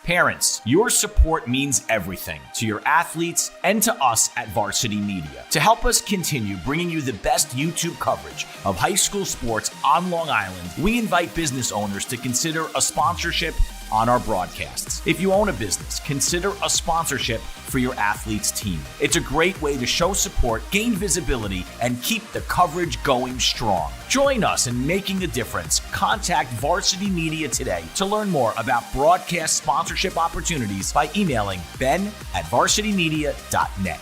Parents, your support means everything to your athletes and to us at Varsity Media. To help us continue bringing you the best YouTube coverage of high school sports on Long Island, we invite business owners to consider a sponsorship on our broadcasts. If you own a business, consider a sponsorship for your athlete's team. It's a great way to show support, gain visibility, and keep the coverage going strong. Join us in making a difference. Contact Varsity Media today to learn more about broadcast sponsorship opportunities by emailing ben@varsitymedia.net.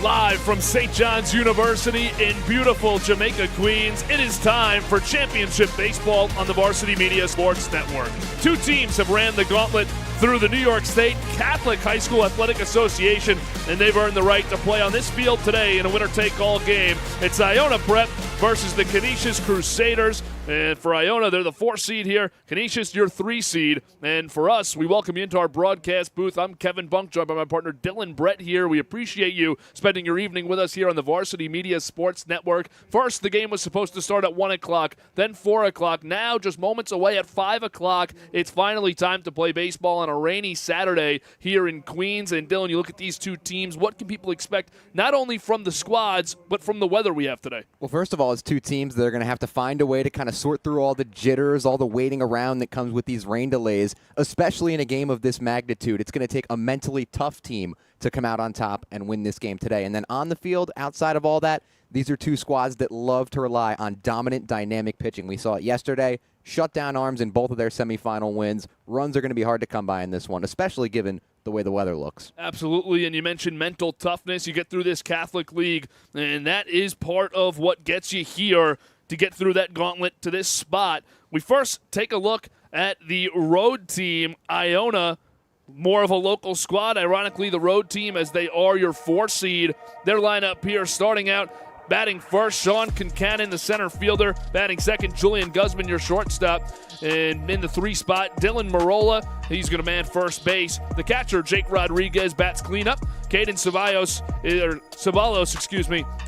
Live from St. John's University in beautiful Jamaica, Queens, it is time for championship baseball on the Varsity Media Sports Network. Two teams have ran the gauntlet through the New York State Catholic High School Athletic Association, and they've earned the right to play on this field today in a winner-take-all game. It's Iona Prep versus the Canisius Crusaders. And for Iona, they're the 4 seed here. Canisius, your 3 seed. And for us, we welcome you into our broadcast booth. I'm Kevin Bunk, joined by my partner Dylan Brett here. We appreciate you spending your evening with us here on the Varsity Media Sports Network. First, the game was supposed to start at 1 o'clock, then 4 o'clock. Now, just moments away at 5 o'clock, it's finally time to play baseball on a rainy Saturday here in Queens. And Dylan, you look at these two teams, what can people expect not only from the squads, but from the weather we have today? Well, first of all, it's two teams that are going to have to find a way to kind of sort through all the jitters, all the waiting around that comes with these rain delays, especially in a game of this magnitude. It's going to take a mentally tough team to come out on top and win this game today. And then on the field, outside of all that, these are two squads that love to rely on dominant, dynamic pitching. We saw it yesterday, shut down arms in both of their semifinal wins. Runs are going to be hard to come by in this one, especially given the way the weather looks. Absolutely, and you mentioned mental toughness. You get through this Catholic League, and that is part of what gets you here to get through that gauntlet to this spot. We first take a look at the road team, Iona, more of a local squad. Ironically, the road team, as they are your 4 seed. Their lineup here starting out, batting first, Sean Concannon, the center fielder. Batting second, Julian Guzman, your shortstop. And in the 3 spot, Dylan Marola. He's going to man first base. The catcher, Jake Rodriguez, bats cleanup. Caden Ceballos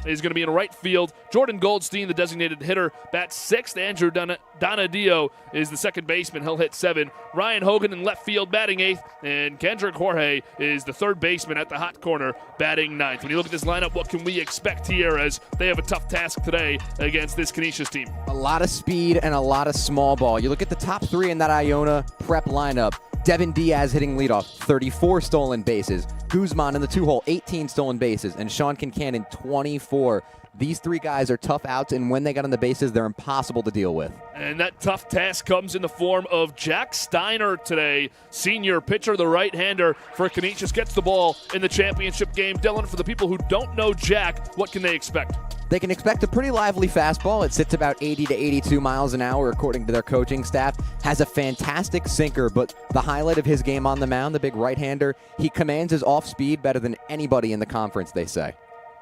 is going to be in right field. Jordan Goldstein, the designated hitter, bats 6th. Andrew Donadio is the second baseman. He'll hit 7. Ryan Hogan in left field, batting 8th. And Kendrick Jorge is the third baseman at the hot corner, batting 9th. When you look at this lineup, what can we expect here as they have a tough task today against this Canisius team? A lot of speed and a lot of small ball. You look at the top 3 in that Iona Prep lineup. Devin Diaz hitting leadoff, 34 stolen bases. Guzman in the 2-hole, 18 stolen bases. And Sean Concannon, 24. These 3 guys are tough outs, and when they got on the bases, they're impossible to deal with. And that tough task comes in the form of Jack Steiner today, senior pitcher, the right-hander for Canisius, gets the ball in the championship game. Dylan, for the people who don't know Jack, what can they expect? They can expect a pretty lively fastball. It sits about 80 to 82 miles an hour, according to their coaching staff. Has a fantastic sinker, but the highlight of his game on the mound, the big right-hander, he commands his off-speed better than anybody in the conference, they say.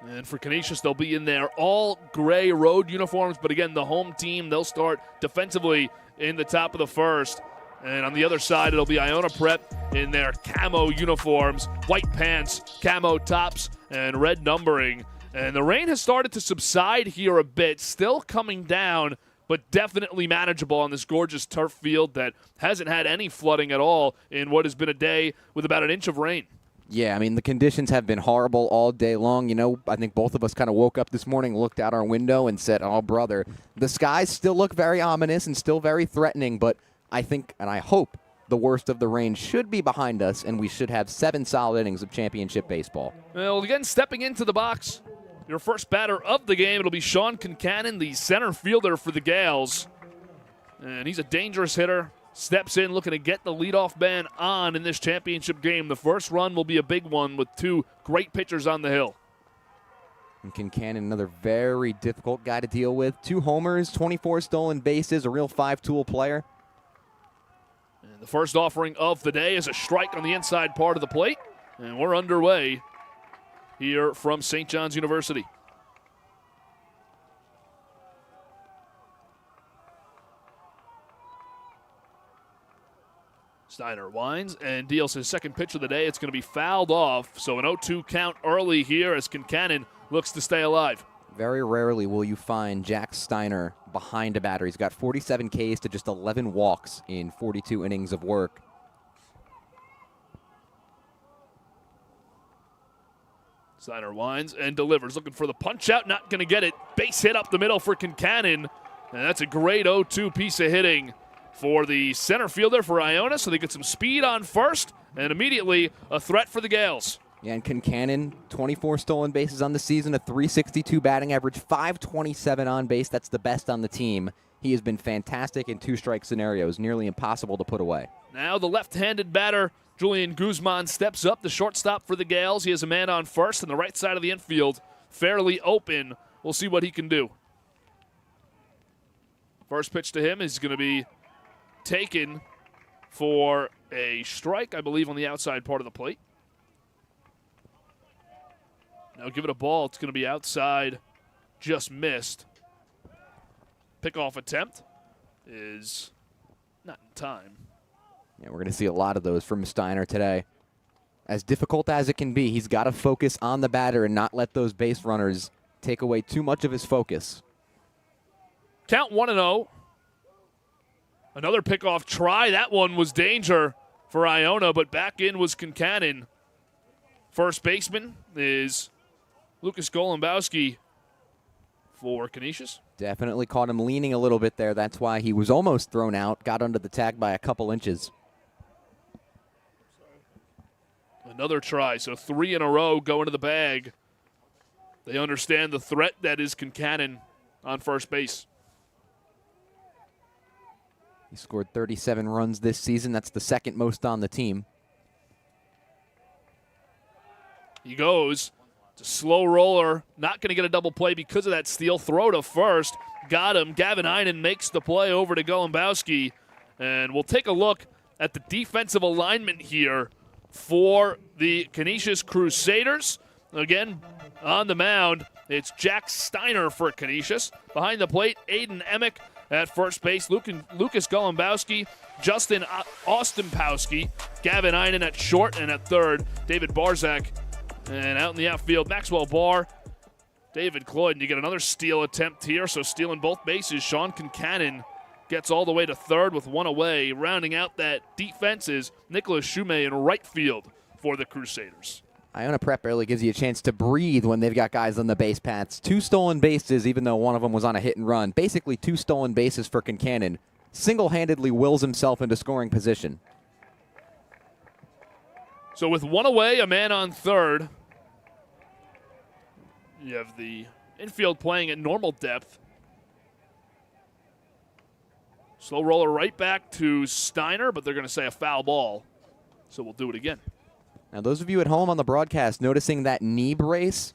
And for Canisius, they'll be in their all-gray road uniforms. But again, the home team, they'll start defensively in the top of the first. And on the other side, it'll be Iona Prep in their camo uniforms, white pants, camo tops, and red numbering. And the rain has started to subside here a bit, still coming down, but definitely manageable on this gorgeous turf field that hasn't had any flooding at all in what has been a day with about an inch of rain. Yeah, I mean, the conditions have been horrible all day long. You know, I think both of us kind of woke up this morning, looked out our window, and said, oh, brother, the skies still look very ominous and still very threatening, but I think and I hope the worst of the rain should be behind us, and we should have 7 solid innings of championship baseball. Well, again, stepping into the box, your first batter of the game, it'll be Sean Concannon, the center fielder for the Gales. And he's a dangerous hitter. steps in looking to get the leadoff man on in this championship game. The first run will be a big one with two great pitchers on the hill. And Kincannon, another very difficult guy to deal with. 2 homers, 24 stolen bases, a real 5-tool player. And the first offering of the day is a strike on the inside part of the plate. And we're underway here from St. John's University. Steiner winds and deals his second pitch of the day. It's going to be fouled off, so an 0-2 count early here as Kincannon looks to stay alive. Very rarely will you find Jack Steiner behind a batter. He's got 47 Ks to just 11 walks in 42 innings of work. Steiner winds and delivers, looking for the punch out, not going to get it. Base hit up the middle for Kincannon, and that's a great 0-2 piece of hitting for the center fielder for Iona, so they get some speed on first, and immediately a threat for the Gales. Yeah, and Kincannon, 24 stolen bases on the season, a .362 batting average, .527 on base. That's the best on the team. He has been fantastic in 2-strike scenarios, nearly impossible to put away. Now the left-handed batter, Julian Guzman, steps up, the shortstop for the Gales. He has a man on first, and the right side of the infield fairly open. We'll see what he can do. First pitch to him is going to be taken for a strike, I believe, on the outside part of the plate. Now give it a ball. It's going to be outside. Just missed. Pickoff attempt is not in time. Yeah, we're going to see a lot of those from Steiner today. As difficult as it can be, he's got to focus on the batter and not let those base runners take away too much of his focus. Count 1-0. Another pickoff try. That one was danger for Iona, but back in was Kincannon. First baseman is Lucas Golombowski for Canisius. Definitely caught him leaning a little bit there. That's why he was almost thrown out, got under the tag by a couple inches. Another try, so 3 in a row go into the bag. They understand the threat that is Kincannon on first base. He scored 37 runs this season. That's the second most on the team. He goes. It's a slow roller. Not going to get a double play because of that steal. Throw to first. Got him. Gavin Einen makes the play over to Golombowski. And we'll take a look at the defensive alignment here for the Canisius Crusaders. Again, on the mound, it's Jack Steiner for Canisius. Behind the plate, Aiden Emick at first base, Lucas Golombowski, Justin Ostenpowski, Gavin Einen at short, and at third, David Barzak. And out in the outfield, Maxwell Barr, David Cloyd. And you get another steal attempt here, so stealing both bases. Sean Kincannon gets all the way to third with one away. Rounding out that defense is Nicholas Shumay in right field for the Crusaders. Iona Prep barely gives you a chance to breathe when they've got guys on the base paths. 2 stolen bases, even though one of them was on a hit and run. Basically 2 stolen bases for Kincannon. Single-handedly wills himself into scoring position. So with one away, a man on third. You have the infield playing at normal depth. Slow roller right back to Steiner, but they're going to say a foul ball. So we'll do it again. Now, those of you at home on the broadcast noticing that knee brace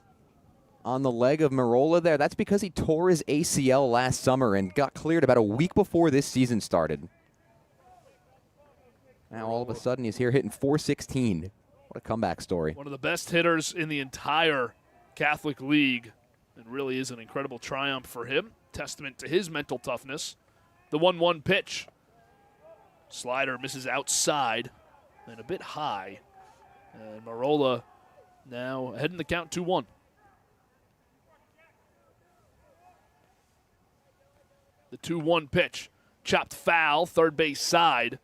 on the leg of Marola there, that's because he tore his ACL last summer and got cleared about a week before this season started. Now, all of a sudden, he's here hitting .416. What a comeback story. One of the best hitters in the entire Catholic League. It really is an incredible triumph for him. Testament to his mental toughness. The 1-1 pitch. Slider misses outside and a bit high. And Marola now ahead in the count 2-1. The 2-1 pitch. Chopped foul, third base side.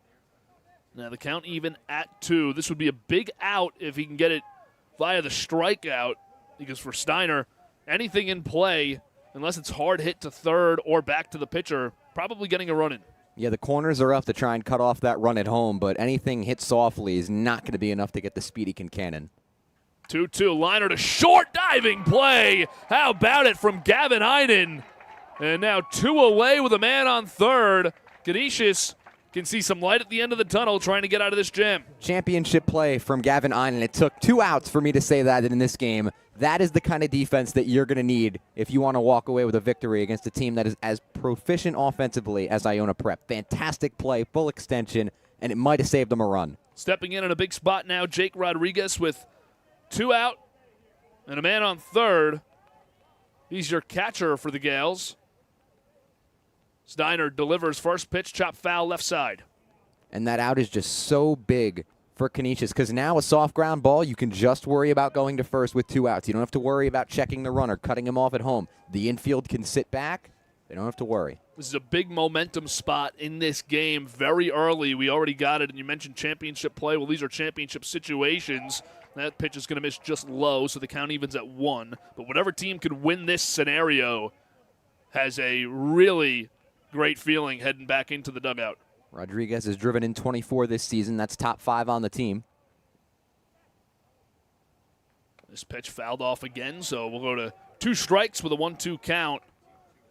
Now the count even at 2. This would be a big out if he can get it via the strikeout. Because for Steiner, anything in play, unless it's hard hit to third or back to the pitcher, probably getting a run in. Yeah, the corners are up to try and cut off that run at home, but anything hit softly is not going to be enough to get the speedy Kincannon. 2-2, liner to short, diving play. How about it from Gavin Einen? And now 2 away with a man on third. Canisius can see some light at the end of the tunnel trying to get out of this jam. Championship play from Gavin Inan. It took 2 outs for me to say that in this game. That is the kind of defense that you're going to need if you want to walk away with a victory against a team that is as proficient offensively as Iona Prep. Fantastic play, full extension, and it might have saved them a run. Stepping in a big spot now, Jake Rodriguez with 2 out and a man on third. He's your catcher for the Gales. Steiner delivers first pitch, chop foul left side. And that out is just so big for Canisius because now a soft ground ball, you can just worry about going to first with 2 outs. You don't have to worry about checking the runner, cutting him off at home. The infield can sit back. They don't have to worry. This is a big momentum spot in this game very early. We already got it, and you mentioned championship play. Well, these are championship situations. That pitch is going to miss just low, so the count evens at 1. But whatever team could win this scenario has a really great feeling heading back into the dugout. Rodriguez has driven in 24 this season. That's top 5 on the team. This pitch fouled off again, so we'll go to 2 strikes with a 1-2 count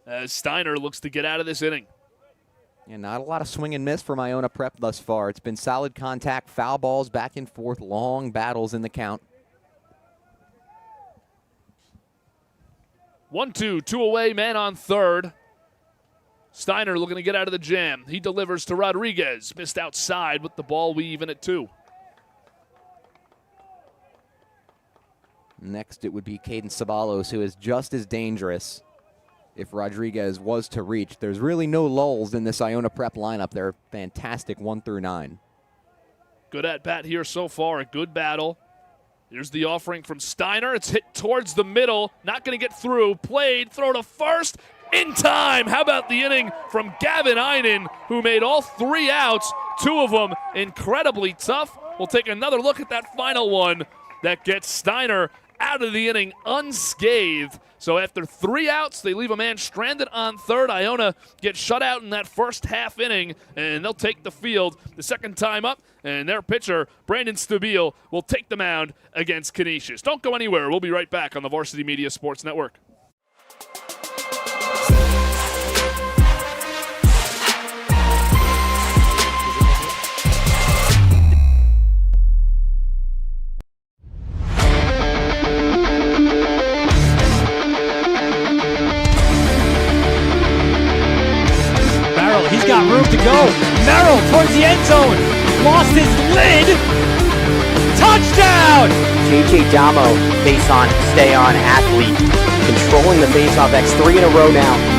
as Steiner looks to get out of this inning. And not a lot of swing and miss from Iona Prep thus far. It's been solid contact, foul balls back and forth, long battles in the count. 1-2, 2 away, man on third. Steiner looking to get out of the jam. He delivers to Rodriguez. Missed outside with the ball. We even at 2. Next, it would be Caden Ceballos, who is just as dangerous if Rodriguez was to reach. There's really no lulls in this Iona Prep lineup. They're fantastic 1 through 9. Good at bat here so far. A good battle. Here's the offering from Steiner. It's hit towards the middle. Not going to get through. Played. Throw to first. In time. How about the inning from Gavin Inan, who made all 3 outs, 2 of them incredibly tough. We'll take another look at that final one that gets Steiner out of the inning unscathed. So after 3 outs, they leave a man stranded on third. Iona gets shut out in that first half inning, and they'll take the field the second time up, and their pitcher, Brandon Stabile, will take the mound against Canisius. Don't go anywhere. We'll be right back on the Varsity Media Sports Network. He's got room to go. Merrill towards the end zone. Lost his lid. Touchdown! JJ Damo, face on, stay on athlete. Controlling the face-off. That's 3 in a row now.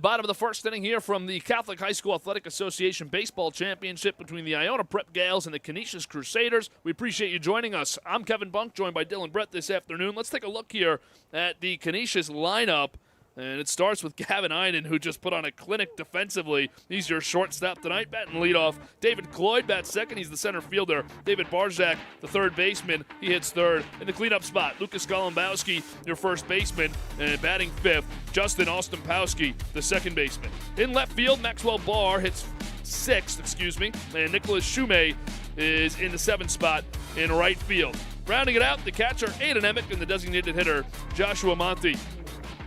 Bottom of the first inning here from the Catholic High School Athletic Association Baseball Championship between the Iona Prep Gales and the Canisius Crusaders. We appreciate you joining us. I'm Kevin Bunk, joined by Dylan Brett this afternoon. Let's take a look here at the Canisius lineup. And it starts with Gavin Inan, who just put on a clinic defensively. He's your shortstop tonight, batting leadoff. David Cloyd bats second. He's the center fielder. David Barzak, the third baseman. He hits third. In the cleanup spot, Lucas Golombowski, your first baseman, and batting fifth, Justin Ostenpowski, the second baseman. In left field, Maxwell Barr hits sixth, and Nicholas Shumay is in the seventh spot in right field. Rounding it out, the catcher, Aiden Emick, and the designated hitter, Joshua Monty.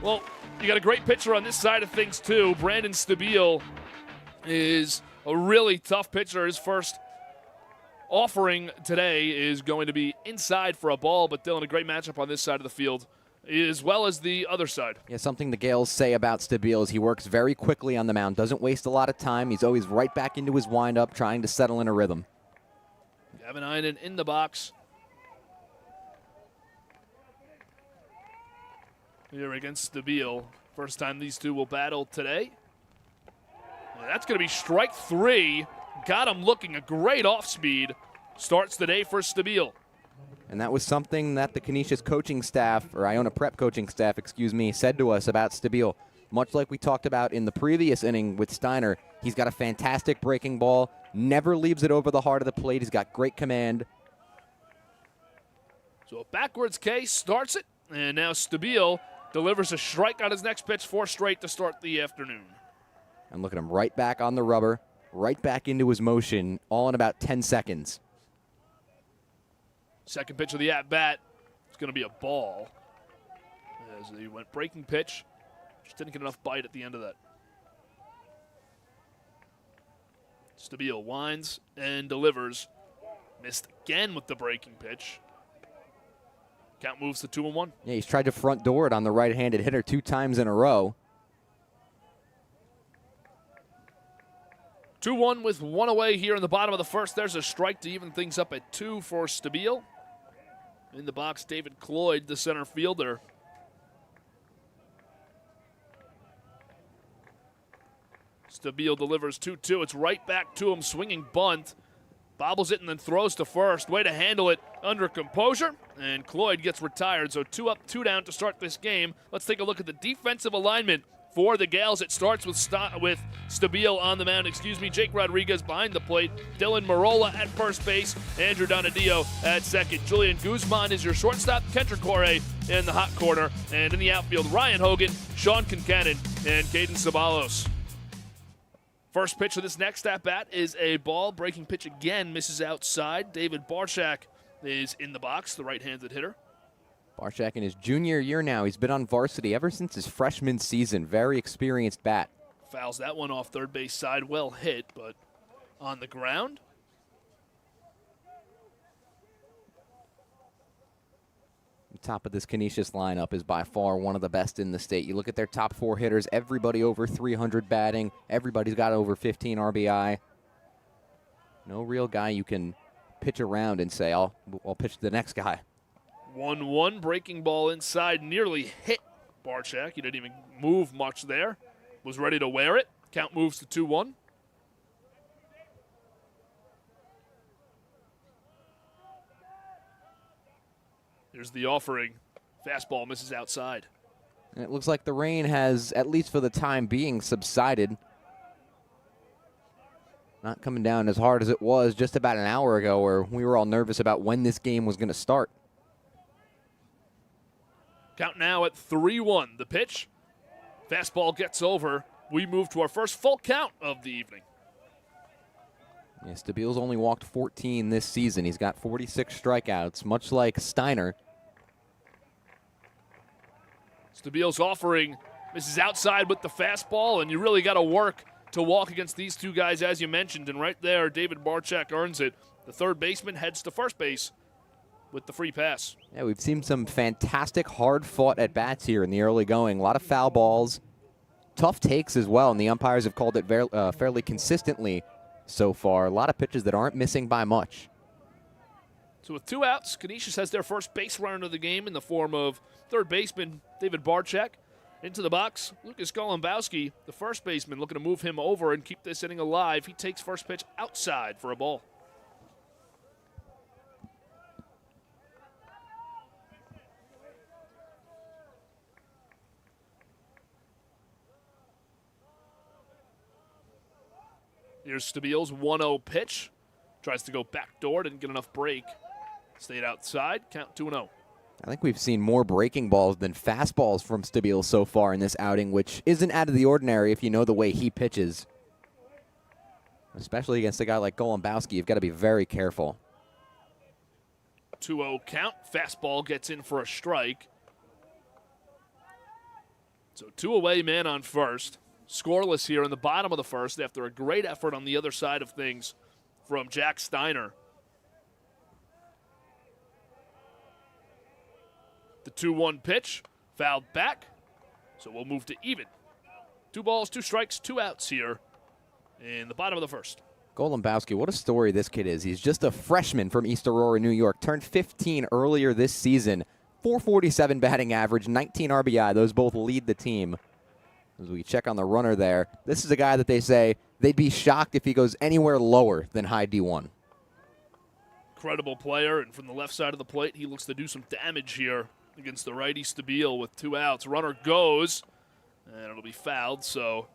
Well, you got a great pitcher on this side of things, too. Brandon Stabile is a really tough pitcher. His first offering today is going to be inside for a ball, but Dylan, a great matchup on this side of the field, as well as the other side. Yeah, something the Gales say about Stabile is he works very quickly on the mound, doesn't waste a lot of time. He's always right back into his windup, trying to settle in a rhythm. Gavin Inan in the box. Here against Stabile. First time these two will battle today. And that's going to be strike 3. Got him looking. A great off speed. Starts the day for Stabile. And that was something that the Canisius coaching staff, or Iona Prep coaching staff, said to us about Stabile. Much like we talked about in the previous inning with Steiner, he's got a fantastic breaking ball, never leaves it over the heart of the plate. He's got great command. So a backwards case starts it, and now Stabile delivers a strike on his next pitch, 4 straight to start the afternoon. And look at him, right back on the rubber, right back into his motion, all in about 10 seconds. Second pitch of the at-bat, it's going to be a ball. As he went breaking pitch, just didn't get enough bite at the end of that. Stabile winds and delivers. Missed again with the breaking pitch. Count moves to 2-1. Yeah, he's tried to front door it on the right-handed hitter 2 times in a row. 2-1 with 1 away here in the bottom of the first. There's a strike to even things up at 2 for Stabile. In the box, David Cloyd, the center fielder. Stabile delivers 2-2. It's right back to him, swinging bunt. Bobbles it and then throws to first. Way to handle it under composure. And Cloyd gets retired. So 2 up, 2 down to start this game. Let's take a look at the defensive alignment for the Gals. It starts with Stabile on the mound. Jake Rodriguez behind the plate. Dylan Marola at first base. Andrew Donadio at second. Julian Guzman is your shortstop. Kendrick Corey in the hot corner. And in the outfield, Ryan Hogan, Sean Kincannon, and Caden Sabalos. First pitch of this next at-bat is a ball. Breaking pitch again, misses outside. David Barshak is in the box, the right-handed hitter. Barshak in his junior year now. He's been on varsity ever since his freshman season. Very experienced bat. Fouls that one off third base side. Well hit, but on the ground. The top of this Canisius lineup is by far one of the best in the state. You look at their top 4 hitters, everybody over 300 batting. Everybody's got over 15 RBI. No real guy you can pitch around and say, I'll pitch to the next guy. 1-1, breaking ball inside, nearly hit Barchak. He didn't even move much there. Was ready to wear it. Count moves to 2-1. Here's the offering. Fastball misses outside. And it looks like the rain has, at least for the time being, subsided. Not coming down as hard as it was just about an hour ago, where we were all nervous about when this game was going to start. Count now at 3-1. The pitch. Fastball gets over. We move to our first full count of the evening. Yeah, Stabile's only walked 14 this season. He's got 46 strikeouts, much like Steiner. Stabile's offering misses outside with the fastball, and you really got to work to walk against these two guys, as you mentioned. And right there, David Barchak earns it. The third baseman heads to first base with the free pass. Yeah, we've seen some fantastic hard-fought at-bats here in the early going. A lot of foul balls, tough takes as well, and the umpires have called it fairly consistently so far. A lot of pitches that aren't missing by much. So with 2 outs, Canisius has their first base runner of the game in the form of third baseman David Barchak. Into the box, Lucas Golombowski, the first baseman, looking to move him over and keep this inning alive. He takes first pitch outside for a ball. Here's Stabile's 1-0 pitch. Tries to go backdoor, didn't get enough break. Stayed outside, count 2-0. I think we've seen more breaking balls than fastballs from Stabile so far in this outing, which isn't out of the ordinary if you know the way he pitches. Especially against a guy like Golombowski, you've got to be very careful. 2-0 count. Fastball gets in for a strike. So 2 away, man on first. Scoreless here in the bottom of the first after a great effort on the other side of things from Jack Steiner. The 2-1 pitch, fouled back, so we'll move to even. 2 balls, 2 strikes, 2 outs here in the bottom of the first. Golombowski, what a story this kid is. He's just a freshman from East Aurora, New York. Turned 15 earlier this season. 447 batting average, 19 RBI. Those both lead the team. As we check on the runner there, this is a guy that they say they'd be shocked if he goes anywhere lower than high D1. incredible player, and from the left side of the plate, he looks to do some damage here against the righty Stabile with 2 outs. Runner goes, and it'll be fouled, so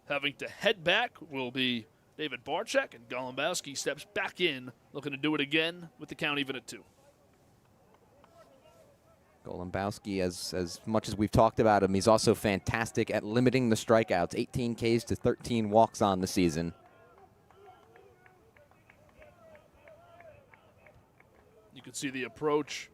having to head back will be David Barczyk, and Golumbowski steps back in, looking to do it again with the count even at 2. Golumbowski, as much as we've talked about him, he's also fantastic at limiting the strikeouts. 18 Ks to 13 walks on the season. You can see the approach,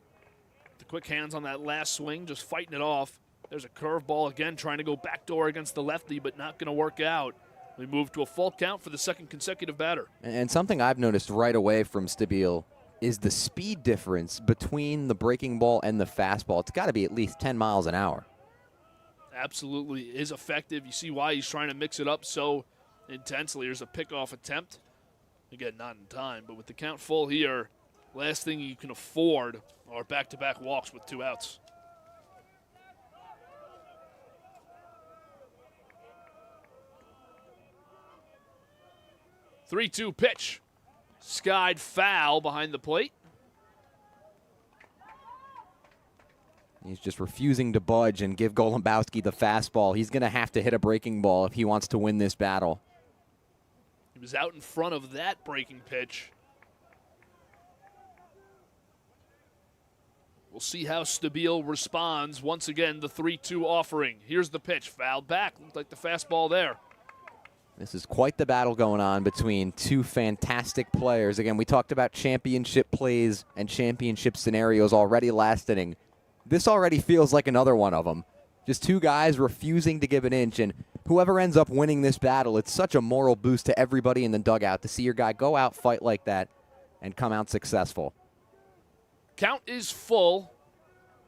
the quick hands on that last swing, just fighting it off. There's a curveball again, trying to go backdoor against the lefty, but not going to work out. We move to a full count for the second consecutive batter. And something I've noticed right away from Stabile is the speed difference between the breaking ball and the fastball. It's got to be at least 10 miles an hour. Absolutely is effective. You see why he's trying to mix it up so intensely. Here's a pickoff attempt. Again, not in time, but with the count full here, last thing you can afford are back-to-back walks with 2 outs. Three-two pitch. Skied foul behind the plate. He's just refusing to budge and give Golumbowski the fastball. He's going to have to hit a breaking ball if he wants to win this battle. He was out in front of that breaking pitch. We'll see how Stabile responds. Once again, the 3-2 offering. Here's the pitch. Fouled back. Looked like the fastball there. This is quite the battle going on between two fantastic players. Again, we talked about championship plays and championship scenarios already last inning. This already feels like another one of them. Just two guys refusing to give an inch, and whoever ends up winning this battle, it's such a moral boost to everybody in the dugout to see your guy go out, fight like that, and come out successful. Count is full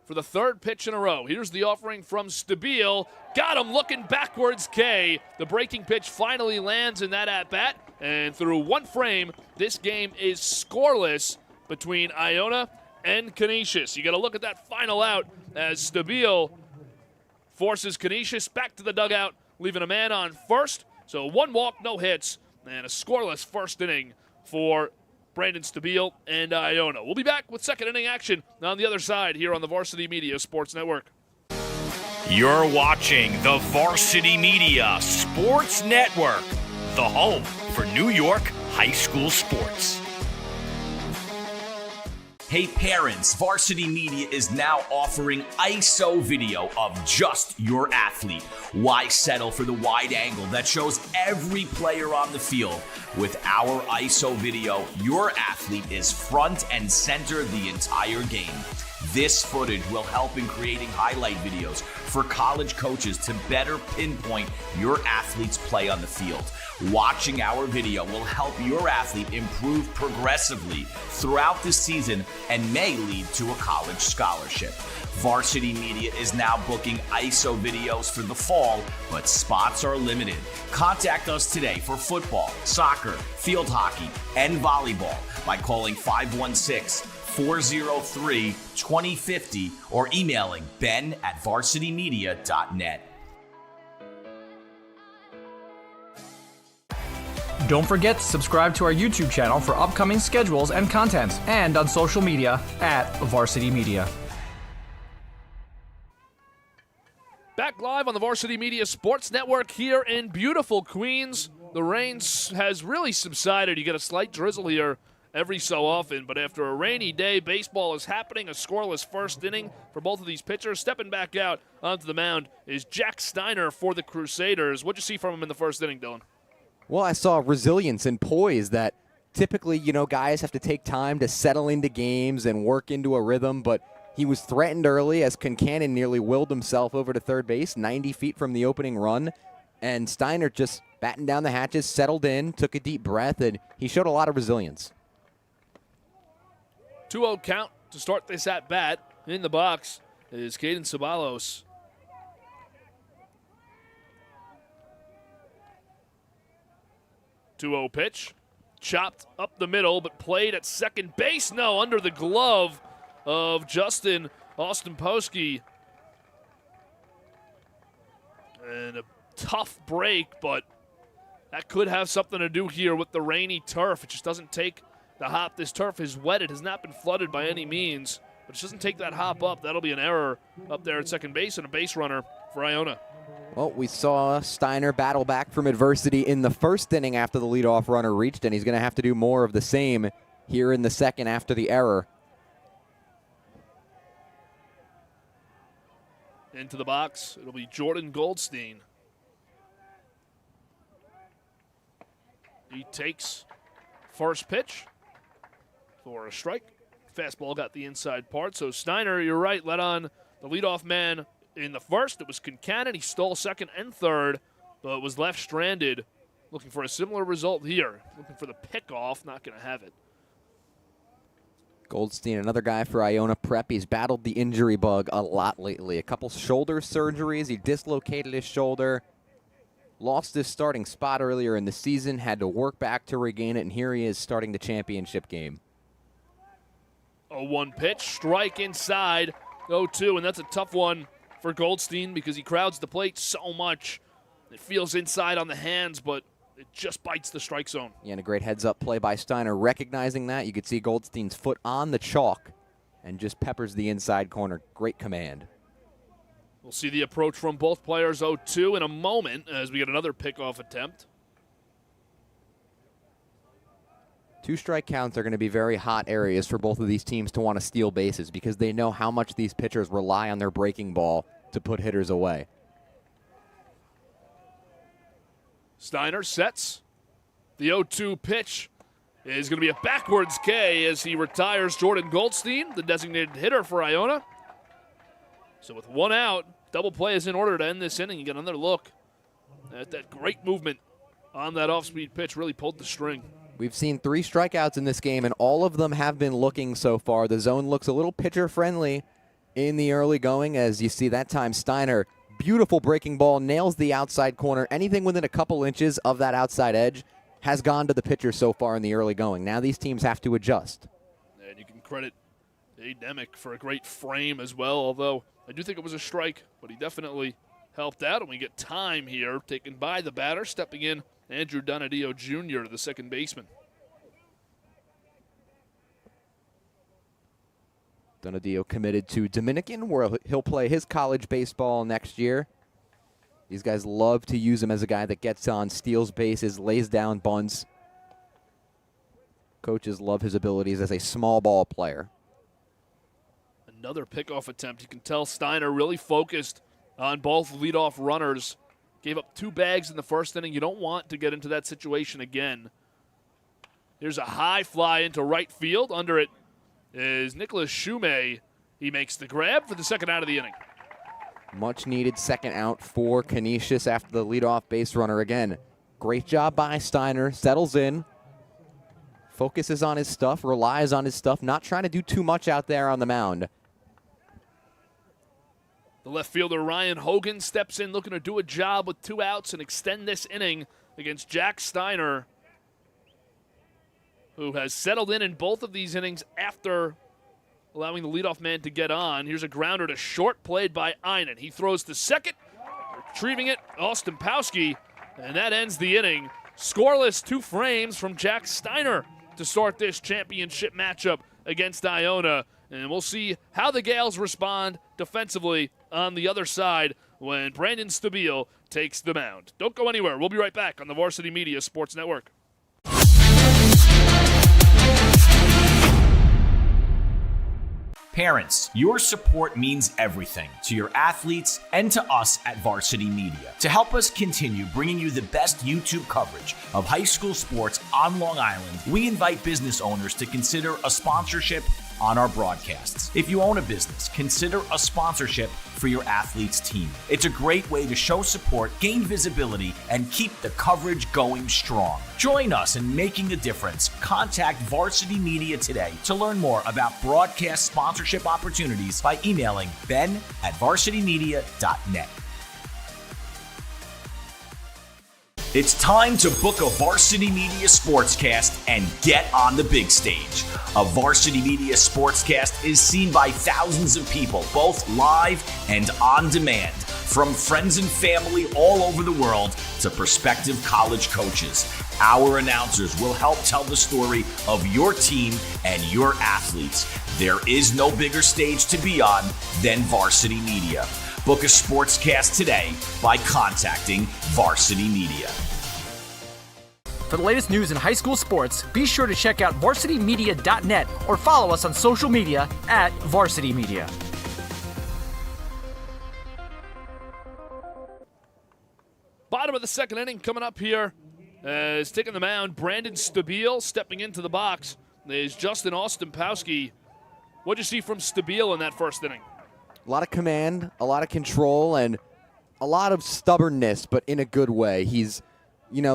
for the 3rd pitch in a row. Here's the offering from Stabile. Got him looking backwards, K. The breaking pitch finally lands in that at-bat, and through one frame, this game is scoreless between Iona and Canisius. You got to look at that final out as Stabile forces Canisius back to the dugout, leaving a man on first. So 1 walk, no hits, and a scoreless first inning for Brandon Stabile and Iona. We'll be back with second inning action on the other side here on the Varsity Media Sports Network. You're watching the Varsity Media Sports Network, the home for New York high school sports. Hey parents, Varsity Media is now offering ISO video of just your athlete. Why settle for the wide angle that shows every player on the field? With our ISO video, your athlete is front and center the entire game. This footage will help in creating highlight videos for college coaches to better pinpoint your athlete's play on the field. Watching our video will help your athlete improve progressively throughout the season and may lead to a college scholarship. Varsity Media is now booking ISO videos for the fall, but spots are limited. Contact us today for football, soccer, field hockey, and volleyball by calling 516-403-2050 or emailing ben@varsitymedia.net. Don't forget to subscribe to our YouTube channel for upcoming schedules and content, and on social media @Varsity Media. Back live on the Varsity Media Sports Network here in beautiful Queens. The rain has really subsided. You get a slight drizzle here every so often, but after a rainy day, baseball is happening. A scoreless first inning for both of these pitchers. Stepping back out onto the mound is Jack Steiner for the Crusaders. What'd you see from him in the first inning, Dylan? Well, I saw resilience and poise that typically, guys have to take time to settle into games and work into a rhythm, but he was threatened early as Concannon nearly willed himself over to third base, 90 feet from the opening run, and Steiner just battened down the hatches, settled in, took a deep breath, and he showed a lot of resilience. 2-0 count to start this at-bat. In the box is Caden Ceballos. Two-0 pitch. Chopped up the middle, but played at second base. No, under the glove of Justin Ostenposki. And a tough break, but that could have something to do here with the rainy turf. It just doesn't take the hop. This turf is wet. It has not been flooded by any means, but it doesn't take that hop up. That'll be an error up there at second base and a base runner for Iona. Well, we saw Steiner battle back from adversity in the first inning after the leadoff runner reached, and he's going to have to do more of the same here in the second after the error. Into the box, it'll be Jordan Goldstein. He takes first pitch for a strike. Fastball got the inside part. So Steiner, you're right, led on the leadoff man in the first. It was Kincannon. He stole second and third, but was left stranded. Looking for a similar result here. Looking for the pickoff, not going to have it. Goldstein, another guy for Iona Prep. He's battled the injury bug a lot lately. A couple shoulder surgeries. He dislocated his shoulder. Lost his starting spot earlier in the season. Had to work back to regain it, and here he is starting the championship game. 0-1 pitch, strike inside, 0-2, and that's a tough one for Goldstein because he crowds the plate so much. It feels inside on the hands, but it just bites the strike zone. Yeah, and a great heads-up play by Steiner. Recognizing that, you could see Goldstein's foot on the chalk and just peppers the inside corner. Great command. We'll see the approach from both players 0-2 in a moment as we get another pickoff attempt. 2 strike counts are going to be very hot areas for both of these teams to want to steal bases because they know how much these pitchers rely on their breaking ball to put hitters away. Steiner sets. The 0-2 pitch is going to be a backwards K as he retires Jordan Goldstein, the designated hitter for Iona. So with 1 out, double play is in order to end this inning. You get another look at that great movement on that off-speed pitch. Really pulled the string. We've seen 3 strikeouts in this game, and all of them have been looking so far. The zone looks a little pitcher-friendly in the early going, as you see that time Steiner, beautiful breaking ball, nails the outside corner. Anything within a couple inches of that outside edge has gone to the pitcher so far in the early going. Now these teams have to adjust. And you can credit Demick for a great frame as well, although I do think it was a strike, but he definitely helped out. And we get time here taken by the batter, stepping in Andrew Donadio Jr., the second baseman. Donadio committed to Dominican, where he'll play his college baseball next year. These guys love to use him as a guy that gets on, steals bases, lays down bunts. Coaches love his abilities as a small ball player. Another pickoff attempt. You can tell Steiner really focused on both leadoff runners. Gave up 2 bags in the first inning. You don't want to get into that situation again. Here's a high fly into right field. Under it is Nicholas Shumay. He makes the grab for the second out of the inning. Much needed second out for Canisius after the leadoff base runner again. Great job by Steiner. Settles in. Focuses on his stuff. Relies on his stuff. Not trying to do too much out there on the mound. The left fielder Ryan Hogan steps in looking to do a job with 2 outs and extend this inning against Jack Steiner, who has settled in both of these innings after allowing the leadoff man to get on. Here's a grounder to short played by Iona. He throws to second, retrieving it, Austin Pawski, and that ends the inning. Scoreless 2 frames from Jack Steiner to start this championship matchup against Iona. And we'll see how the Gales respond defensively on the other side when Brandon Stabile takes the mound. Don't go anywhere. We'll be right back on the Varsity Media Sports Network. Parents, your support means everything to your athletes and to us at Varsity Media. To help us continue bringing you the best YouTube coverage of high school sports on Long Island, we invite business owners to consider a sponsorship on our broadcasts. If you own a business, consider a sponsorship for your athlete's team. It's a great way to show support, gain visibility, and keep the coverage going strong. Join us in making a difference. Contact Varsity Media today to learn more about broadcast sponsorship opportunities by emailing ben@varsitymedia.net. It's time to book a Varsity Media Sportscast and get on the big stage. A Varsity Media Sportscast is seen by thousands of people, both live and on demand, from friends and family all over the world to prospective college coaches. Our announcers will help tell the story of your team and your athletes. There is no bigger stage to be on than Varsity Media. Book a sportscast today by contacting Varsity Media. For the latest news in high school sports, be sure to check out varsitymedia.net or follow us on social media at Varsity Media. Bottom of the second inning coming up here is taking the mound. Brandon Stabile stepping into the box is Justin Ostempowski. What'd you see from Stabile in that first inning? A lot of command, a lot of control, and a lot of stubbornness, but in a good way. He's,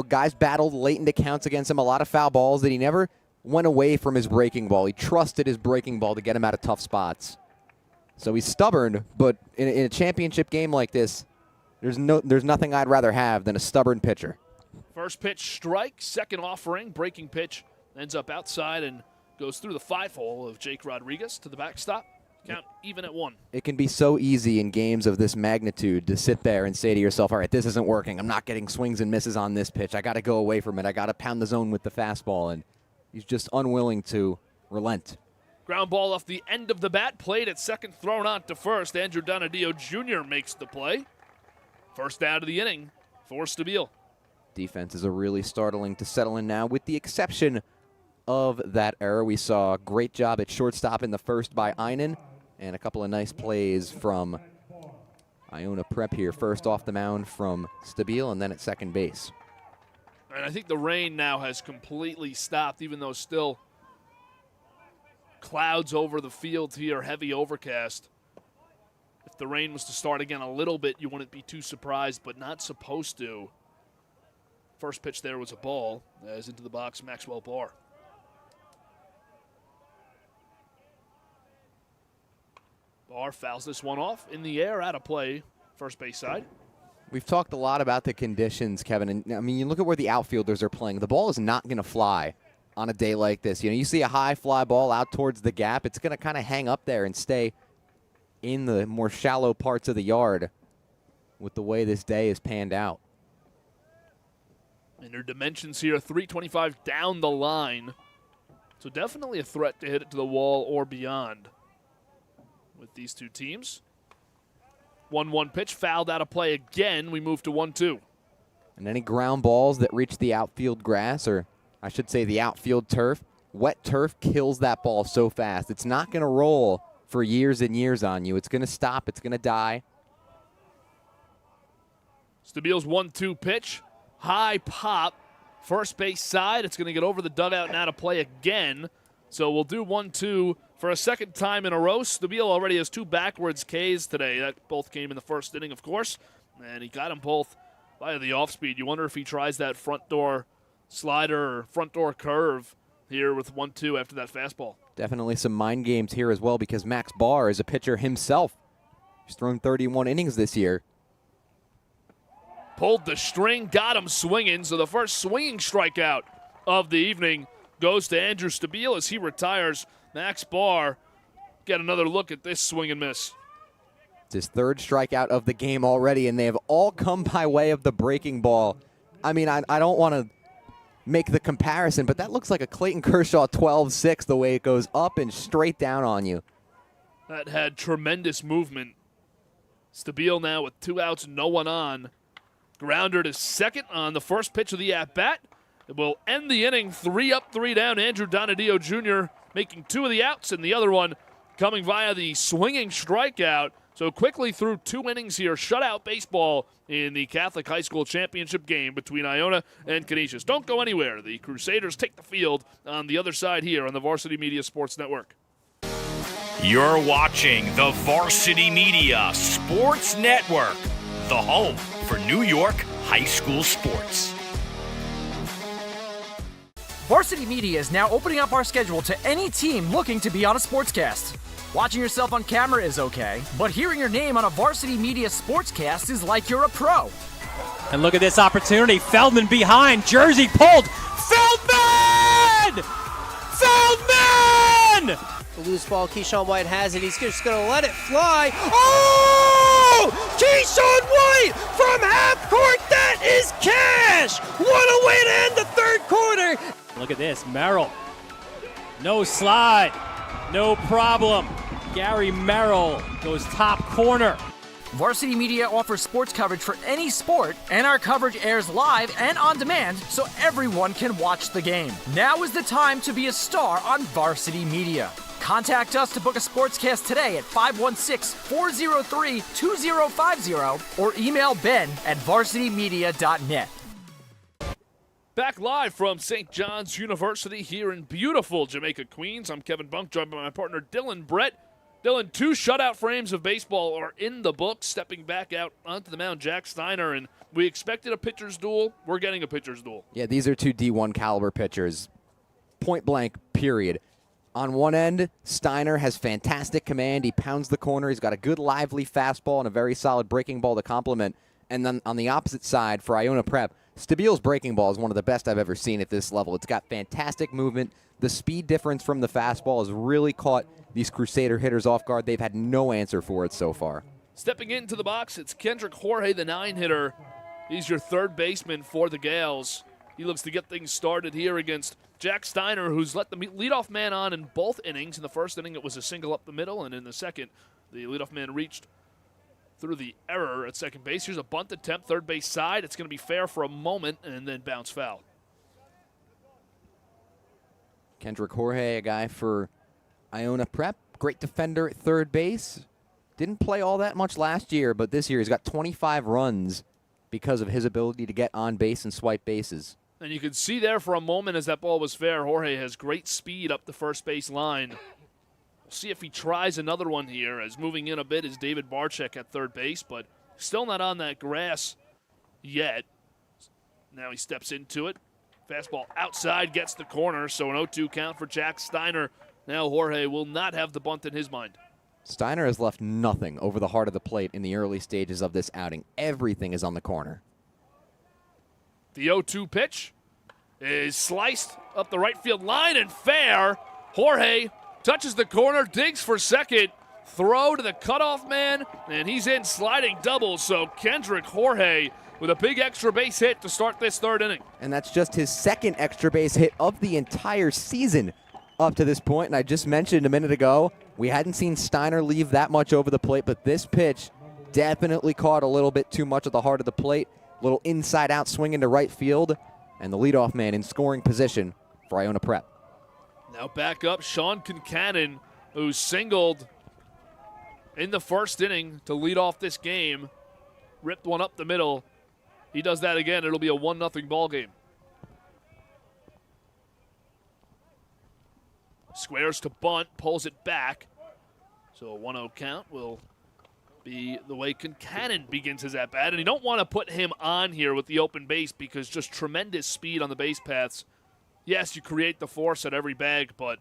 guys battled late into counts against him, a lot of foul balls that he never went away from his breaking ball. He trusted his breaking ball to get him out of tough spots. So he's stubborn, but in a championship game like this, there's nothing I'd rather have than a stubborn pitcher. First pitch strike, second offering, breaking pitch ends up outside and goes through the 5-hole of Jake Rodriguez to the backstop. Count even at 1. It can be so easy in games of this magnitude to sit there and say to yourself, all right, this isn't working. I'm not getting swings and misses on this pitch. I got to go away from it. I got to pound the zone with the fastball. And he's just unwilling to relent. Ground ball off the end of the bat, played at second, thrown out to first. Andrew Donadio Jr. makes the play. First out of the inning for Stabile. Defenses are really starting to settle in now, with the exception of that error. We saw a great job at shortstop in the first by Einan, and a couple of nice plays from Iona Prep here. First off the mound from Stabile, and then at second base. And I think the rain now has completely stopped, even though still clouds over the field here, heavy overcast. If the rain was to start again a little bit, you wouldn't be too surprised, but not supposed to. First pitch there was a ball, as into the box, Maxwell Barr. Barr fouls this one off in the air, out of play, first base side. We've talked a lot about the conditions, Kevin, and I mean, you look at where the outfielders are playing. The ball is not going to fly on a day like this. You see a high fly ball out towards the gap, it's going to kind of hang up there and stay in the more shallow parts of the yard with the way this day is panned out. And their dimensions here, 325 down the line. So definitely a threat to hit it to the wall or beyond with these two teams. 1-1 pitch, fouled out of play again. We move to 1-2. And any ground balls that reach the outfield grass, or I should say the outfield turf, wet turf kills that ball so fast. It's not going to roll for years and years on you. It's going to stop. It's going to die. Stabile's 1-2 pitch. High pop. First base side. It's going to get over the dugout and out of play again. So we'll do 1-2 for a second time in a row. Stabile already has 2 backwards Ks today. That both came in the first inning, of course. And he got them both via the off-speed. You wonder if he tries that front door slider or front door curve here with 1-2 after that fastball. Definitely some mind games here as well, because Max Barr is a pitcher himself. He's thrown 31 innings this year. Pulled the string, got him swinging. So the first swinging strikeout of the evening goes to Andrew Stabile as he retires. Max Barr get another look at this swing and miss. It's his 3rd strikeout of the game already, and they have all come by way of the breaking ball. I mean, I don't want to make the comparison, but that looks like a Clayton Kershaw 12-6, the way it goes up and straight down on you. That had tremendous movement. Stabile now with 2 outs, no one on. Grounder to second on the first pitch of the at-bat. It will end the inning 3 up, 3 down. Andrew Donadio Jr. making 2 of the outs, and the other one coming via the swinging strikeout. So quickly through 2 innings here, shutout baseball in the Catholic High School Championship game between Iona and Canisius. Don't go anywhere. The Crusaders take the field on the other side here on the Varsity Media Sports Network. You're watching the Varsity Media Sports Network, the home for New York high school sports. Varsity Media is now opening up our schedule to any team looking to be on a sportscast. Watching yourself on camera is okay, but hearing your name on a Varsity Media Sportscast is like you're a pro. And look at this opportunity. Feldman behind. Jersey pulled. Feldman! Feldman! The loose ball, Keyshawn White has it. He's just going to let it fly. Oh! Keyshawn White from half court. That is cash. What a way to end the third quarter. Look at this. Merrill. No slide. No problem. Gary Merrill goes top corner. Varsity Media offers sports coverage for any sport, and our coverage airs live and on demand so everyone can watch the game. Now is the time to be a star on Varsity Media. Contact us to book a SPORTSCAST today at 516-403-2050 or email ben@varsitymedia.net. Back live from St. John's University here in beautiful Jamaica, Queens. I'm Kevin Bunk, joined by my partner Dylan Brett. Dylan, 2 shutout frames of baseball are in the books. Stepping back out onto the mound, Jack Steiner, and we expected a pitcher's duel. We're getting a pitcher's duel. Yeah, these are 2 D1 caliber pitchers. Point blank, period. On one end, Steiner has fantastic command. He pounds the corner. He's got a good, lively fastball and a very solid breaking ball to complement. And then on the opposite side for Iona Prep, Stabile's breaking ball is one of the best I've ever seen at this level. It's got fantastic movement. The speed difference from the fastball has really caught these Crusader hitters off guard. They've had no answer for it so far. Stepping into the box, it's Kendrick Jorge, the 9-hitter. He's your third baseman for the Gales. He looks to get things started here against Jack Steiner, who's let the leadoff man on in both innings. In the first inning, it was a single up the middle, and in the second, the leadoff man reached through the error at second base. Here's a bunt attempt, third base side. It's going to be fair for a moment, and then bounce foul. Kendrick Jorge, a guy for Iona Prep. Great defender at third base. Didn't play all that much last year, but this year he's got 25 runs because of his ability to get on base and swipe bases. And you could see there for a moment as that ball was fair, Jorge has great speed up the first base line. We'll see if he tries another one here, as moving in a bit is David Barczyk at third base, but still not on that grass yet. Now he steps into it. Fastball outside, gets the corner, so an 0-2 count for Jack Steiner. Now Jorge will not have the bunt in his mind. Steiner has left nothing over the heart of the plate in the early stages of this outing. Everything is on the corner. The 0-2 pitch is sliced up the right field line and fair. Jorge touches the corner, digs for second, throw to the cutoff man, and he's in sliding double. So Kendrick Jorge with a big extra base hit to start this third inning. And that's just his second extra base hit of the entire season up to this point. And I just mentioned a minute ago, we hadn't seen Steiner leave that much over the plate, but this pitch definitely caught a little bit too much of the heart of the plate. Little inside-out swing into right field, and the leadoff man in scoring position for Iona Prep. Now back up, Sean Concannon, who singled in the first inning to lead off this game. Ripped one up the middle. He does that again, it'll be a 1-0 ball game. Squares to bunt, pulls it back. So a 1-0 count will be the way Concannon begins his at-bat. And you don't want to put him on here with the open base because just tremendous speed on the base paths. Yes, you create the force at every bag, but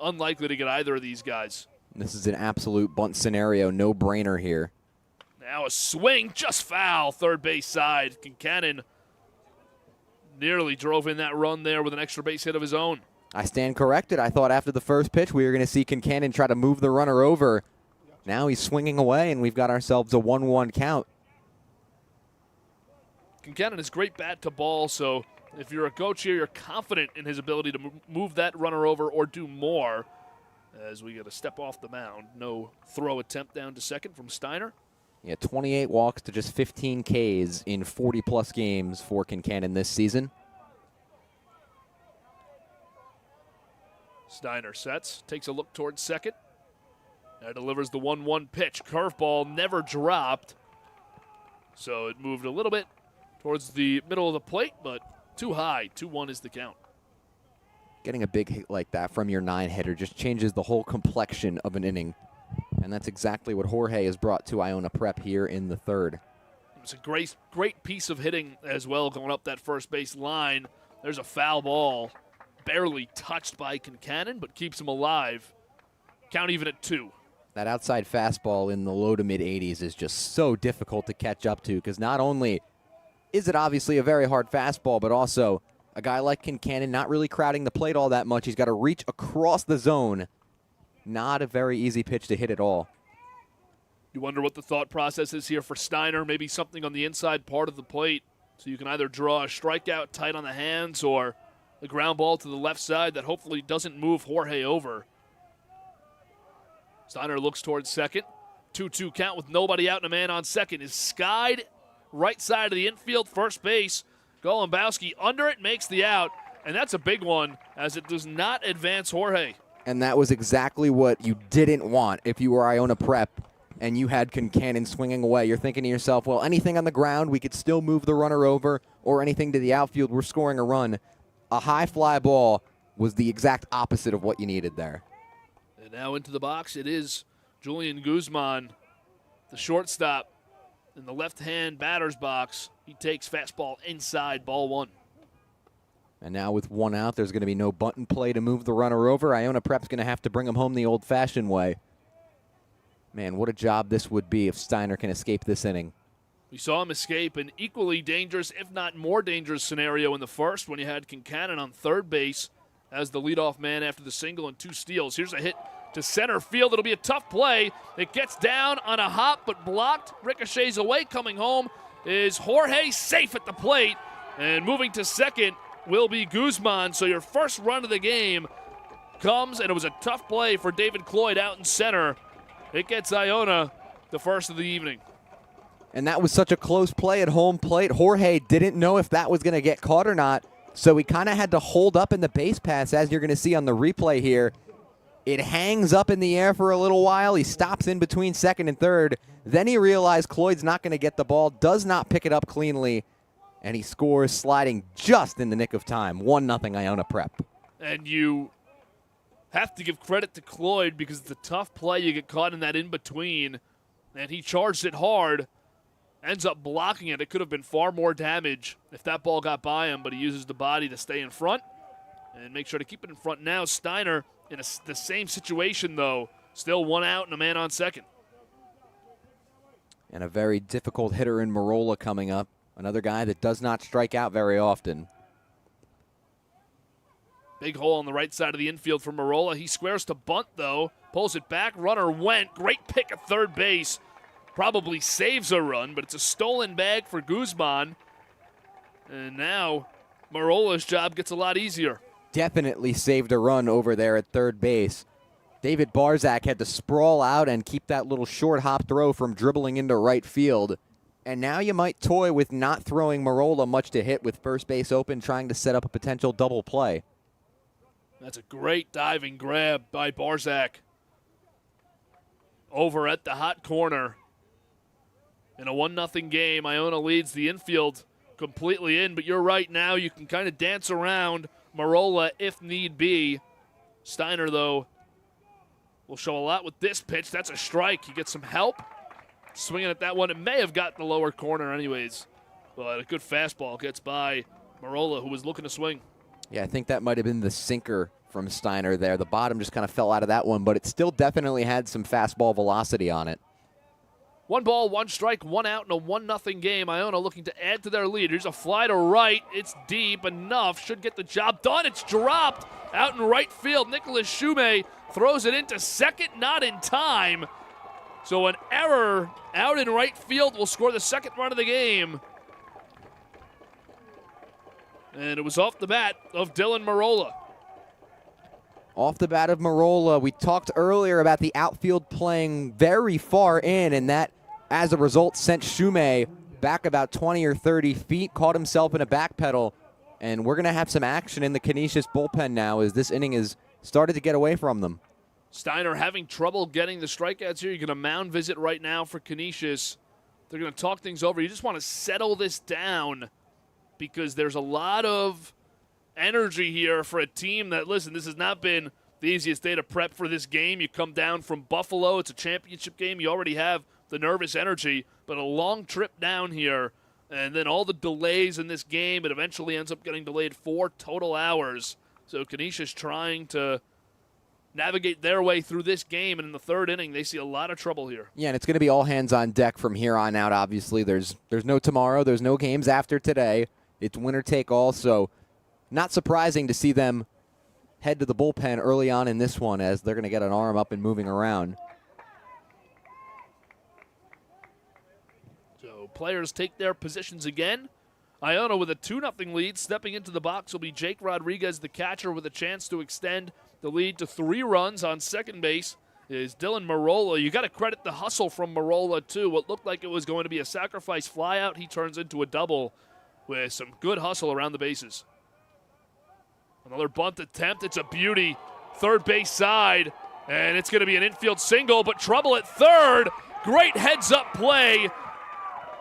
unlikely to get either of these guys. This is an absolute bunt scenario, no-brainer here. Now a swing, just foul, third base side. Concannon nearly drove in that run there with an extra base hit of his own. I stand corrected. I thought after the first pitch we were going to see Concannon try to move the runner over. Now he's swinging away, and we've got ourselves a 1-1 count. Concannon is great bat to ball, so if you're a coach here, you're confident in his ability to move that runner over or do more. As we get a step off the mound. No throw attempt down to second from Steiner. Yeah, 28 walks to just 15 Ks in 40-plus games for Concannon this season. Steiner sets, takes a look towards second. Now delivers the 1-1 pitch. Curveball never dropped. So it moved a little bit towards the middle of the plate, but too high. 2-1 is the count. Getting a big hit like that from your 9-hitter just changes the whole complexion of an inning. And that's exactly what Jorge has brought to Iona Prep here in the third. It's a great piece of hitting as well going up that first base line. There's a foul ball. Barely touched by Concannon, but keeps him alive. Count even at 2. That outside fastball in the low to mid-80s is just so difficult to catch up to because not only is it obviously a very hard fastball, but also a guy like Kincannon not really crowding the plate all that much. He's got to reach across the zone. Not a very easy pitch to hit at all. You wonder what the thought process is here for Steiner, maybe something on the inside part of the plate, so you can either draw a strikeout tight on the hands or a ground ball to the left side that hopefully doesn't move Jorge over. Steiner looks towards second. 2-2 count with nobody out and a man on second is skied right side of the infield, first base. Golombowski under it, makes the out, and that's a big one as it does not advance Jorge. And that was exactly what you didn't want if you were Iona Prep and you had Kincannon swinging away. You're thinking to yourself, well, anything on the ground, we could still move the runner over, or anything to the outfield, we're scoring a run. A high fly ball was the exact opposite of what you needed there. And now into the box, it is Julian Guzman, the shortstop, in the left-hand batter's box. He takes fastball inside, ball one. And now with one out, there's going to be no button play to move the runner over. Iona Prep's going to have to bring him home the old-fashioned way. Man, what a job this would be if Steiner can escape this inning. We saw him escape an equally dangerous, if not more dangerous, scenario in the first when you had Kincannon on third base as the leadoff man after the single and 2 steals. Here's a hit to center field. It'll be a tough play. It gets down on a hop but blocked. Ricochets away. Coming home is Jorge, safe at the plate. And moving to second will be Guzman. So your first run of the game comes, and it was a tough play for David Cloyd out in center. It gets Iona the first of the evening. And that was such a close play at home plate. Jorge didn't know if that was going to get caught or not, so he kind of had to hold up in the base pass, as you're going to see on the replay here. It hangs up in the air for a little while. He stops in between second and third. Then he realized Cloyd's not going to get the ball, does not pick it up cleanly, and he scores sliding just in the nick of time. 1-0 Iona Prep. And you have to give credit to Cloyd because it's a tough play. You get caught in that in-between, and he charged it hard, ends up blocking it. It could have been far more damage if that ball got by him, but he uses the body to stay in front and make sure to keep it in front. Now Steiner in the same situation, though. Still 1 out and a man on second. And a very difficult hitter in Marola coming up. Another guy that does not strike out very often. Big hole on the right side of the infield for Marola. He squares to bunt, though. Pulls it back. Runner went. Great pick at third base. Probably saves a run, but it's a stolen bag for Guzman. And now Marola's job gets a lot easier. Definitely saved a run over there at third base. David Barzak had to sprawl out and keep that little short hop throw from dribbling into right field. And now you might toy with not throwing Marola much to hit with first base open, trying to set up a potential double play. That's a great diving grab by Barzak. Over at the hot corner. In a 1-0 game, Iona leads the infield completely in, but you're right, now you can kind of dance around Marola if need be. Steiner, though, will show a lot with this pitch. That's a strike. He gets some help. Swinging at that one. It may have got the lower corner anyways, but a good fastball gets by Marola, who was looking to swing. Yeah, I think that might have been the sinker from Steiner there. The bottom just kind of fell out of that one, but it still definitely had some fastball velocity on it. 1 ball, 1 strike, 1 out in a 1-0 game. Iona looking to add to their lead. Here's a fly to right. It's deep enough. Should get the job done. It's dropped out in right field. Nicholas Shume throws it into second, not in time. So an error out in right field will score the second run of the game. And it was off the bat of Dylan Marola. Off the bat of Marola, we talked earlier about the outfield playing very far in, and that, as a result, sent Shume back about 20 or 30 feet, caught himself in a back pedal, and we're going to have some action in the Canisius bullpen now as this inning has started to get away from them. Steiner having trouble getting the strikeouts here. You get a mound visit right now for Canisius. They're going to talk things over. You just want to settle this down because there's a lot of energy here for a team that, listen, this has not been the easiest day to prep for this game. You come down from Buffalo. It's a championship game. You already have the nervous energy, but a long trip down here, and then all the delays in this game. It eventually ends up getting delayed 4 total hours. So Canisius trying to navigate their way through this game. And in the third inning, they see a lot of trouble here. Yeah, and it's going to be all hands on deck from here on out, obviously. There's no tomorrow. There's no games after today. It's winner take all, so not surprising to see them head to the bullpen early on in this one as they're going to get an arm up and moving around. So players take their positions again. Iona with a 2-0 lead. Stepping into the box will be Jake Rodriguez, the catcher, with a chance to extend the lead to 3 runs. On second base is Dylan Marola. You got to credit the hustle from Marola, too. What looked like it was going to be a sacrifice flyout, he turns into a double with some good hustle around the bases. Another bunt attempt. It's a beauty. Third base side, and it's going to be an infield single, but trouble at third. Great heads-up play.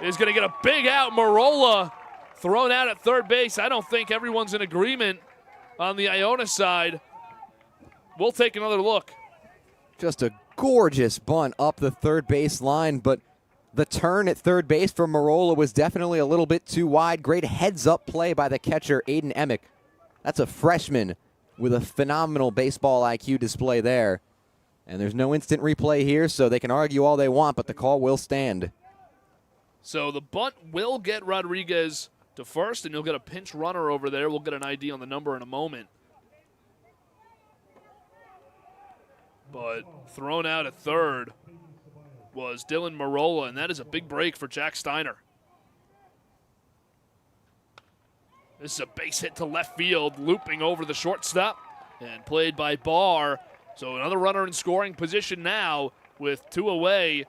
Is going to get a big out. Marola thrown out at third base. I don't think everyone's in agreement on the Iona side. We'll take another look. Just a gorgeous bunt up the third base line, but the turn at third base from Marola was definitely a little bit too wide. Great heads-up play by the catcher, Aiden Emick. That's a freshman with a phenomenal baseball IQ display there. And there's no instant replay here, so they can argue all they want, but the call will stand. So the bunt will get Rodriguez to first, and you'll get a pinch runner over there. We'll get an ID on the number in a moment. But thrown out at third was Dylan Marola, and that is a big break for Jack Steiner. This is a base hit to left field, looping over the shortstop, and played by Barr. So another runner in scoring position now with 2 away.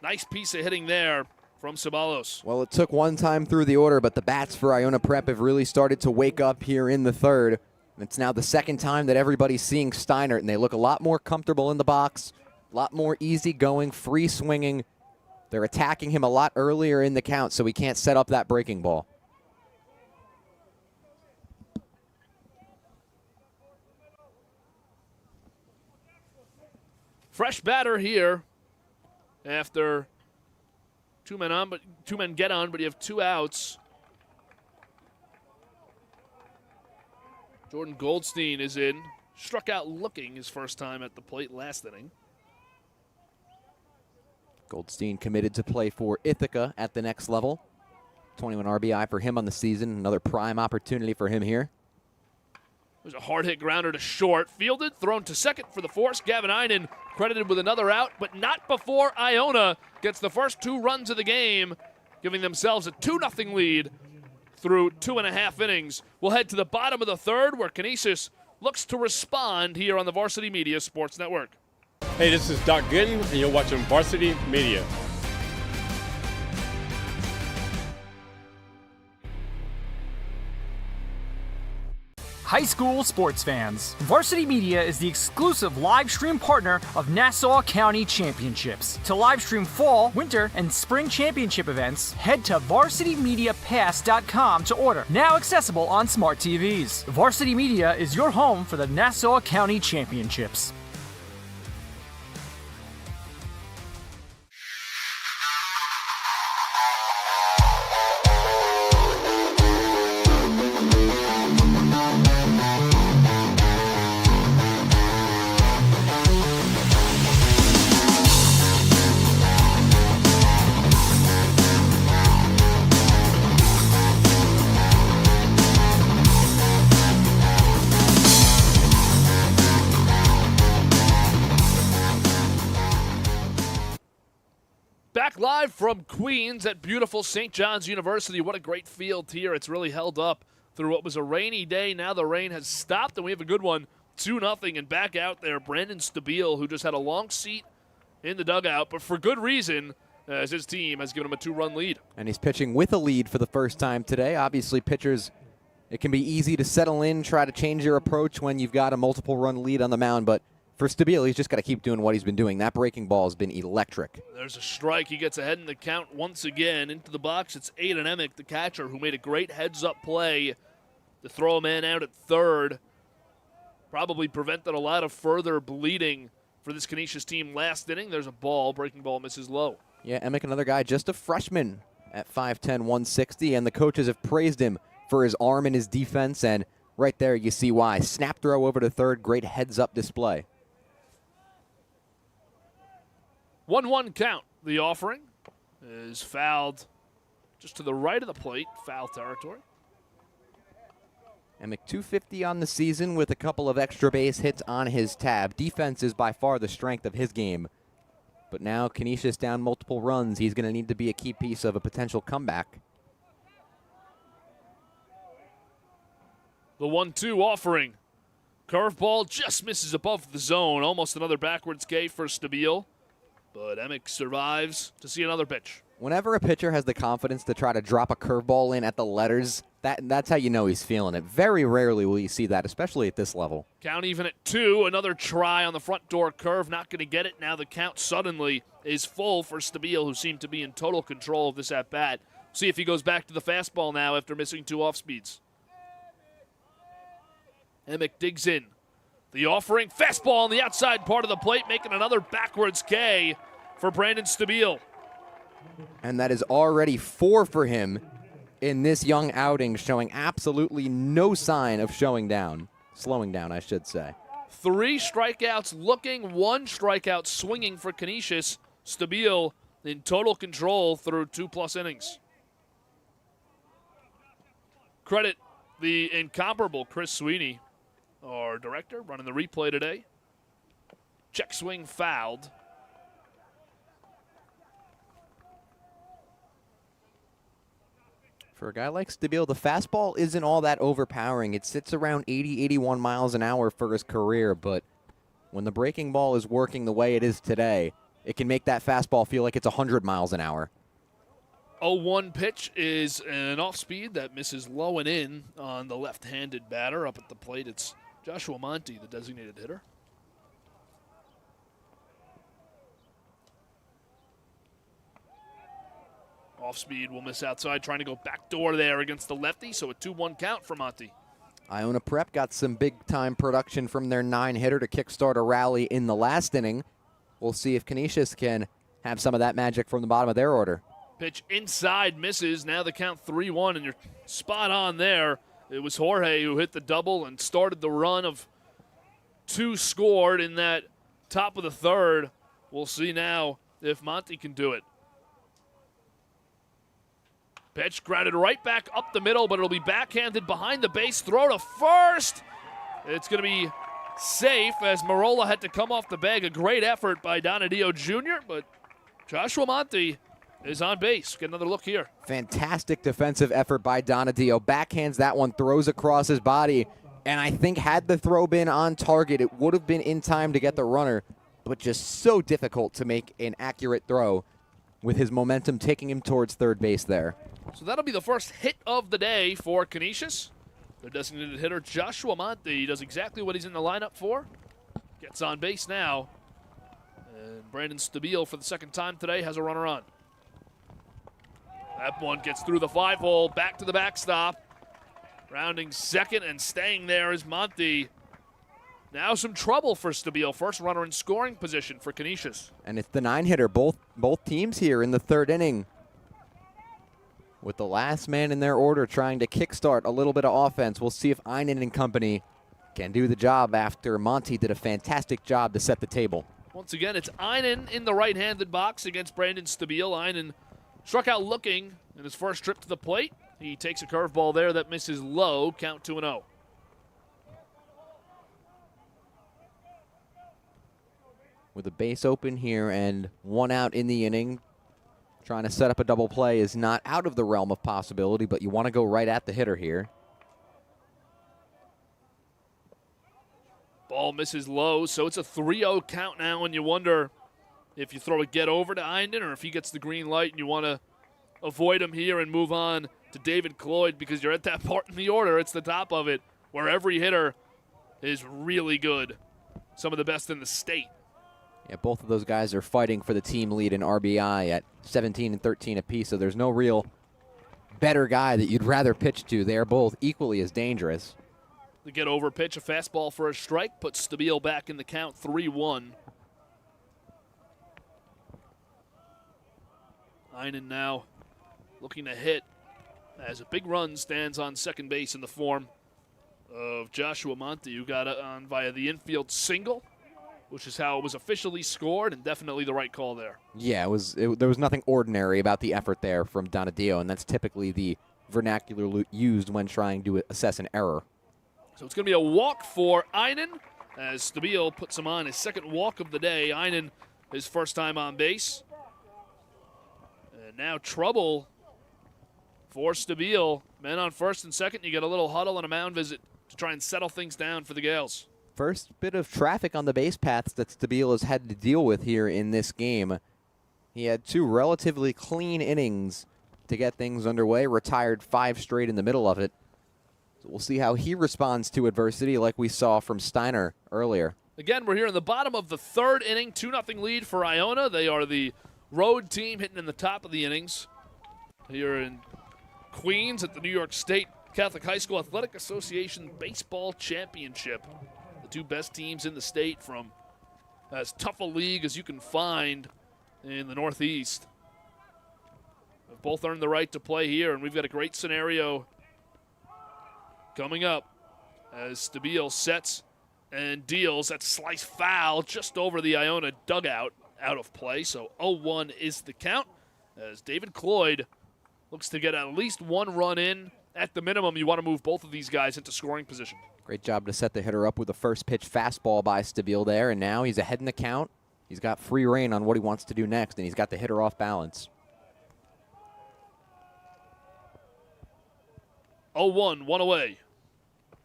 Nice piece of hitting there from Ceballos. Well, it took one time through the order, but the bats for Iona Prep have really started to wake up here in the third. It's now the second time that everybody's seeing Steiner, and they look a lot more comfortable in the box, a lot more easygoing, free swinging. They're attacking him a lot earlier in the count, so he can't set up that breaking ball. Fresh batter here after 2 men on, but 2 men get on, but you have 2 outs. Jordan Goldstein is in. Struck out looking his first time at the plate last inning. Goldstein committed to play for Ithaca at the next level. 21 RBI for him on the season. Another prime opportunity for him here. There's a hard hit grounder to short. Fielded, thrown to second for the force. Gavin Einen credited with another out, but not before Iona gets the first 2 runs of the game, giving themselves a 2-0 lead through 2.5 innings. We'll head to the bottom of the third, where Canisius looks to respond here on the Varsity Media Sports Network. Hey, this is Doc Gooden, and you're watching Varsity Media. High school sports fans, Varsity Media is the exclusive live stream partner of Nassau County Championships. To live stream fall, winter, and spring championship events, head to varsitymediapass.com to order. Now accessible on smart TVs. Varsity Media is your home for the Nassau County Championships. Back live from Queens at beautiful St. John's University. What a great field here. It's really held up through what was a rainy day. Now the rain has stopped, and we have a good one. 2-0, and back out there, Brandon Stabile, who just had a long seat in the dugout, but for good reason, as his team has given him a 2-run lead. And he's pitching with a lead for the first time today. Obviously, pitchers, it can be easy to settle in, try to change your approach when you've got a multiple-run lead on the mound, but for Stabile, he's just got to keep doing what he's been doing. That breaking ball has been electric. There's a strike. He gets ahead in the count once again. Into the box, it's Aiden Emick, the catcher, who made a great heads-up play to throw a man out at third. Probably prevented a lot of further bleeding for this Canisius team last inning. There's a ball. Breaking ball misses low. Yeah, Emick, another guy, just a freshman at 5'10", 160, and the coaches have praised him for his arm and his defense, and right there you see why. Snap throw over to third, great heads-up display. 1-1 count. The offering is fouled just to the right of the plate, foul territory. And 250 on the season with a couple of extra base hits on his tab. Defense is by far the strength of his game. But now Canisius down multiple runs. He's going to need to be a key piece of a potential comeback. The 1-2 offering. Curveball just misses above the zone. Almost another backwards K for Stabile. But Emick survives to see another pitch. Whenever a pitcher has the confidence to try to drop a curveball in at the letters, that's how you know he's feeling it. Very rarely will you see that, especially at this level. Count even at 2. Another try on the front door curve. Not going to get it. Now the count suddenly is full for Stabile, who seemed to be in total control of this at-bat. See if he goes back to the fastball now after missing 2 off-speeds. Emick digs in. The offering, fastball on the outside part of the plate, making another backwards K for Brandon Stabile. And that is already 4 for him in this young outing, showing absolutely no sign of slowing down, I should say. 3 strikeouts looking, 1 strikeout swinging for Canisius. Stabile in total control through 2+ innings. Credit the incomparable Chris Sweeney, our director, running the replay today. Check swing fouled. For a guy like Stabile, the fastball isn't all that overpowering. It sits around 80, 81 miles an hour for his career, but when the breaking ball is working the way it is today, it can make that fastball feel like it's 100 miles an hour. 0-1 pitch is an off-speed that misses low and in on the left-handed batter. Up at the plate, it's Joshua Monty, the designated hitter. Off-speed will miss outside, trying to go backdoor there against the lefty, so a 2-1 count for Monty. Iona Prep got some big-time production from their 9-hitter to kickstart a rally in the last inning. We'll see if Canisius can have some of that magic from the bottom of their order. Pitch inside, misses. Now the count 3-1, and you're spot on there. It was Jorge who hit the double and started the run of 2 scored in that top of the third. We'll see now if Monty can do it. Pitch grounded right back up the middle, but it'll be backhanded behind the base. Throw to first. It's going to be safe as Marola had to come off the bag. A great effort by Donadio Jr., but Joshua Monty is on base. Get another look here. Fantastic defensive effort by Donadio. Backhands that one, throws across his body, and I think had the throw been on target, it would have been in time to get the runner, but just so difficult to make an accurate throw with his momentum taking him towards third base there. So that'll be the first hit of the day for Canisius. Their designated hitter, Joshua Monty, does exactly what he's in the lineup for. Gets on base now. And Brandon Stabile, for the second time today, has a runner on. That one gets through the 5-hole, back to the backstop. Rounding second and staying there is Monty. Now some trouble for Stabile. First runner in scoring position for Canisius. And it's the 9-hitter. Both teams here in the third inning, with the last man in their order trying to kickstart a little bit of offense. We'll see if Einan and company can do the job after Monty did a fantastic job to set the table. Once again, it's Einan in the right-handed box against Brandon Stabile. Einan struck out looking in his first trip to the plate. He takes a curveball there that misses low, count 2-0. With a base open here and 1 out in the inning, trying to set up a double play is not out of the realm of possibility, but you want to go right at the hitter here. Ball misses low, so it's a 3-0 count now, and you wonder if you throw a get over to Einan or if he gets the green light and you want to avoid him here and move on to David Cloyd, because you're at that part in the order, it's the top of it, where every hitter is really good. Some of the best in the state. Yeah, both of those guys are fighting for the team lead in RBI at 17 and 13 apiece, so there's no real better guy that you'd rather pitch to. They are both equally as dangerous. The get over pitch, a fastball for a strike, puts Stabile back in the count 3-1. Einan now looking to hit as a big run stands on second base in the form of Joshua Monty, who got on via the infield single. which is how it was officially scored, and definitely the right call there. Yeah, there was nothing ordinary about the effort there from Donadio, and that's typically the vernacular used when trying to assess an error. So it's going to be a walk for Iona as Stabile puts him on his second walk of the day. Iona, his first time on base. And now trouble for Stabile. Men on first and second. You get a little huddle and a mound visit to try and settle things down for the Gales. First bit of traffic on the base paths that Stabile has had to deal with here in this game. He had 2 relatively clean innings to get things underway, retired 5 straight in the middle of it. So we'll see how he responds to adversity like we saw from Steiner earlier. Again, we're here in the bottom of the 3rd inning, 2-0 lead for Iona. They are the road team hitting in the top of the innings here in Queens at the New York State Catholic High School Athletic Association Baseball Championship. The 2 best teams in the state from as tough a league as you can find in the Northeast. They've both earned the right to play here, and we've got a great scenario coming up as Stabile sets and deals. That slice foul just over the Iona dugout, out of play. So 0-1 is the count as David Cloyd looks to get at least 1 run in. At the minimum, you want to move both of these guys into scoring position. Great job to set the hitter up with a first pitch fastball by Stabile there, and now he's ahead in the count. He's got free rein on what he wants to do next, and he's got the hitter off balance. 0-1, 1 away.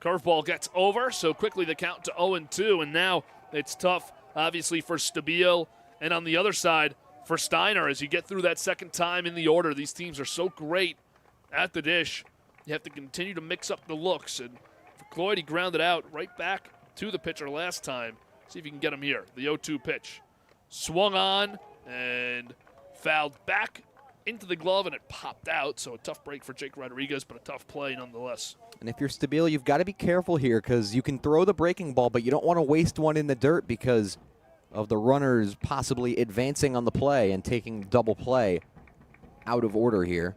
Curveball gets over, so quickly the count to 0-2, and now it's tough, obviously, for Stabile, and on the other side, for Steiner, as you get through that second time in the order. These teams are so great at the dish. You have to continue to mix up the looks, and for Cloyd, he grounded out right back to the pitcher last time. See if you can get him here. The 0-2 pitch. Swung on and fouled back into the glove, and it popped out. So a tough break for Jake Rodriguez, but a tough play nonetheless. And if you're Stabile, you've got to be careful here because you can throw the breaking ball, but you don't want to waste one in the dirt because of the runners possibly advancing on the play and taking double play out of order here.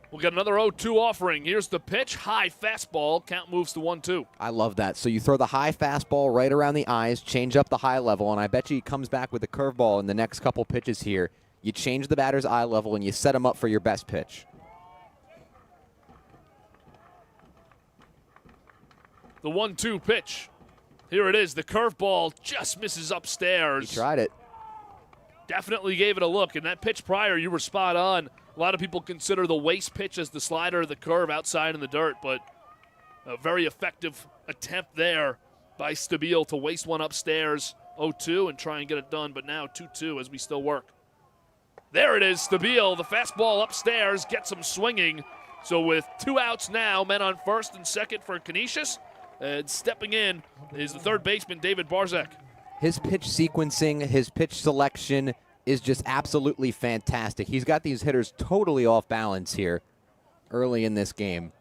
We'll get another 0-2 offering. Here's the pitch. High fastball. Count moves to 1-2. I love that. So you throw the high fastball right around the eyes, change up the high level, and I bet you he comes back with a curveball in the next couple pitches here. You change the batter's eye level, and you set him up for your best pitch. The 1-2 pitch. Here it is. The curveball just misses upstairs. He tried it. Definitely gave it a look. And that pitch prior, you were spot on. A lot of people consider the waste pitch as the slider or the curve outside in the dirt, but a very effective attempt there by Stabile to waste one upstairs, 0-2, and try and get it done. But now 2-2 as we still work. There it is, Stabile. The fastball upstairs gets him swinging. So with 2 outs now, men on first and second for Canisius. And stepping in is the third baseman, David Barzak. His pitch sequencing, his pitch selection is just absolutely fantastic. He's got these hitters totally off balance here early in this game.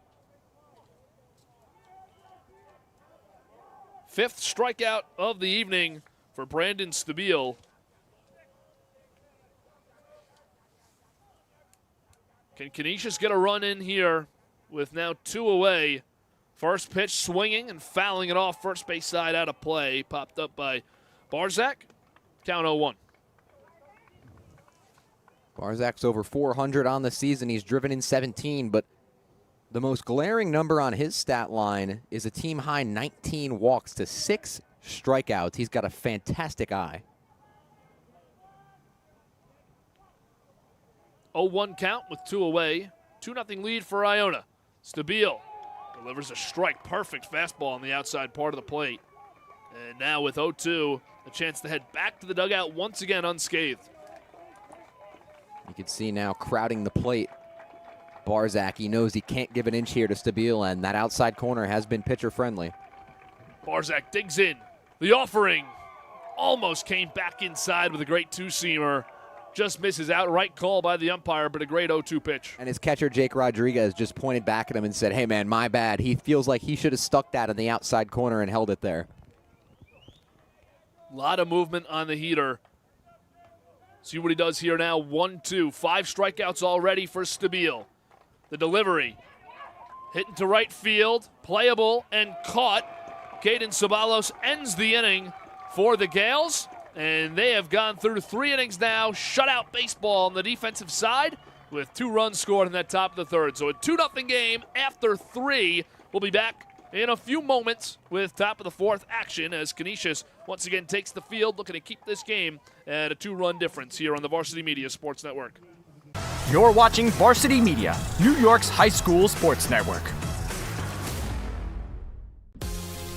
5th strikeout of the evening for Brandon Stabile. Can Canisius get a run in here with now 2 away? First pitch swinging and fouling it off first base side out of play. Popped up by Barzak. Count 0-1. Barzak's over 400 on the season. He's driven in 17, but the most glaring number on his stat line is a team-high 19 walks to 6 strikeouts. He's got a fantastic eye. 0-1 count with 2 away. 2-0 lead for Iona. Stabile delivers a strike. Perfect fastball on the outside part of the plate. And now with 0-2, a chance to head back to the dugout once again unscathed. You can see now crowding the plate. Barzak, he knows he can't give an inch here to Stabile, and that outside corner has been pitcher-friendly. Barzak digs in. The offering almost came back inside with a great 2-seamer. Just misses out. Right call by the umpire, but a great 0-2 pitch. And his catcher, Jake Rodriguez, just pointed back at him and said, hey, man, my bad. He feels like he should have stuck that in the outside corner and held it there. A lot of movement on the heater. See what he does here now. 1-2. 5 strikeouts already for Stabile. The delivery. Hitting to right field. Playable and caught Caden Ceballos ends the inning for the Gales, and they have gone through 3 innings now, shutout baseball on the defensive side with 2 runs scored in that top of the third. So a 2-0 game after 3. We'll be back in a few moments with top of the 4th action as Canisius once again takes the field, looking to keep this game at a 2-run difference here on the Varsity Media Sports Network. You're watching Varsity Media, New York's high school sports network.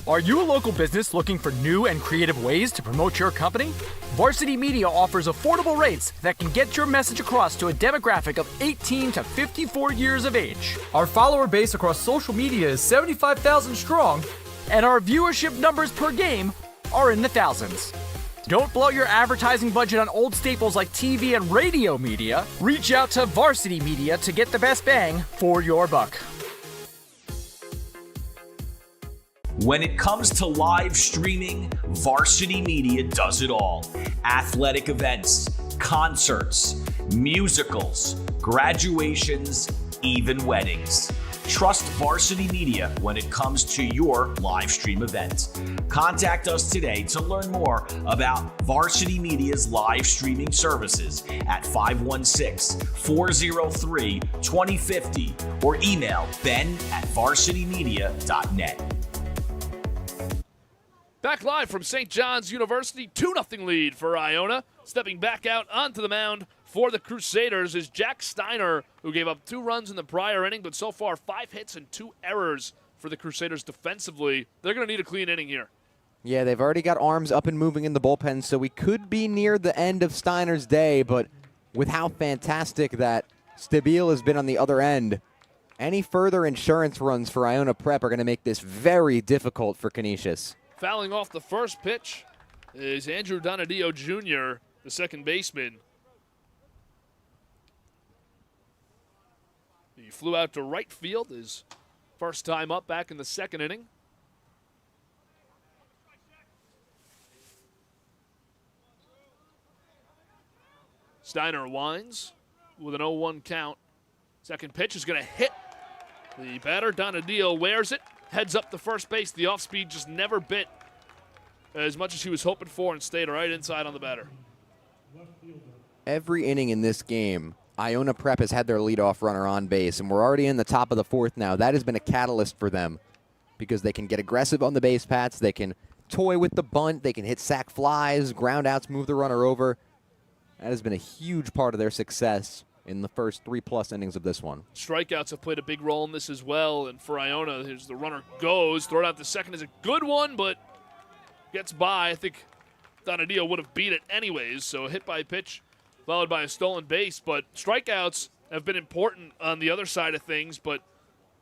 Are you a local business looking for new and creative ways to promote your company? Varsity Media offers affordable rates that can get your message across to a demographic of 18 to 54 years of age. Our follower base across social media is 75,000 strong, and our viewership numbers per game are in the thousands. Don't blow your advertising budget on old staples like TV and radio media. Reach out to Varsity Media to get the best bang for your buck. When it comes to live streaming, Varsity Media does it all. Athletic events, concerts, musicals, graduations, even weddings. Trust Varsity Media when it comes to your live stream event. Contact us today to learn more about Varsity Media's live streaming services at 516-403-2050 or email ben@varsitymedia.net. Back live from St. John's University, 2-0 lead for Iona. Stepping back out onto the mound for the Crusaders is Jack Steiner, who gave up 2 runs in the prior inning, but so far 5 hits and 2 errors for the Crusaders defensively. They're going to need a clean inning here. Yeah, they've already got arms up and moving in the bullpen, so we could be near the end of Steiner's day, but with how fantastic that Stabile has been on the other end, any further insurance runs for Iona Prep are going to make this very difficult for Canisius. Fouling off the first pitch is Andrew Donadio Jr., the second baseman. He flew out to right field his first time up back in the second inning. Steiner winds with an 0-1 count. Second pitch is going to hit the batter. Donadio wears it. Heads up to first base. The off-speed just never bit as much as he was hoping for and stayed right inside on the batter. Every inning in this game, Iona Prep has had their leadoff runner on base, and we're already in the top of the 4th now. That has been a catalyst for them because they can get aggressive on the base paths. They can toy with the bunt. They can hit sac flies, ground outs, move the runner over. That has been a huge part of their success in the first 3+ innings of this one. Strikeouts have played a big role in this as well, and for Iona, here's the runner goes. Throw it out to second is a good one, but gets by. I think Donadio would have beat it anyways, so a hit by pitch followed by a stolen base. But strikeouts have been important on the other side of things, but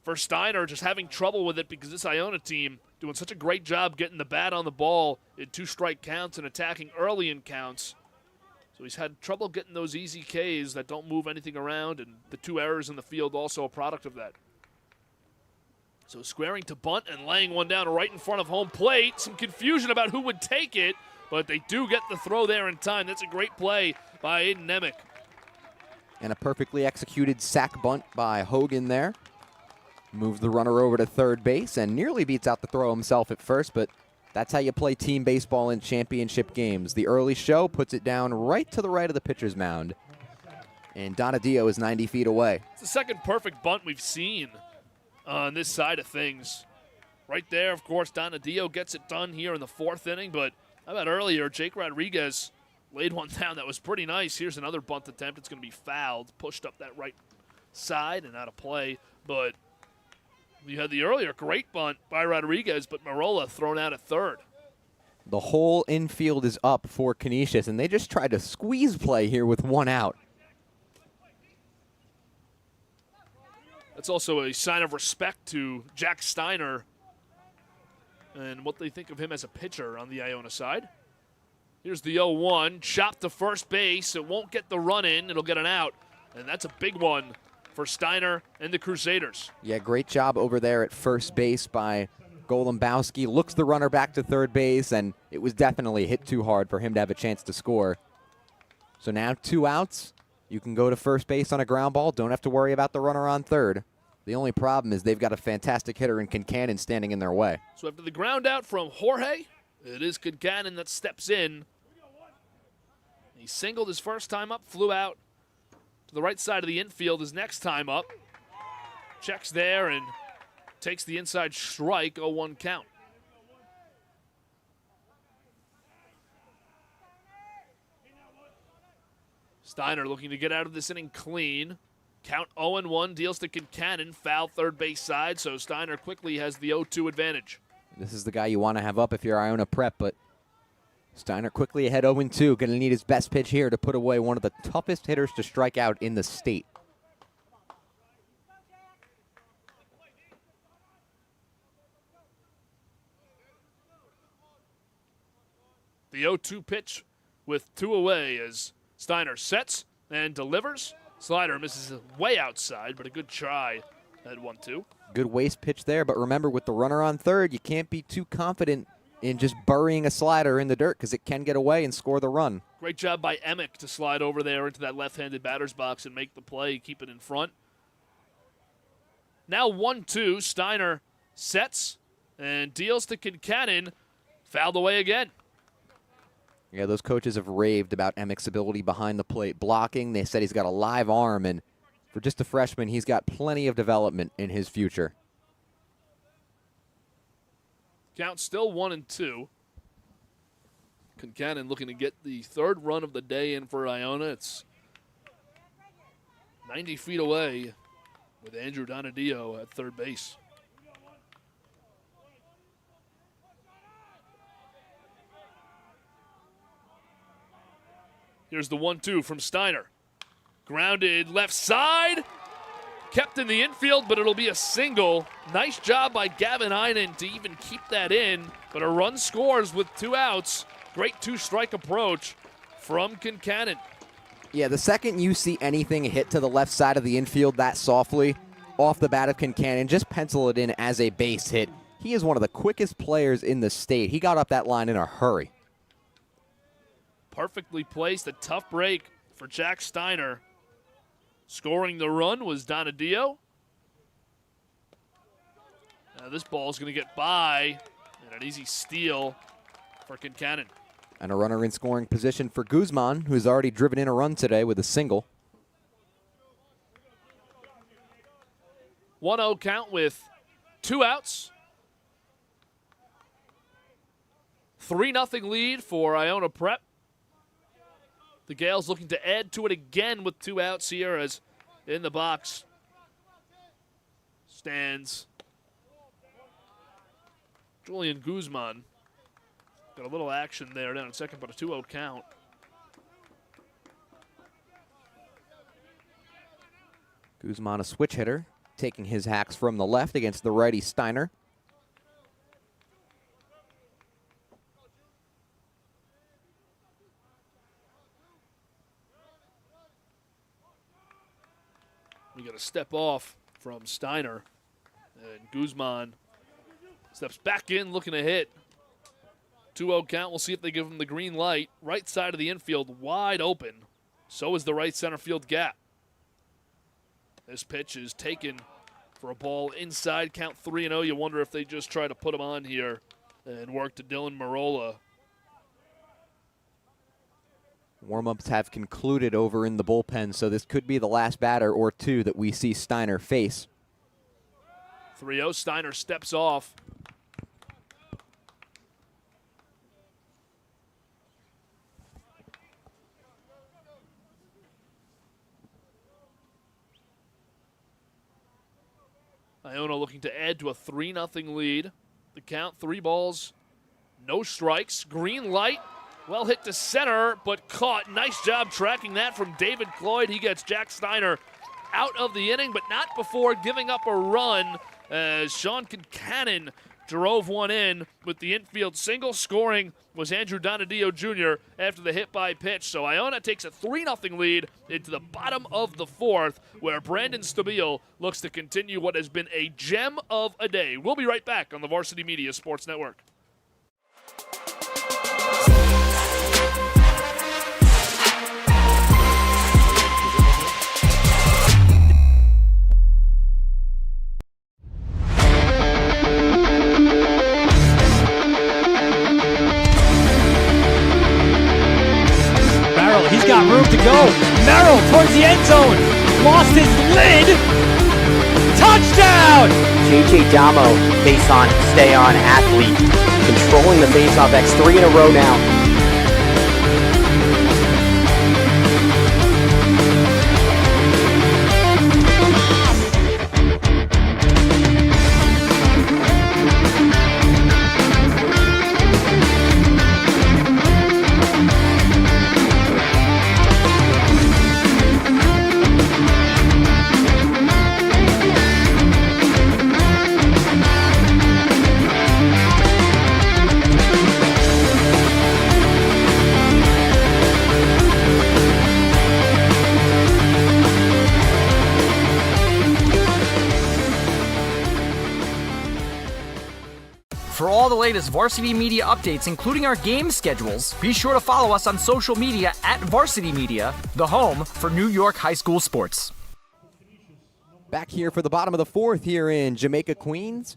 for Steiner, just having trouble with it because this Iona team doing such a great job getting the bat on the ball in 2-strike counts and attacking early in counts. So he's had trouble getting those easy Ks that don't move anything around, and the 2 errors in the field also a product of that. So squaring to bunt and laying one down right in front of home plate. Some confusion about who would take it, but they do get the throw there in time. That's a great play by Aiden Nemec. And a perfectly executed sac bunt by Hogan there. Moves the runner over to third base and nearly beats out the throw himself at first, but that's how you play team baseball in championship games. The early show puts it down right to the right of the pitcher's mound. And Donadio is 90 feet away. It's the second perfect bunt we've seen on this side of things. Right there, of course, Donadio gets it done here in the 4th inning, but how about earlier, Jake Rodriguez laid one down that was pretty nice. Here's another bunt attempt. It's going to be fouled, pushed up that right side and out of play, but you had the earlier great bunt by Rodriguez, but Marola thrown out at third. The whole infield is up for Canisius, and they just tried to squeeze play here with 1 out. That's also a sign of respect to Jack Steiner and what they think of him as a pitcher on the Iona side. Here's the 0-1, chopped to first base. It won't get the run in. It'll get an out, and that's a big one for Steiner and the Crusaders. Yeah, great job over there at first base by Golombowski. Looks the runner back to third base, and it was definitely hit too hard for him to have a chance to score. So now 2 outs. You can go to first base on a ground ball. Don't have to worry about the runner on third. The only problem is they've got a fantastic hitter in Kincannon standing in their way. So after the ground out from Jorge, it is Kincannon that steps in. He singled his first time up, flew out to the right side of the infield his next time up. Checks there and takes the inside strike, 0-1 count. Steiner looking to get out of this inning clean. Count 0-1, deals to Kincannon, foul third base side, so Steiner quickly has the 0-2 advantage. This is the guy you want to have up if you're Iona Prep, but Steiner quickly ahead 0-2. Going to need his best pitch here to put away one of the toughest hitters to strike out in the state. The 0-2 pitch with 2 away as Steiner sets and delivers. Slider misses way outside, but a good try at 1-2. Good waste pitch there, but remember, with the runner on third, you can't be too confident in just burying a slider in the dirt because it can get away and score the run. Great job by Emick to slide over there into that left-handed batter's box and make the play, keep it in front. Now 1-2, Steiner sets and deals to Kincannon, fouled away again. Yeah, those coaches have raved about Emick's ability behind the plate blocking. They said he's got a live arm, and for just a freshman, he's got plenty of development in his future. Count still 1-2. Kincannon looking to get the third run of the day in for Iona. It's 90 feet away with Andrew Donadio at third base. Here's the 1-2 from Steiner. Grounded left side. Kept in the infield, but it'll be a single. Nice job by Gavin Heinen to even keep that in. But a run scores with 2 outs. Great 2-strike approach from Kincannon. Yeah, the second you see anything hit to the left side of the infield that softly, off the bat of Kincannon, just pencil it in as a base hit. He is one of the quickest players in the state. He got up that line in a hurry. Perfectly placed, a tough break for Jack Steiner. Scoring the run was Donadio. Now this ball's going to get by, and an easy steal for Kincannon. And a runner in scoring position for Guzman, who's already driven in a run today with a single. 1-0 count with 2 outs. 3-0 lead for Iona Prep. The Gales looking to add to it again with 2 outs here as in the box stands Julian Guzman. Got a little action there down in second, but a 2-0 count. Guzman, a switch hitter, taking his hacks from the left against the righty Steiner. We got a step off from Steiner, and Guzman steps back in looking to hit. 2-0 count. We'll see if they give him the green light. Right side of the infield wide open. So is the right center field gap. This pitch is taken for a ball inside. Count 3-0. You wonder if they just try to put him on here and work to Dylan Marola. Warm-ups have concluded over in the bullpen, so this could be the last batter or 2 that we see Steiner face. 3-0, Steiner steps off. Iona looking to add to a 3-0 lead. The count, 3 balls, no strikes. Green light. Well hit to center, but caught. Nice job tracking that from David Cloyd. He gets Jack Steiner out of the inning, but not before giving up a run as Sean Kincannon drove one in with the infield single. Scoring was Andrew Donadio Jr. after the hit by pitch. So Iona takes a 3-0 lead into the bottom of the 4th, where Brandon Stabile looks to continue what has been a gem of a day. We'll be right back on the Varsity Media Sports Network. room to go. Merrill towards the end zone. Lost his lid. Touchdown! JJ Damo, face on, stay on athlete. Controlling the face-off X 3 in a row now. For all the latest Varsity Media updates, including our game schedules, be sure to follow us on social media at Varsity Media, the home for New York high school sports. Back here for the bottom of the fourth here in Jamaica, Queens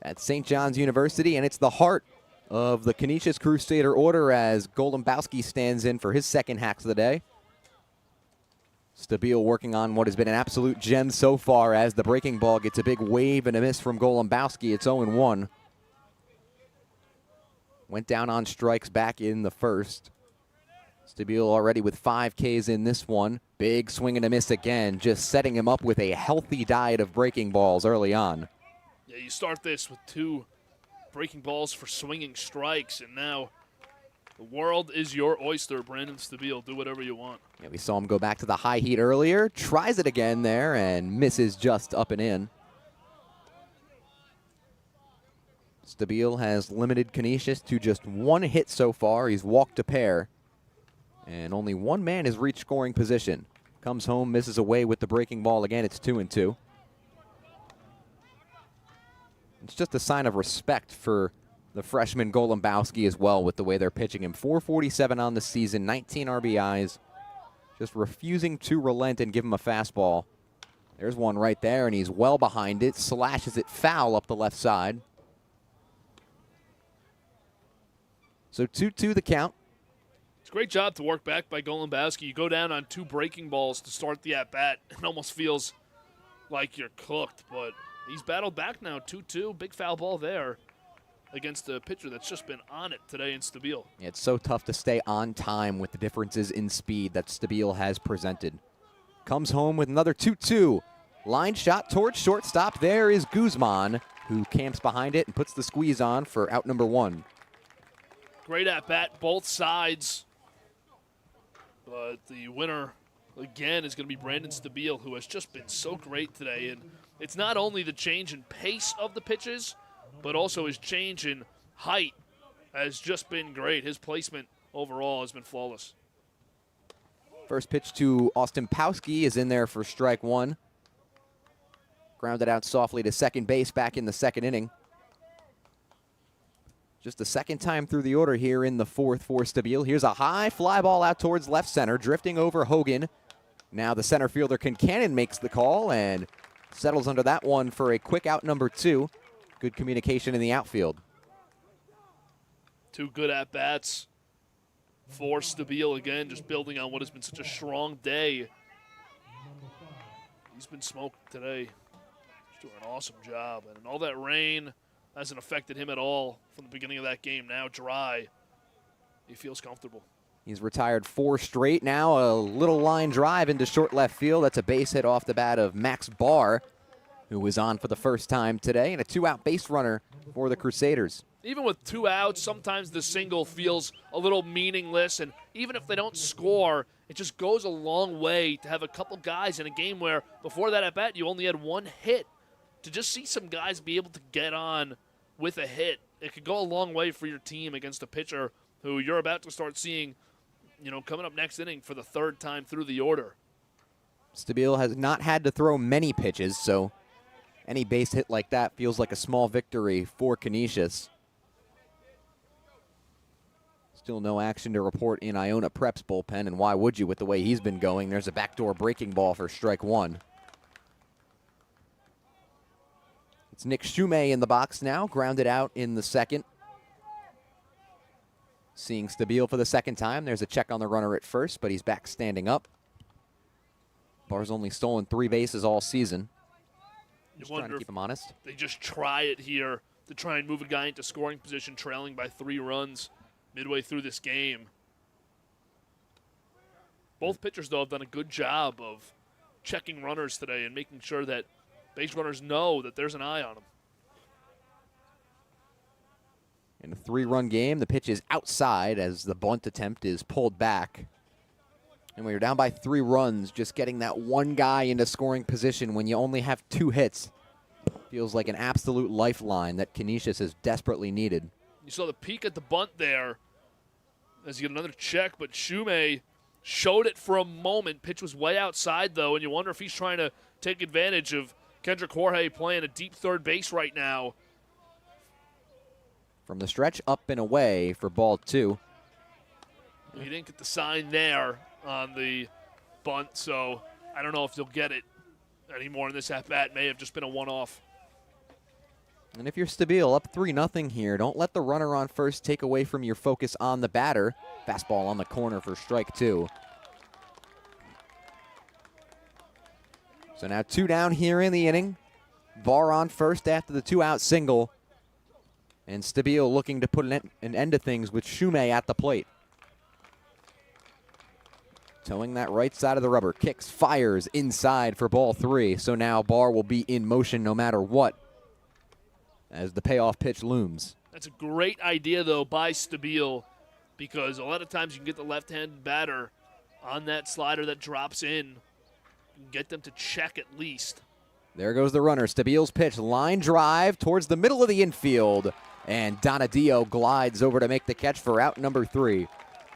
at St. John's University, and it's the heart of the Canisius Crusader order as Golombowski stands in for his second hacks of the day. Stabile working on what has been an absolute gem so far as the breaking ball gets a big wave and a miss from Golombowski. It's 0-1. Went down on strikes back in the first. Stabile already with 5 Ks in this one. Big swing and a miss again, just setting him up with a healthy diet of breaking balls early on. Yeah, you start this with 2 breaking balls for swinging strikes, and now the world is your oyster, Brandon Stabile. Do whatever you want. Yeah, we saw him go back to the high heat earlier. Tries it again there and misses just up and in. Stabile has limited Canisius to just 1 hit so far. He's walked a pair. And only 1 man has reached scoring position. Comes home, misses away with the breaking ball again. It's 2-2. It's just a sign of respect for the freshman Golombowski as well with the way they're pitching him. 447 on the season, 19 RBIs. Just refusing to relent and give him a fastball. There's one right there, and he's well behind it. Slashes it foul up the left side. So 2-2 the count. It's a great job to work back by Golombowski. You go down on 2 breaking balls to start the at-bat. It almost feels like you're cooked, but he's battled back now, 2-2. Big foul ball there against a pitcher that's just been on it today in Stabile. Yeah, it's so tough to stay on time with the differences in speed that Stabile has presented. Comes home with another 2-2. Line shot towards shortstop. There is Guzman, who camps behind it and puts the squeeze on for out number 1. Great at-bat, both sides. But the winner, again, is going to be Brandon Stabile, who has just been so great today. And it's not only the change in pace of the pitches, but also his change in height has just been great. His placement overall has been flawless. First pitch to Austin Pawski is in there for strike 1. Grounded out softly to second base back in the second inning. Just the second time through the order here in the fourth for Stabile. Here's a high fly ball out towards left center, drifting over Hogan. Now the center fielder Kincannon makes the call and settles under that one for a quick out number 2. Good communication in the outfield. 2 good at-bats for Stabile again, just building on what has been such a strong day. He's been smoked today. He's doing an awesome job. And all that rain hasn't affected him at all from the beginning of that game. Now dry. He feels comfortable. He's retired 4 straight now. A little line drive into short left field. That's a base hit off the bat of Max Barr, who was on for the first time today, and a 2-out base runner for the Crusaders. Even with 2 outs, sometimes the single feels a little meaningless, and even if they don't score, it just goes a long way to have a couple guys in a game where before that at-bat you only had 1 hit. To just see some guys be able to get on with a hit, it could go a long way for your team against a pitcher who you're about to start seeing, coming up next inning for the 3rd time through the order. Stabile has not had to throw many pitches, so any base hit like that feels like a small victory for Canisius. Still no action to report in Iona Prep's bullpen, and why would you with the way he's been going? There's a backdoor breaking ball for strike 1. It's Nick Shumay in the box now, grounded out in the second. Seeing Stabile for the second time. There's a check on the runner at first, but he's back standing up. Barr's only stolen 3 bases all season. Just trying to keep him honest. They just try it here to try and move a guy into scoring position, trailing by 3 runs midway through this game. Both pitchers, though, have done a good job of checking runners today and making sure that base runners know that there's an eye on them. In a 3-run game, the pitch is outside as the bunt attempt is pulled back. And when you're down by 3 runs, just getting that one guy into scoring position when you only have 2 hits feels like an absolute lifeline that Canisius has desperately needed. You saw the peek at the bunt there as you get another check, but Shumei showed it for a moment. Pitch was way outside, though, and you wonder if he's trying to take advantage of Kendrick Jorge playing a deep third base right now. From the stretch, up and away for ball 2. He didn't get the sign there on the bunt, so I don't know if he'll get it anymore in this at-bat. May have just been a one-off. And if you're Stabile, up 3-0 here, don't let the runner on first take away from your focus on the batter. Fastball on the corner for strike 2. So now 2 down here in the inning. Barr on first after the 2-out single. And Stabile looking to put an end to things with Shumei at the plate. Towing that right side of the rubber. Kicks, fires inside for ball 3. So now Barr will be in motion no matter what as the payoff pitch looms. That's a great idea, though, by Stabile, because a lot of times you can get the left-handed batter on that slider that drops in. You can get them to check at least. There goes the runner. Stabile's pitch, line drive towards the middle of the infield. And Donadio glides over to make the catch for out number 3.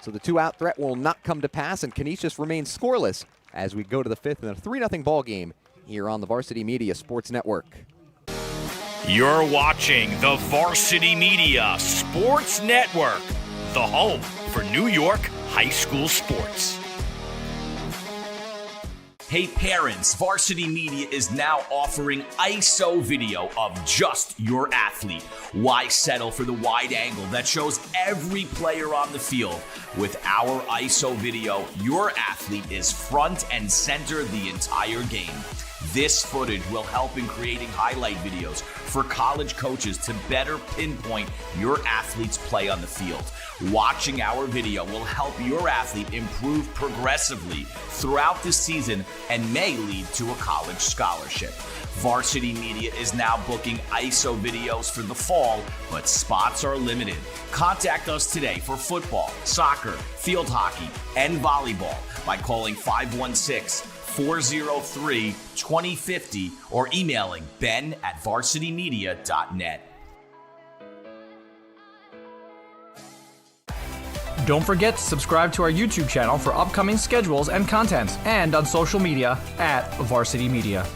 So the 2-out threat will not come to pass, and Canisius remains scoreless as we go to the 5th in a 3-0 ball game here on the Varsity Media Sports Network. You're watching the Varsity Media Sports Network, the home for New York high school sports. Hey parents, Varsity Media is now offering ISO video of just your athlete. Why settle for the wide angle that shows every player on the field? With our ISO video, your athlete is front and center the entire game. This footage will help in creating highlight videos for college coaches to better pinpoint your athlete's play on the field. Watching our video will help your athlete improve progressively throughout the season and may lead to a college scholarship. Varsity Media is now booking ISO videos for the fall, but spots are limited. Contact us today for football, soccer, field hockey, and volleyball by calling 516-403-2050 or emailing ben@varsitymedia.net. Don't forget to subscribe to our YouTube channel for upcoming schedules and content, and on social media @Varsity Media.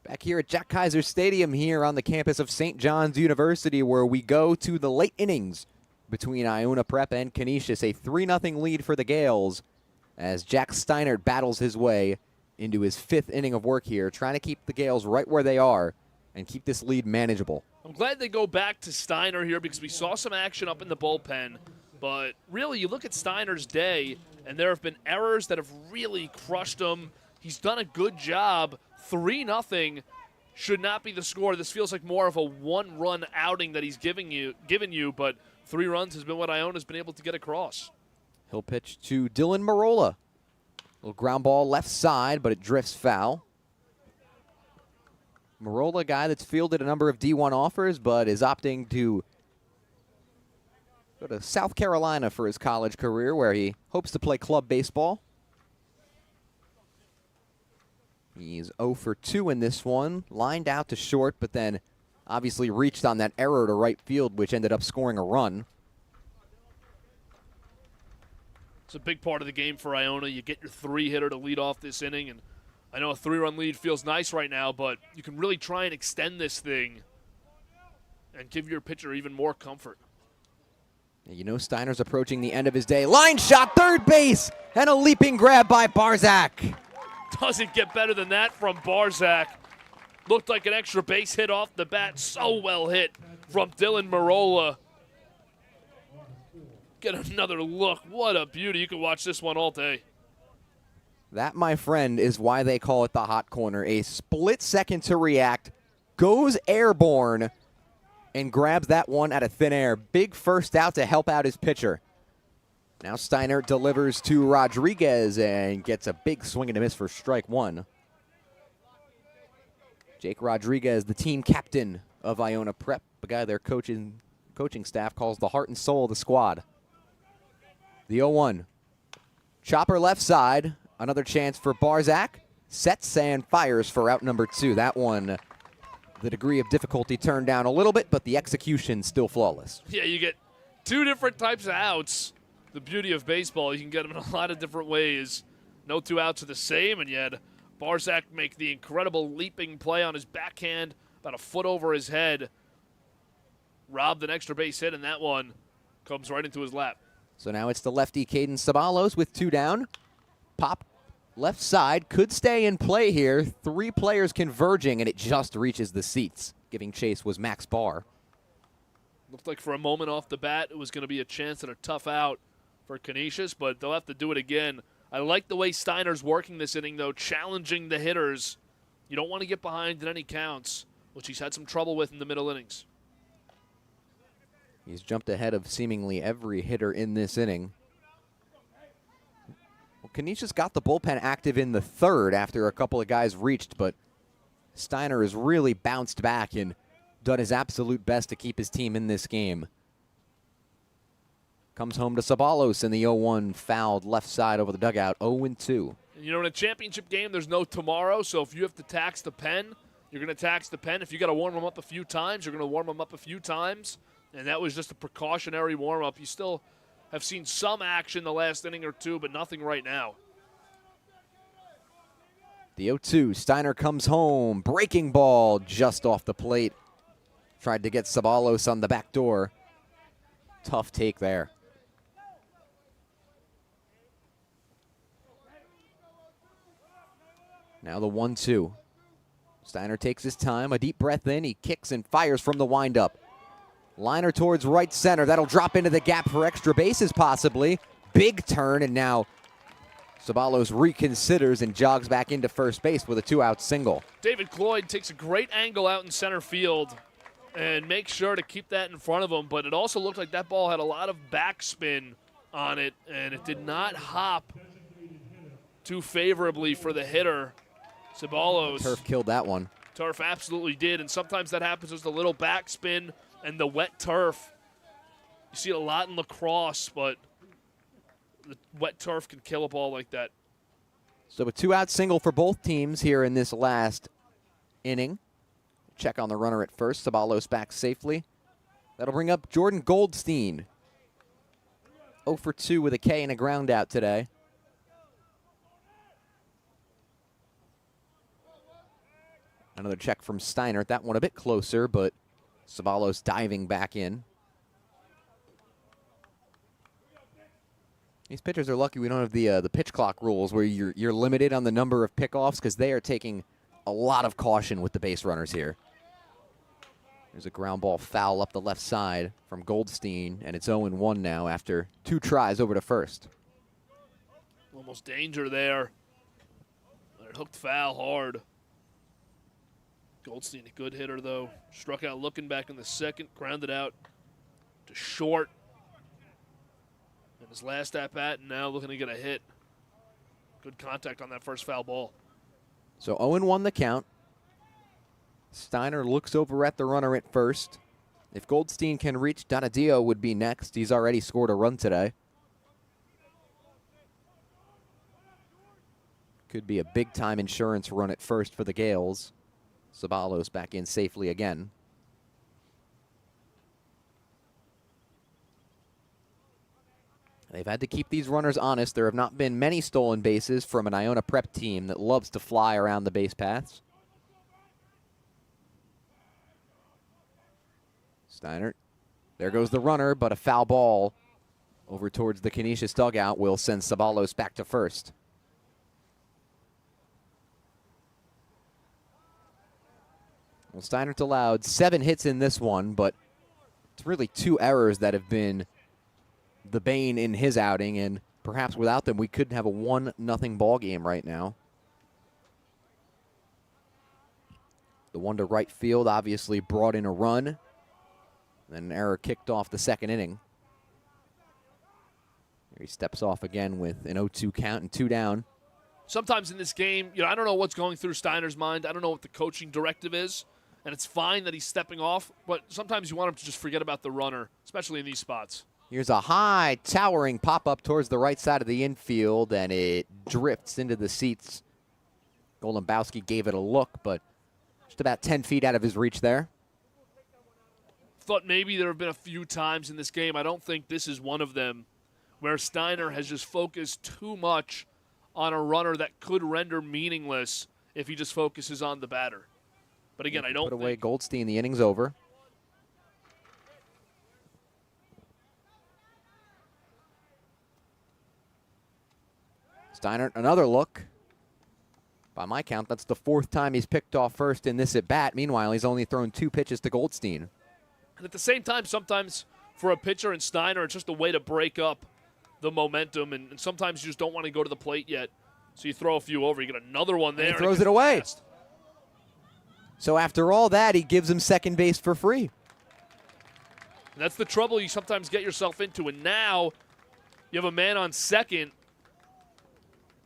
Back here at Jack Kaiser Stadium here on the campus of St. John's University, where we go to the late innings between Iona Prep and Canisius. A 3-0 lead for the Gales as Jack Steinert battles his way into his 5th inning of work here, trying to keep the Gales right where they are and keep this lead manageable. I'm glad they go back to Steiner here because we saw some action up in the bullpen. But really, you look at Steiner's day, and there have been errors that have really crushed him. He's done a good job. 3-0 should not be the score. This feels like more of a one-run outing that he's given you, but 3 runs has been what Iona's been able to get across. He'll pitch to Dylan Marola. Little ground ball left side, but it drifts foul. Marola, a guy that's fielded a number of D1 offers, but is opting to go to South Carolina for his college career, where he hopes to play club baseball. He's 0 for 2 in this one. Lined out to short, but then obviously reached on that error to right field, which ended up scoring a run. It's a big part of the game for Iona. You get your 3-hitter to lead off this inning, and I know a 3-run lead feels nice right now, but you can really try and extend this thing and give your pitcher even more comfort. You know Steiner's approaching the end of his day. Line shot, third base, and a leaping grab by Barzak. Doesn't get better than that from Barzak. Looked like an extra base hit off the bat. So well hit from Dylan Marola. get another look. What a beauty. You can watch this one all day. That, my friend, is why they call it the hot corner. A split second to react, goes airborne, and grabs that one out of thin air. Big first out to help out his pitcher. Now Steiner delivers to Rodriguez and gets a big swing and a miss for strike one. Jake Rodriguez, the team captain of Iona Prep, the guy their coaching staff calls the heart and soul of the squad. The 0-1. Chopper left side. Another chance for Barzak. Sets and fires for out number 2. That one, the degree of difficulty turned down a little bit, but the execution still flawless. Yeah, you get 2 different types of outs. The beauty of baseball, you can get them in a lot of different ways. No 2 outs are the same, and yet Barzak make the incredible leaping play on his backhand, about a foot over his head. Robbed an extra base hit, and that one comes right into his lap. So now it's the lefty Caden Sabalos with 2 down. Pop left side could stay in play here. 3 players converging, and it just reaches the seats. Giving chase was Max Barr. Looked like for a moment off the bat it was going to be a chance at a tough out for Canisius, but they'll have to do it again. I like the way Steiner's working this inning, though, challenging the hitters. You don't want to get behind in any counts, which he's had some trouble with in the middle innings. He's jumped ahead of seemingly every hitter in this inning. Well, Canisius got the bullpen active in the 3rd after a couple of guys reached, but Steiner has really bounced back and done his absolute best to keep his team in this game. Comes home to Sabalos in the 0-1, fouled left side over the dugout, 0-2. You know, in a championship game, there's no tomorrow, so if you have to tax the pen, you're going to tax the pen. If you got to warm them up a few times, you're going to warm them up a few times. And that was just a precautionary warm-up. You still have seen some action the last inning or 2, but nothing right now. The 0-2, Steiner comes home. Breaking ball just off the plate. Tried to get Sabalos on the back door. Tough take there. Now the 1-2. Steiner takes his time, a deep breath in. He kicks and fires from the windup. Liner towards right center. That'll drop into the gap for extra bases possibly. Big turn, and now Sabalos reconsiders and jogs back into first base with a 2-out single. David Cloyd takes a great angle out in center field and makes sure to keep that in front of him, but it also looked like that ball had a lot of backspin on it, and it did not hop too favorably for the hitter, Sabalos. Turf killed that one. Turf absolutely did, and sometimes that happens with a little backspin and the wet turf. You see it a lot in lacrosse, but the wet turf can kill a ball like that. So a 2-out single for both teams here in this last inning. Check on the runner at first. Sabalos back safely. That'll bring up Jordan Goldstein. 0 for 2 with a K and a ground out today. Another check from Steiner. That one a bit closer, but Sabalos diving back in. These pitchers are lucky we don't have the pitch clock rules where you're limited on the number of pickoffs because they are taking a lot of caution with the base runners here. There's a ground ball foul up the left side from Goldstein, and it's 0-1 now after 2 tries over to first. Almost danger there. But it hooked foul hard. Goldstein, a good hitter, though. Struck out looking back in the 2nd, grounded out to short. And his last at-bat, and now looking to get a hit. Good contact on that first foul ball. So 0-1 the count. Steiner looks over at the runner at first. If Goldstein can reach, Donadio would be next. He's already scored a run today. Could be a big-time insurance run at first for the Gales. Sabalos back in safely again. They've had to keep these runners honest. There have not been many stolen bases from an Iona Prep team that loves to fly around the base paths. Steiner, there goes the runner, but a foul ball over towards the Canisius dugout will send Sabalos back to first. Well, Steiner's allowed 7 hits in this one, but it's really 2 errors that have been the bane in his outing, and perhaps without them, we could have a 1-0 ball game right now. The one to right field obviously brought in a run. Then an error kicked off the second inning. He steps off again with an 0-2 count and 2 down. Sometimes in this game, I don't know what's going through Steiner's mind. I don't know what the coaching directive is, and it's fine that he's stepping off, but sometimes you want him to just forget about the runner, especially in these spots. Here's a high, towering pop-up towards the right side of the infield, and it drifts into the seats. Golubowski gave it a look, but just about 10 feet out of his reach there. Thought maybe there have been a few times in this game, I don't think this is one of them, where Steiner has just focused too much on a runner that could render meaningless if he just focuses on the batter. But again, I don't put away Goldstein, the inning's over. Steiner, another look. By my count, that's the 4th time he's picked off first in this at-bat. Meanwhile, he's only thrown 2 pitches to Goldstein. And at the same time, sometimes for a pitcher and Steiner, it's just a way to break up the momentum, and sometimes you just don't want to go to the plate yet. So you throw a few over. You get another one there. And he throws it away. So after all that, he gives him second base for free. And that's the trouble you sometimes get yourself into. And now you have a man on second,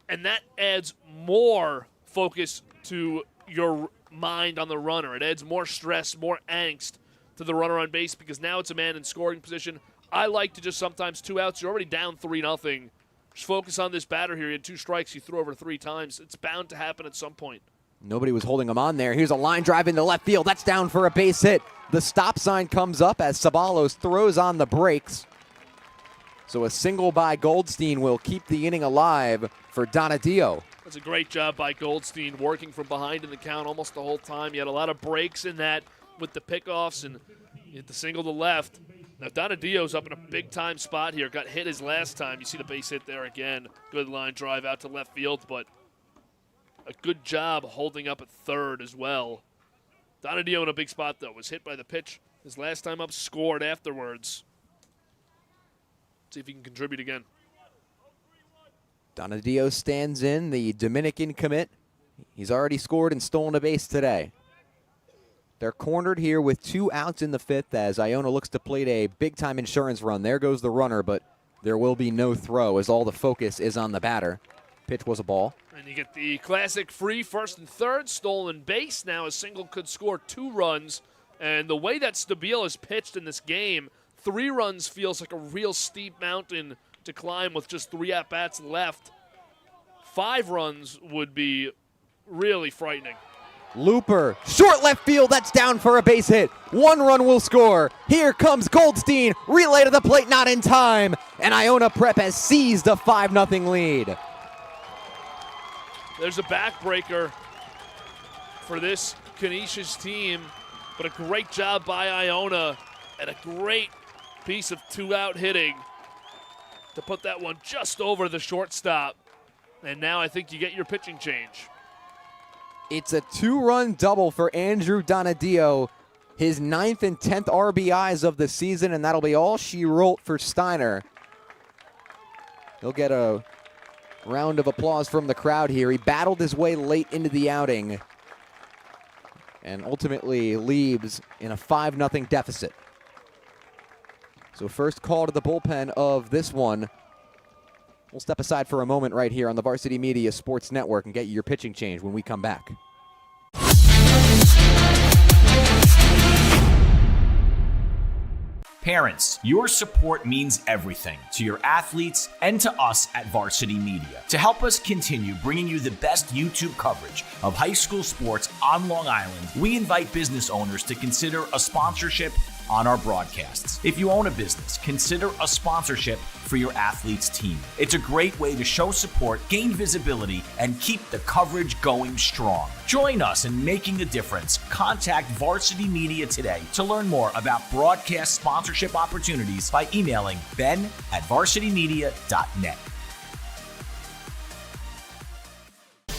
and that adds more focus to your mind on the runner. It adds more stress, more angst to the runner on base because now it's a man in scoring position. I like to just sometimes 2 outs. You're already down 3-0. Just focus on this batter here. He had 2 strikes. He threw over 3 times. It's bound to happen at some point. Nobody was holding him on there. Here's a line drive into left field. That's down for a base hit. The stop sign comes up as Ceballos throws on the brakes. So a single by Goldstein will keep the inning alive for Donadio. That's a great job by Goldstein, working from behind in the count almost the whole time. He had a lot of breaks in that with the pickoffs, and he hit the single to left. Now Donadio's up in a big-time spot here. Got hit his last time. You see the base hit there again. Good line drive out to left field, but a good job holding up at third as well. Donadio in a big spot, though. Was hit by the pitch his last time up, scored afterwards. See if he can contribute again. Donadio stands in, the Dominican commit. He's already scored and stolen a base today. They're cornered here with 2 outs in the 5th as Iona looks to plate a big-time insurance run. There goes the runner, but there will be no throw as all the focus is on the batter. Pitch was a ball. And you get the classic free first and third, stolen base. Now a single could score 2 runs. And the way that Stabile is pitched in this game, 3 runs feels like a real steep mountain to climb with just 3 at-bats left. 5 runs would be really frightening. Looper, short left field, that's down for a base hit. 1 run will score. Here comes Goldstein, relay to the plate, not in time. And Iona Prep has seized a 5-0 lead. There's a backbreaker for this Canisius team, but a great job by Iona and a great piece of 2-out hitting to put that one just over the shortstop. And now I think you get your pitching change. It's a 2-run double for Andrew Donadio, his 9th and 10th RBIs of the season, and that'll be all she wrote for Steiner. He'll get a round of applause from the crowd here. He battled his way late into the outing and ultimately leaves in a 5-0 deficit. So first call to the bullpen of this one. We'll step aside for a moment right here on the Varsity Media Sports Network and get you your pitching change when we come back. Parents, your support means everything to your athletes and to us at Varsity Media. To help us continue bringing you the best YouTube coverage of high school sports on Long Island, we invite business owners to consider a sponsorship on our broadcasts. If you own a business, consider a sponsorship for your athlete's team. It's a great way to show support, gain visibility, and keep the coverage going strong. Join us in making a difference. Contact Varsity Media today to learn more about broadcast sponsorship opportunities by emailing ben@varsitymedia.net.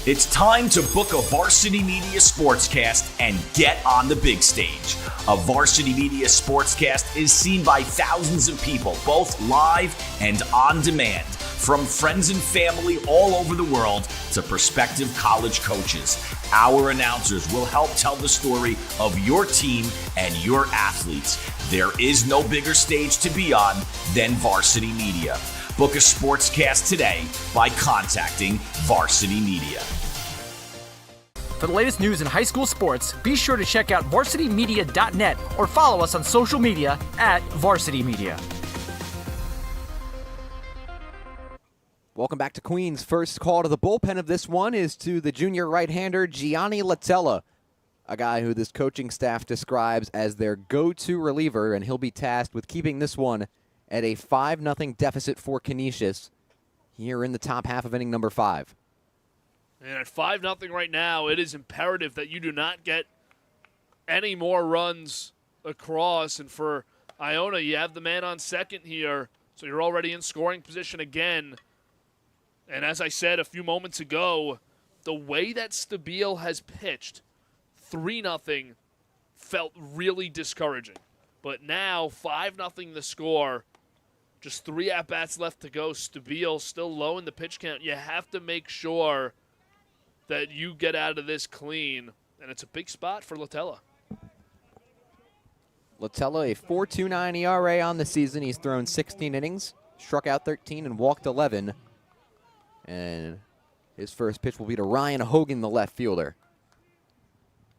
It's time to book a Varsity Media Sportscast and get on the big stage. A Varsity Media Sportscast is seen by thousands of people, both live and on demand, from friends and family all over the world to prospective college coaches. Our announcers will help tell the story of your team and your athletes. There is no bigger stage to be on than Varsity Media. Book a sportscast today by contacting Varsity Media. For the latest news in high school sports, be sure to check out varsitymedia.net or follow us on social media at Varsity Media. Welcome back to Queens. First call to the bullpen of this one is to the junior right-hander Gianni Latella, a guy who this coaching staff describes as their go-to reliever, and he'll be tasked with keeping this one at a 5-0 deficit for Canisius here in the top half of inning number 5. And at 5-0 right now, it is imperative that you do not get any more runs across. And for Iona, you have the man on second here, so you're already in scoring position again. And as I said a few moments ago, the way that Stabile has pitched, 3-0, felt really discouraging. But now, 5-0 the score. Just 3 at-bats left to go. Stabile still low in the pitch count. You have to make sure that you get out of this clean, and it's a big spot for Latella. Latella, a 4.29 ERA on the season. He's thrown 16 innings, struck out 13, and walked 11. And his first pitch will be to Ryan Hogan, the left fielder.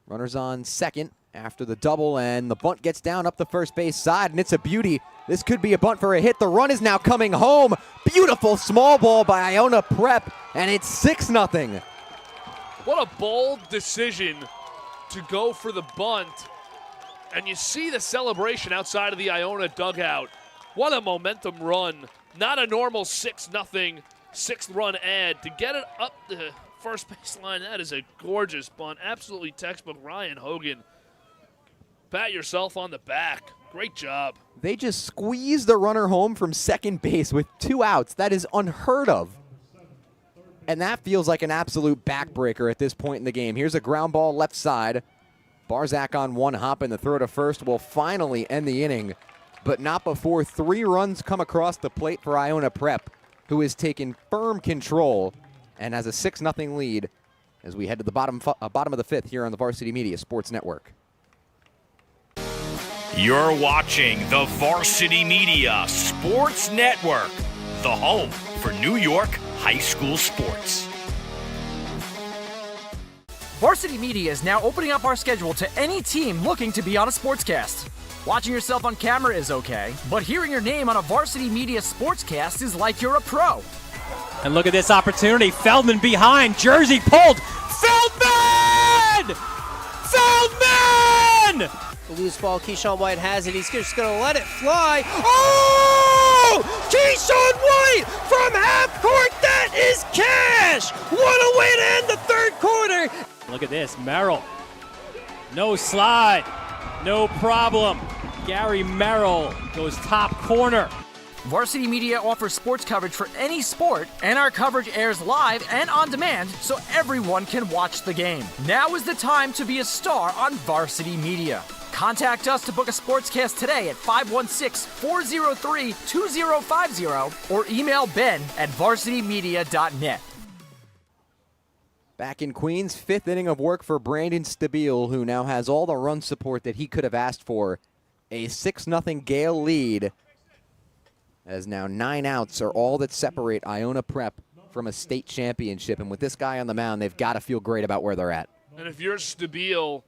Runners on second after the double, and the bunt gets down up the first base side, and it's a beauty. This could be a bunt for a hit. The run is now coming home. Beautiful small ball by Iona Prep, and it's 6-0. What a bold decision to go for the bunt. And you see the celebration outside of the Iona dugout. What a momentum run. Not a normal 6-0, 6th-run ad. To get it up the first baseline, that is a gorgeous bunt. Absolutely textbook Ryan Hogan. Pat yourself on the back. Great job. They just squeezed the runner home from second base with 2 outs. That is unheard of. And that feels like an absolute backbreaker at this point in the game. Here's a ground ball left side. Barzak on one hop, and the throw to first will finally end the inning, but not before 3 runs come across the plate for Iona Prep, who has taken firm control and has a 6-0 lead as we head to the bottom of the 5th here on the Varsity Media Sports Network. You're watching the Varsity Media Sports Network, the home for New York high school sports. Varsity Media is now opening up our schedule to any team looking to be on a sportscast. Watching yourself on camera is okay, but hearing your name on a Varsity Media Sportscast is like you're a pro. And look at this opportunity. Feldman behind. Jersey pulled. Feldman! Feldman! The loose ball, Keyshawn White has it. He's just going to let it fly. Oh! Keyshawn White from half court. That is cash. What a way to end the 3rd quarter. Look at this. Merrill. No slide. No problem. Gary Merrill goes top corner. Varsity Media offers sports coverage for any sport, and our coverage airs live and on demand so everyone can watch the game. Now is the time to be a star on Varsity Media. Contact us to book a sportscast today at 516-403-2050 or email ben@varsitymedia.net. Back in Queens, 5th inning of work for Brandon Stabile, who now has all the run support that he could have asked for. A 6-0 Gale lead, as now 9 outs are all that separate Iona Prep from a state championship. And with this guy on the mound, they've got to feel great about where they're at. And if you're Stabile,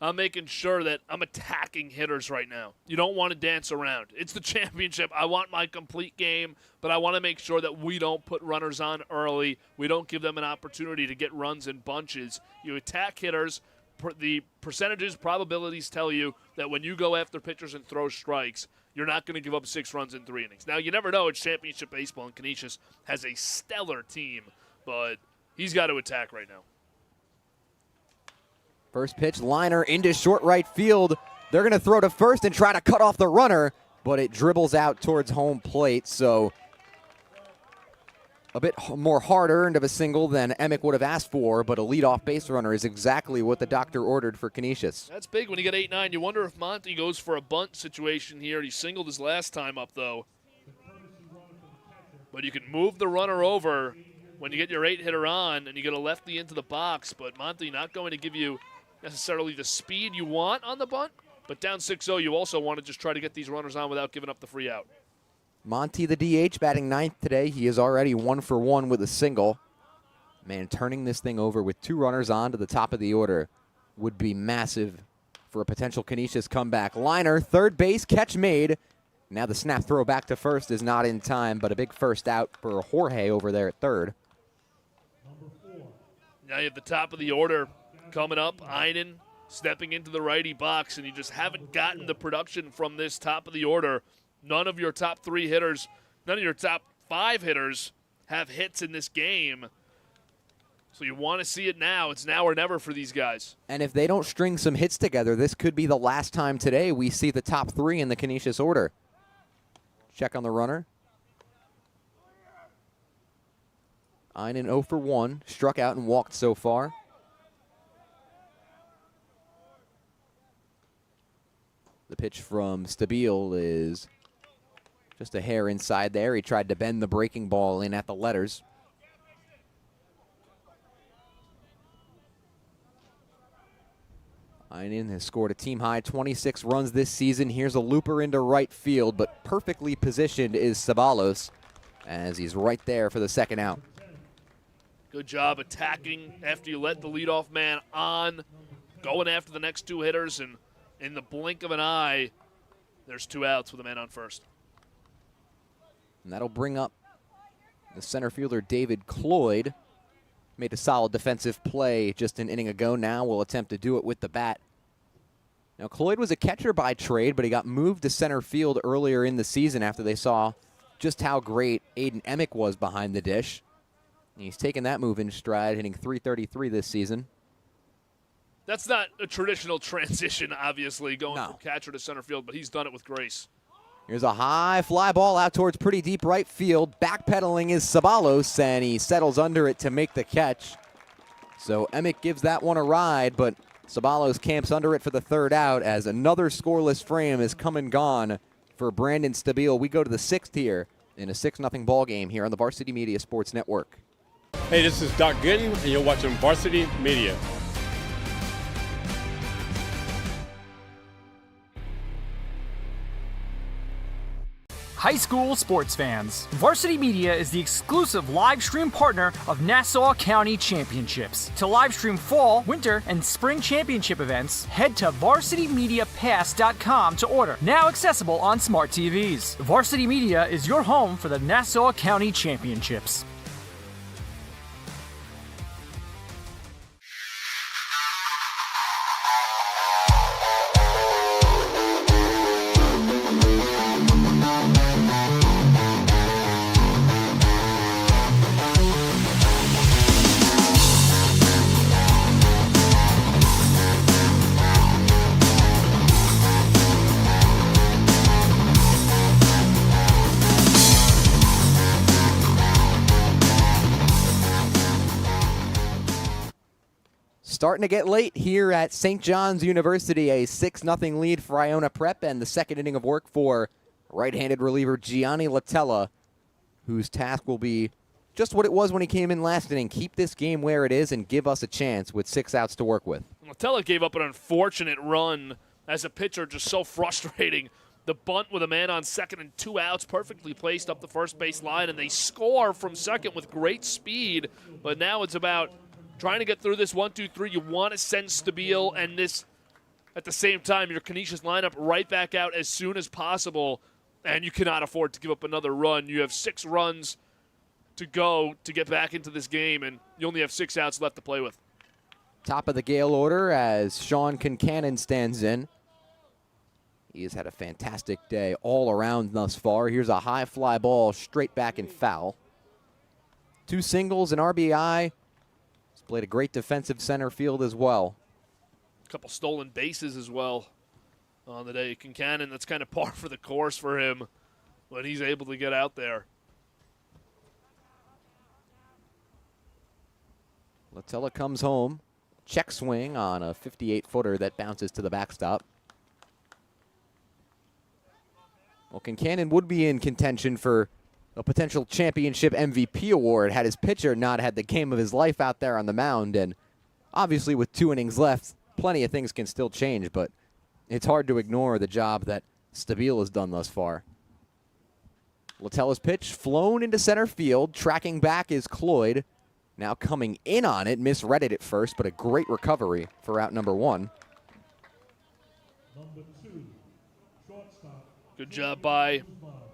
I'm making sure that I'm attacking hitters right now. You don't want to dance around. It's the championship. I want my complete game, but I want to make sure that we don't put runners on early. We don't give them an opportunity to get runs in bunches. You attack hitters. The percentages, probabilities tell you that when you go after pitchers and throw strikes, you're not going to give up 6 runs in 3 innings. Now, you never know. It's championship baseball, and Canisius has a stellar team, but he's got to attack right now. First pitch, liner into short right field. They're going to throw to first and try to cut off the runner, but it dribbles out towards home plate. So a bit more hard-earned of a single than Emick would have asked for, but a leadoff base runner is exactly what the doctor ordered for Canisius. That's big when you get 8-9. You wonder if Monty goes for a bunt situation here. He singled his last time up, though. But you can move the runner over when you get your 8-hitter on and you get a lefty into the box. But Monty not going to give you necessarily the speed you want on the bunt. But down 6-0, you also want to just try to get these runners on without giving up the free out. Monty, the DH, batting ninth today. He is already 1 for 1 with a single. Man, turning this thing over with 2 runners on to the top of the order would be massive for a potential Canisius comeback. Liner, third base, catch made. Now the snap throw back to first is not in time, but a big first out for Jorge over there at third. Now you have the top of the order coming up. Einen stepping into the righty box, and you just haven't gotten the production from this top of the order. None of your top 3 hitters, none of your top 5 hitters have hits in this game. So you want to see it now. It's now or never for these guys. And if they don't string some hits together, this could be the last time today we see the top 3 in the Canisius order. Check on the runner. Einen 0 for 1, struck out and walked so far. The pitch from Stabile is just a hair inside there. He tried to bend the breaking ball in at the letters. Einen has scored a team-high 26 runs this season. Here's a looper into right field, but perfectly positioned is Ceballos as he's right there for the second out. Good job attacking after you let the leadoff man on, going after the next 2 hitters, and in the blink of an eye, there's 2 outs with a man on first. And that'll bring up the center fielder, David Cloyd. Made a solid defensive play just an inning ago. Now will attempt to do it with the bat. Now, Cloyd was a catcher by trade, but he got moved to center field earlier in the season after they saw just how great Aiden Emick was behind the dish. And he's taken that move in stride, hitting .333 this season. That's not a traditional transition, obviously, going from catcher to center field, but he's done it with grace. Here's a high fly ball out towards pretty deep right field. Backpedaling is Ceballos, and he settles under it to make the catch. So Emick gives that one a ride, but Ceballos camps under it for the third out as another scoreless frame is come and gone for Brandon Stabile. We go to the 6th here in a 6-0 ball game here on the Varsity Media Sports Network. Hey, this is Doc Gooden, and you're watching Varsity Media. High school sports fans, Varsity Media is the exclusive live stream partner of Nassau County Championships. To live stream fall, winter, and spring championship events, head to varsitymediapass.com to order. Now accessible on smart TVs. Varsity Media is your home for the Nassau County Championships. Starting to get late here at St. John's University. A 6-0 lead for Iona Prep, and the second inning of work for right-handed reliever Gianni Latella, whose task will be just what it was when he came in last inning. Keep this game where it is and give us a chance with 6 outs to work with. Latella gave up an unfortunate run as a pitcher, just so frustrating. The bunt with a man on second and 2 outs, perfectly placed up the first base line, and they score from second with great speed. But now it's about trying to get through this 1-2-3. You want to send Stabile and this, at the same time, your Canisius lineup right back out as soon as possible, and you cannot afford to give up another run. You have 6 runs to go to get back into this game, and you only have 6 outs left to play with. Top of the Gale order as Sean Concannon stands in. He has had a fantastic day all around thus far. Here's a high fly ball straight back and foul. 2 singles, an RBI. Played a great defensive center field as well. A couple stolen bases as well on the day. Concannon, that's kind of par for the course for him when he's able to get out there. Latella comes home. Check swing on a 58-footer that bounces to the backstop. Well, Concannon would be in contention for a potential championship MVP award had his pitcher not had the game of his life out there on the mound. And obviously with 2 innings left, plenty of things can still change, but it's hard to ignore the job that Stabile has done thus far. Latella's pitch flown into center field. Tracking back is Cloyd. Now coming in on it, misread it at first, but a great recovery for out number 1. Good job by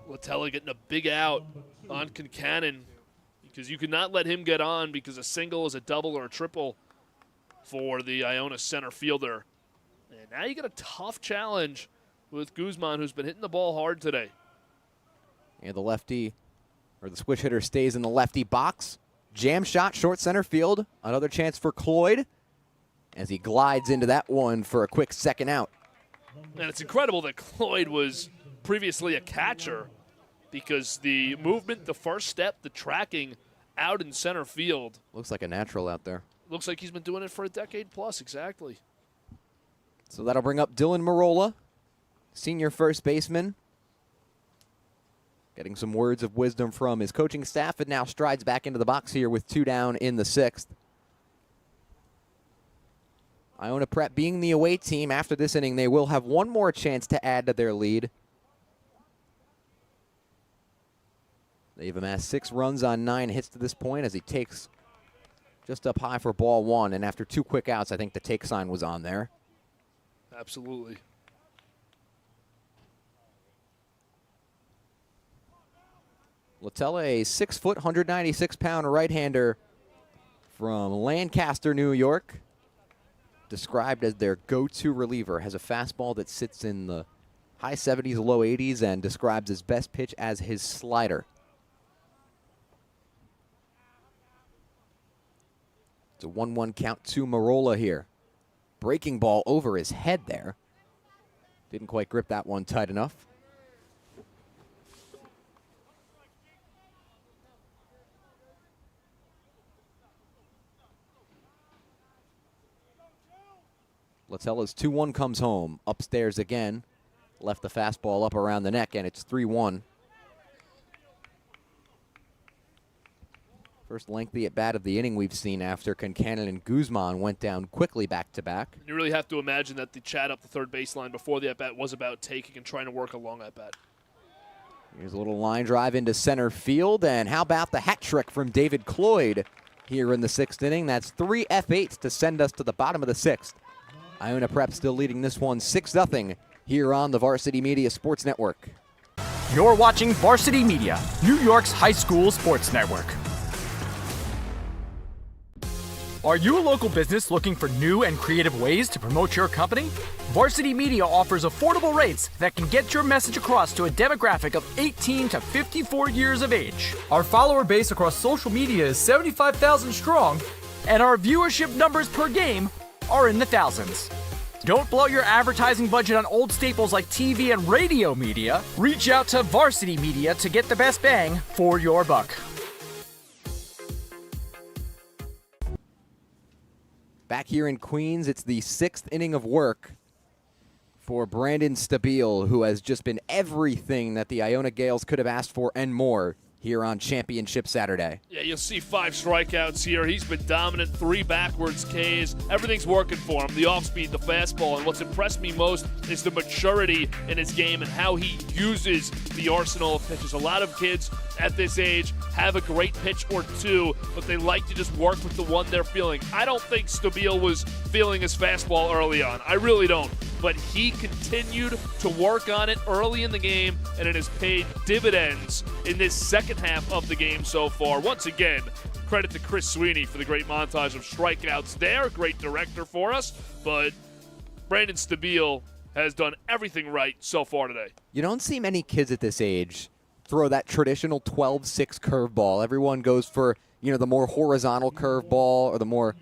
Latella getting a big out on Concannon, because you could not let him get on, because a single is a double or a triple for the Iona center fielder. And now you got a tough challenge with Guzman, who's been hitting the ball hard today. And the lefty, or the switch hitter, stays in the lefty box. Jam shot, short center field. Another chance for Cloyd as he glides into that one for a quick second out. And it's incredible that Cloyd was previously a catcher, because the movement, the first step, the tracking out in center field. Looks like a natural out there. Looks like he's been doing it for a decade plus, exactly. So that'll bring up Dylan Marola, senior first baseman. Getting some words of wisdom from his coaching staff, and now strides back into the box here with 2 down in the 6th. Iona Prep being the away team after this inning, they will have one more chance to add to their lead. They've amassed 6 runs on 9 hits to this point as he takes just up high for ball 1. And after 2 quick outs, I think the take sign was on there. Absolutely. Latella, a 6-foot, 196-pound right-hander from Lancaster, New York. Described as their go-to reliever. Has a fastball that sits in the high 70s, low 80s, and describes his best pitch as his slider. It's a 1-1 count to Marola here. Breaking ball over his head there. Didn't quite grip that one tight enough. Latella's 2-1 comes home. Upstairs again. Left the fastball up around the neck, and it's 3-1. First lengthy at bat of the inning we've seen after Concannon and Guzman went down quickly back-to-back. You really have to imagine that the chat up the third baseline before the at-bat was about taking and trying to work a long at-bat. Here's a little line drive into center field, and how about the hat trick from David Cloyd here in the 6th inning? That's 3 F8s to send us to the bottom of the 6th. Iona Prep still leading this one 6-0 here on the Varsity Media Sports Network. You're watching Varsity Media, New York's high school sports network. Are you a local business looking for new and creative ways to promote your company? Varsity Media offers affordable rates that can get your message across to a demographic of 18 to 54 years of age. Our follower base across social media is 75,000 strong, and our viewership numbers per game are in the thousands. Don't blow your advertising budget on old staples like TV and radio media. Reach out to Varsity Media to get the best bang for your buck. Back here in Queens, it's the 6th inning of work for Brandon Stabile, who has just been everything that the Iona Gales could have asked for and more here on Championship Saturday. Yeah, you'll see 5 strikeouts here. He's been dominant, 3 backwards Ks. Everything's working for him, the off-speed, the fastball, and what's impressed me most is the maturity in his game and how he uses the arsenal of pitches. A lot of kids at this age have a great pitch or two, but they like to just work with the one they're feeling. I don't think Stabile was feeling his fastball early on. I really don't. But he continued to work on it early in the game, and it has paid dividends in this second half of the game so far. Once again, credit to Chris Sweeney for the great montage of strikeouts there. Great director for us. But Brandon Stabile has done everything right so far today. You don't see many kids at this age throw that traditional 12-6 curveball. Everyone goes for, the more horizontal curveball, or the more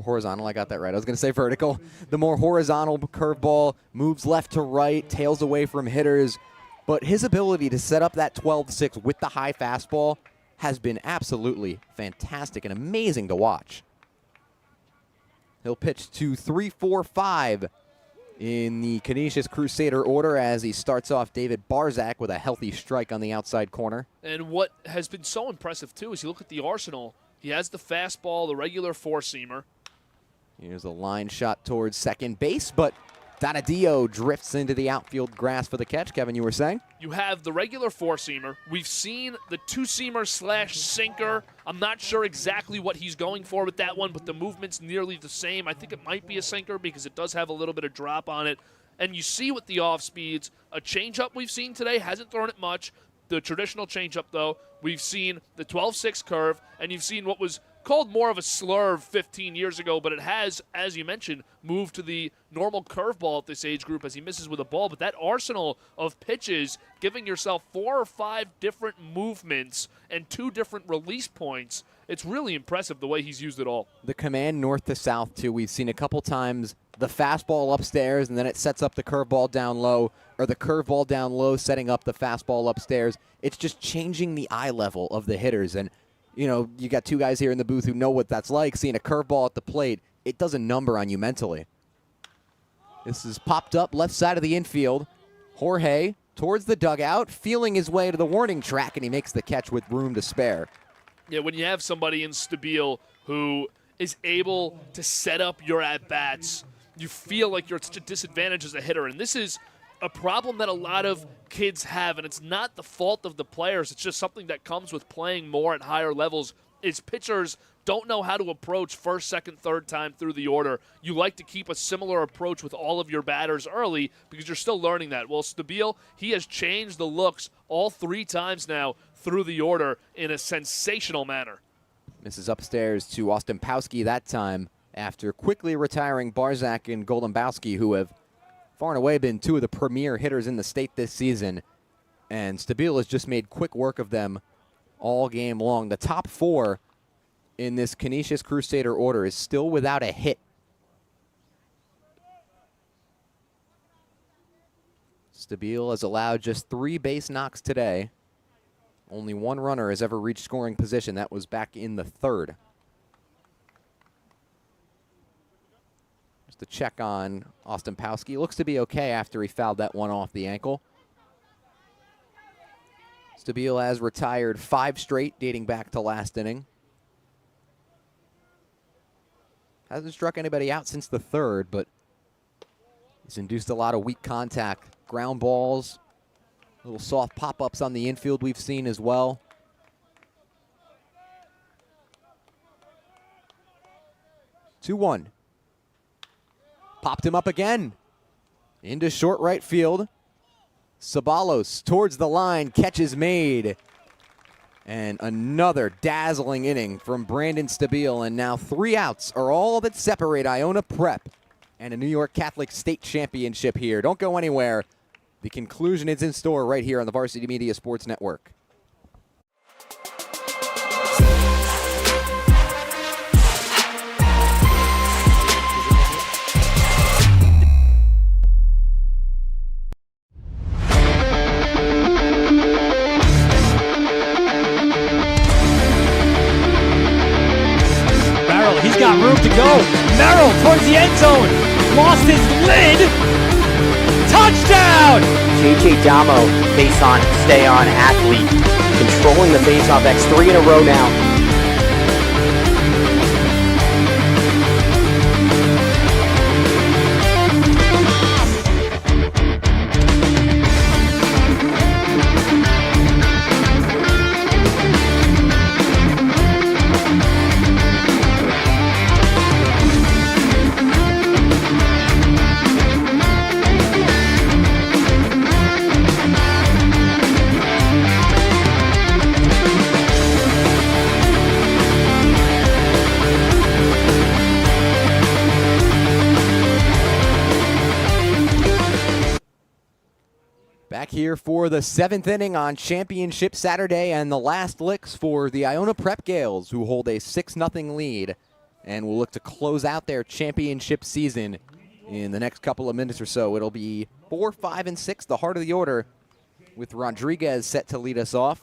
horizontal, I got that right. I was going to say vertical. The more horizontal curveball, moves left to right, tails away from hitters. But his ability to set up that 12-6 with the high fastball has been absolutely fantastic and amazing to watch. He'll pitch to 3-4-5 in the Canisius Crusader order as he starts off David Barzak with a healthy strike on the outside corner. And what has been so impressive, too, is you look at the arsenal. He has the fastball, the regular four-seamer. Here's a line shot towards second base, but Donadio drifts into the outfield grass for the catch. Kevin, you were saying? You have the regular four-seamer. We've seen the two-seamer / sinker. I'm not sure exactly what he's going for with that one, but the movement's nearly the same. I think it might be a sinker because it does have a little bit of drop on it. And you see with the off-speeds, a changeup we've seen today, hasn't thrown it much. The traditional changeup, though, we've seen the 12-6 curve, and you've seen what was called more of a slurve 15 years ago, but it has, as you mentioned, moved to the normal curveball at this age group as he misses with a ball. But that arsenal of pitches, giving yourself 4 or 5 different movements and 2 different release points, it's really impressive the way he's used it all. The command north to south, too. We've seen a couple times the fastball upstairs, and then it sets up the curveball down low, or the curveball down low setting up the fastball upstairs. It's just changing the eye level of the hitters. And you know, you got 2 guys here in the booth who know what that's like. Seeing a curveball at the plate, it does a number on you mentally. This is popped up left side of the infield. Jorge towards the dugout, feeling his way to the warning track, and he makes the catch with room to spare. Yeah, when you have somebody in Stabile who is able to set up your at-bats, you feel like you're at such a disadvantage as a hitter. And this is a problem that a lot of kids have, and it's not the fault of the players. It's just something that comes with playing more at higher levels, is pitchers don't know how to approach first, second, third time through the order. You like to keep a similar approach with all of your batters early because you're still learning that. Well, Stabile, he has changed the looks all 3 times now through the order in a sensational manner. Misses upstairs to Ostempowski that time after quickly retiring Barzak and Goldenbowski, who have far and away been 2 of the premier hitters in the state this season. And Stabile has just made quick work of them all game long. The top 4 in this Canisius Crusader order is still without a hit. Stabile has allowed just 3 base knocks today. Only 1 runner has ever reached scoring position. That was back in the 3rd. To check on Ostempowski. Looks to be okay after he fouled that one off the ankle. Stabile has retired 5 straight dating back to last inning. Hasn't struck anybody out since the 3rd, but he's induced a lot of weak contact. Ground balls, little soft pop-ups on the infield we've seen as well. Two-one. Popped him up again. Into short right field. Sabalos towards the line. Catch is made. And another dazzling inning from Brandon Stabile. And now 3 outs are all that separate Iona Prep and a New York Catholic State Championship here. Don't go anywhere. The conclusion is in store right here on the Varsity Media Sports Network. He's got room to go. Merrill towards the end zone. Lost his lid. Touchdown! JJ Damo, face on, stay on athlete. Controlling the faceoff X 3 in a row now. Back here for the 7th inning on Championship Saturday and the last licks for the Iona Prep Gales, who hold a 6-0 lead and will look to close out their championship season in the next couple of minutes or so. It'll be 4, 5, and 6, the heart of the order, with Rodriguez set to lead us off.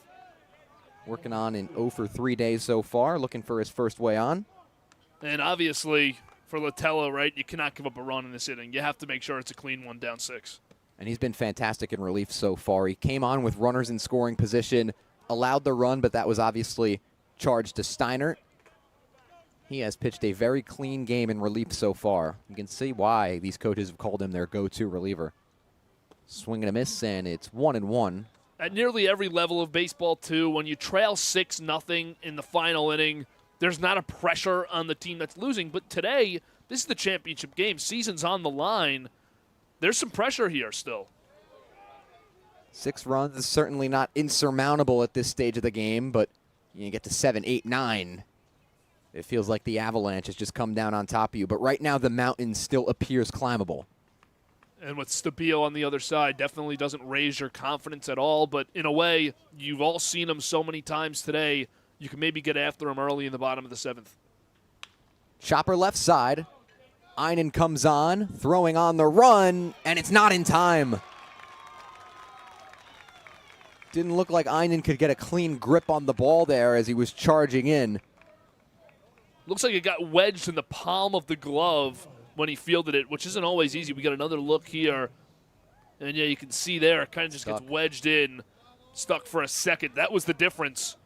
Working on an 0 for 3 days so far, looking for his first way on. And obviously, for Latella, right? You cannot give up a run in this inning. You have to make sure it's a clean one down 6. And he's been fantastic in relief so far. He came on with runners in scoring position, allowed the run, but that was obviously charged to Steiner. He has pitched a very clean game in relief so far. You can see why these coaches have called him their go-to reliever. Swing and a miss, and it's 1-1. At nearly every level of baseball, too, when you trail 6-0 in the final inning, there's not a pressure on the team that's losing. But today, this is the championship game. Season's on the line. There's some pressure here still. 6 runs is certainly not insurmountable at this stage of the game, but you get to 7, 8, 9. It feels like the avalanche has just come down on top of you. But right now, the mountain still appears climbable. And with Stabile on the other side, definitely doesn't raise your confidence at all. But in a way, you've all seen him so many times today, you can maybe get after him early in the bottom of the 7th. Chopper left side. Inan comes on, throwing on the run, and it's not in time. Didn't look like Inan could get a clean grip on the ball there as he was charging in. Looks like it got wedged in the palm of the glove when he fielded it, which isn't always easy. We got another look here. And, yeah, you can see there it kind of just gets wedged in, stuck for a second. That was the difference.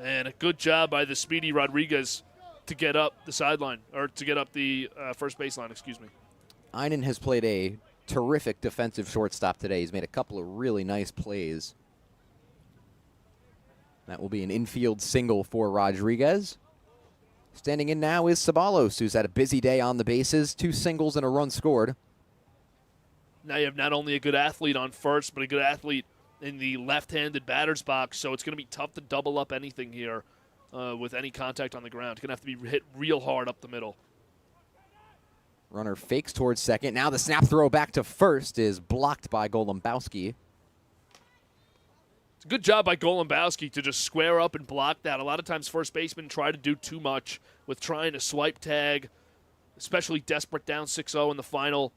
And a good job by the speedy Rodriguez to get up the sideline, or to get up the first baseline, excuse me. Inan has played a terrific defensive shortstop today. He's made a couple of really nice plays. That will be an infield single for Rodriguez. Standing in now is Ceballos, who's had a busy day on the bases, 2 singles and a run scored. Now you have not only a good athlete on first, but a good athlete in the left-handed batter's box, so it's going to be tough to double up anything here with any contact on the ground. It's going to have to be hit real hard up the middle. Runner fakes towards second. Now the snap throw back to first is blocked by Golombowski. It's a good job by Golombowski to just square up and block that. A lot of times first basemen try to do too much with trying to swipe tag, especially desperate down 6-0 in the final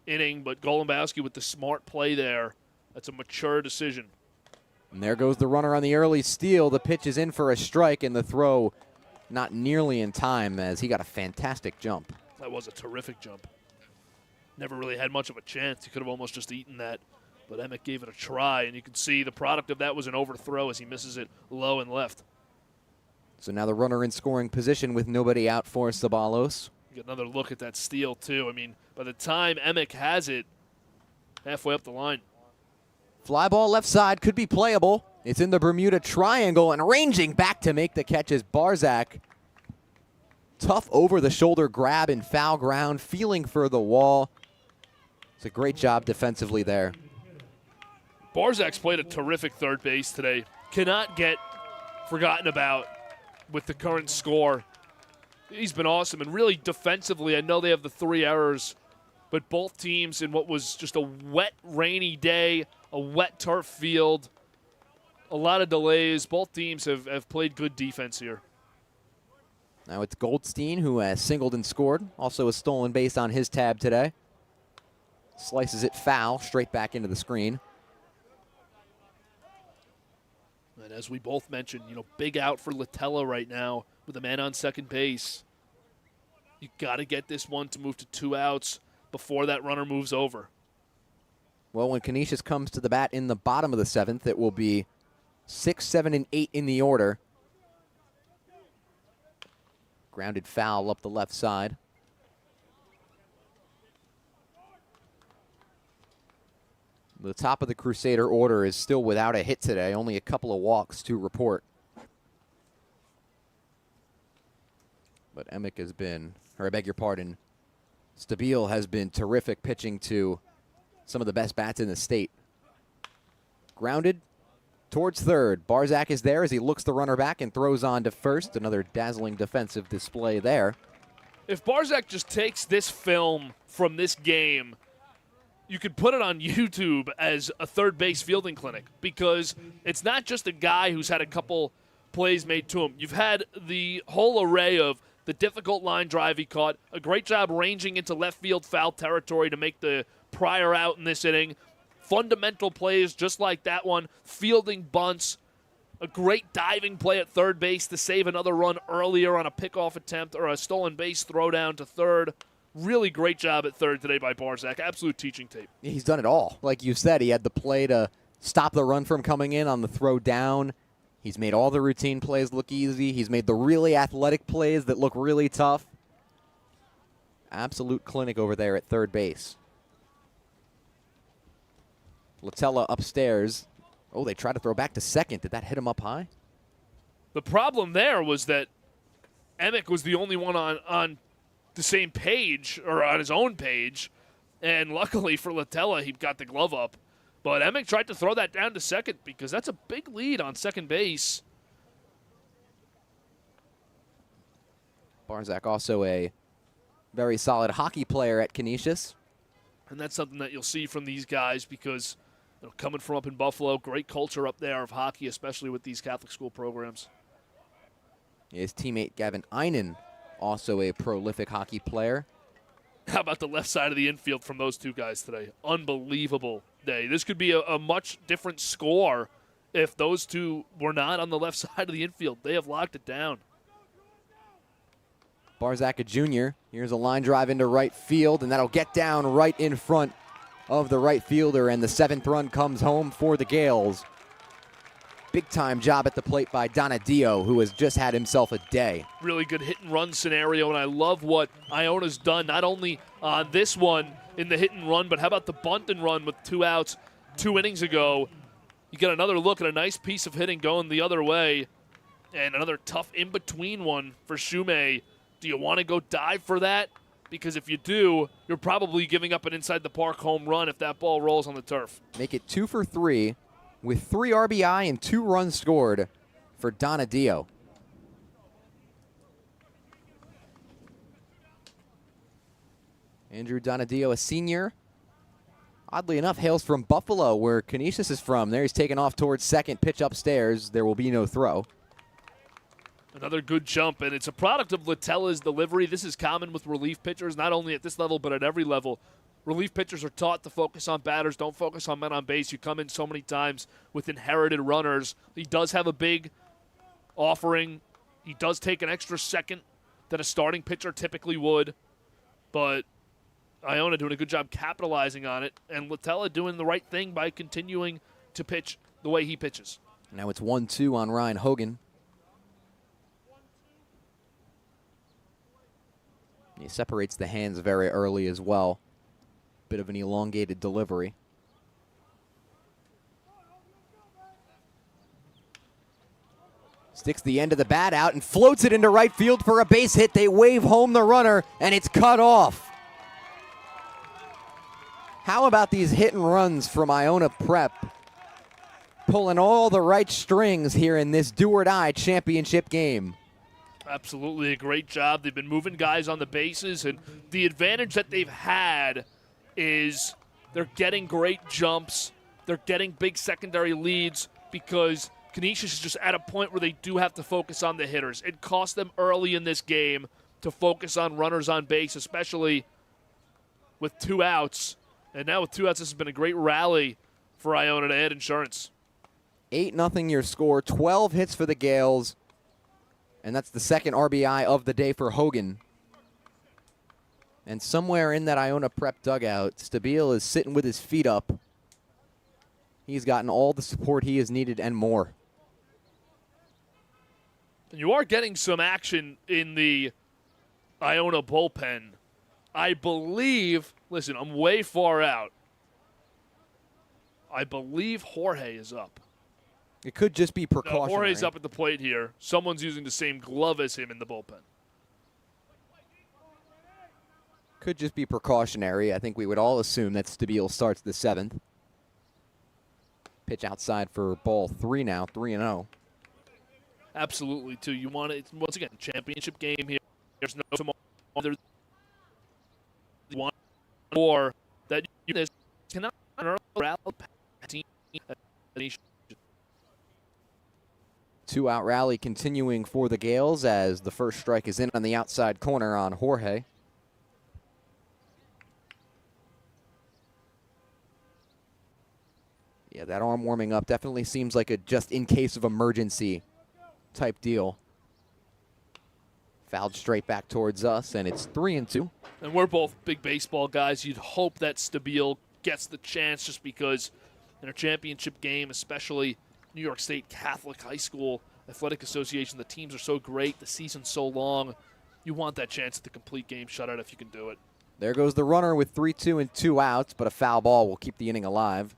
inning. But Golombowski with the smart play there, that's a mature decision. And there goes the runner on the early steal. The pitch is in for a strike, and the throw not nearly in time as he got a fantastic jump. That was a terrific jump. Never really had much of a chance. He could have almost just eaten that. But Emmett gave it a try, and you can see the product of that was an overthrow as he misses it low and left. So now the runner in scoring position with nobody out for Ceballos. You get another look at that steal, too. I mean, by the time Emmett has it, halfway up the line. Fly ball left side could be playable. It's in the Bermuda Triangle, and ranging back to make the catch is Barzak. Tough over-the-shoulder grab in foul ground, feeling for the wall. It's a great job defensively there. Barzak's played a terrific third base today. Cannot get forgotten about with the current score. He's been awesome, and really defensively, I know they have the 3 errors, but both teams in what was just a wet, rainy day, a wet turf field, a lot of delays. Both teams have played good defense here. Now it's Goldstein who has singled and scored. Also a stolen base on his tab today. Slices it foul, straight back into the screen. And as we both mentioned, big out for Latella right now with a man on second base. You got to get this one to move to 2 outs before that runner moves over. Well, when Canisius comes to the bat in the bottom of the 7th, it will be 6, 7, and 8 in the order. Grounded foul up the left side. The top of the Crusader order is still without a hit today. Only a couple of walks to report. But Emick has been, or I beg your pardon, Stabile has been terrific pitching to some of the best bats in the state. Grounded towards third. Barzak is there as he looks the runner back and throws on to first. Another dazzling defensive display there. If Barzak just takes this film from this game, you could put it on YouTube as a third base fielding clinic, because it's not just a guy who's had a couple plays made to him. You've had the whole array of the difficult line drive he caught, a great job ranging into left field foul territory to make the prior out in this inning, fundamental plays just like that one, fielding bunts, A great diving play at third base to save another run earlier on a pickoff attempt or a stolen base throw down to third. Really great job at third today by Barzak. Absolute teaching tape. He's done it all. Like you said, he had the play to stop the run from coming in on the throw down. He's made all the routine plays look easy. He's made the really athletic plays that look really tough. Absolute clinic over there at third base. Latella upstairs. Oh, they tried to throw back to second. Did that hit him up high? The problem there was that Emick was the only one on the same page, or on his own page, and luckily for Latella, he got the glove up. But Emick tried to throw that down to second because that's a big lead on second base. Barzak also a very solid hockey player at Canisius. And that's something that you'll see from these guys because coming from up in Buffalo, great culture up there of hockey, especially with these Catholic school programs. His teammate Gavin Einen, also a prolific hockey player. How about the left side of the infield from those two guys today? Unbelievable day. This could be a much different score if those two were not on the left side of the infield. They have locked it down. Barzak, a junior. Here's a line drive into right field, and that'll get down right in front of the right fielder, and the seventh run comes home for the Gales. Big-time job at the plate by Donadio, who has just had himself a day. Really good hit-and-run scenario, and I love what Iona's done, not only on this one in the hit-and-run, but how about the bunt-and-run with 2 outs 2 innings ago? You get another look at a nice piece of hitting going the other way, and another tough in-between one for Shumei. Do you want to go dive for that? Because if you do, you're probably giving up an inside-the-park home run if that ball rolls on the turf. Make it 2 for 3 with 3 RBI and 2 runs scored for Donadio. Andrew Donadio, a senior. Oddly enough, hails from Buffalo, where Canisius is from. There he's taken off towards second, pitch upstairs. There will be no throw. Another good jump, and it's a product of Latella's delivery. This is common with relief pitchers, not only at this level, but at every level. Relief pitchers are taught to focus on batters, don't focus on men on base. You come in so many times with inherited runners. He does have a big offering. He does take an extra second than a starting pitcher typically would, but Iona doing a good job capitalizing on it, and Latella doing the right thing by continuing to pitch the way he pitches. Now it's 1-2 on Ryan Hogan. He separates the hands very early as well. Bit of an elongated delivery. Sticks the end of the bat out and floats it into right field for a base hit. They wave home the runner, and it's cut off. How about these hit and runs from Iona Prep? Pulling all the right strings here in this do-or-die championship game. Absolutely a great job. They've been moving guys on the bases, and the advantage that they've had is they're getting great jumps. They're getting big secondary leads because Canisius is just at a point where they do have to focus on the hitters. It cost them early in this game to focus on runners on base, especially with 2 outs. And now with 2 outs, this has been a great rally for Iona to add insurance. 8-0 your score, 12 hits for the Gales. And that's the second RBI of the day for Hogan. And somewhere in that Iona Prep dugout, Stabile is sitting with his feet up. He's gotten all the support he has needed and more. You are getting some action in the Iona bullpen. I believe, listen, I'm way far out. I believe Jorge is up. It could just be precautionary. No, Jorge's up at the plate here. Someone's using the same glove as him in the bullpen. Could just be precautionary. I think we would all assume that Stabile starts the 7th. Pitch outside for ball 3 now, 3-0. Absolutely, too. You want it, once again, championship game here. There's no other one or that you cannot rally team. 2-out rally continuing for the Gales as the first strike is in on the outside corner on Jorge. Yeah, that arm warming up definitely seems like a just in case of emergency type deal. Fouled straight back towards us, and it's 3-2. And we're both big baseball guys. You'd hope that Stabile gets the chance just because in a championship game, especially New York State Catholic High School Athletic Association, the teams are so great, the season's so long. You want that chance at the complete game shutout if you can do it. There goes the runner with 3-2 and 2 outs, but a foul ball will keep the inning alive.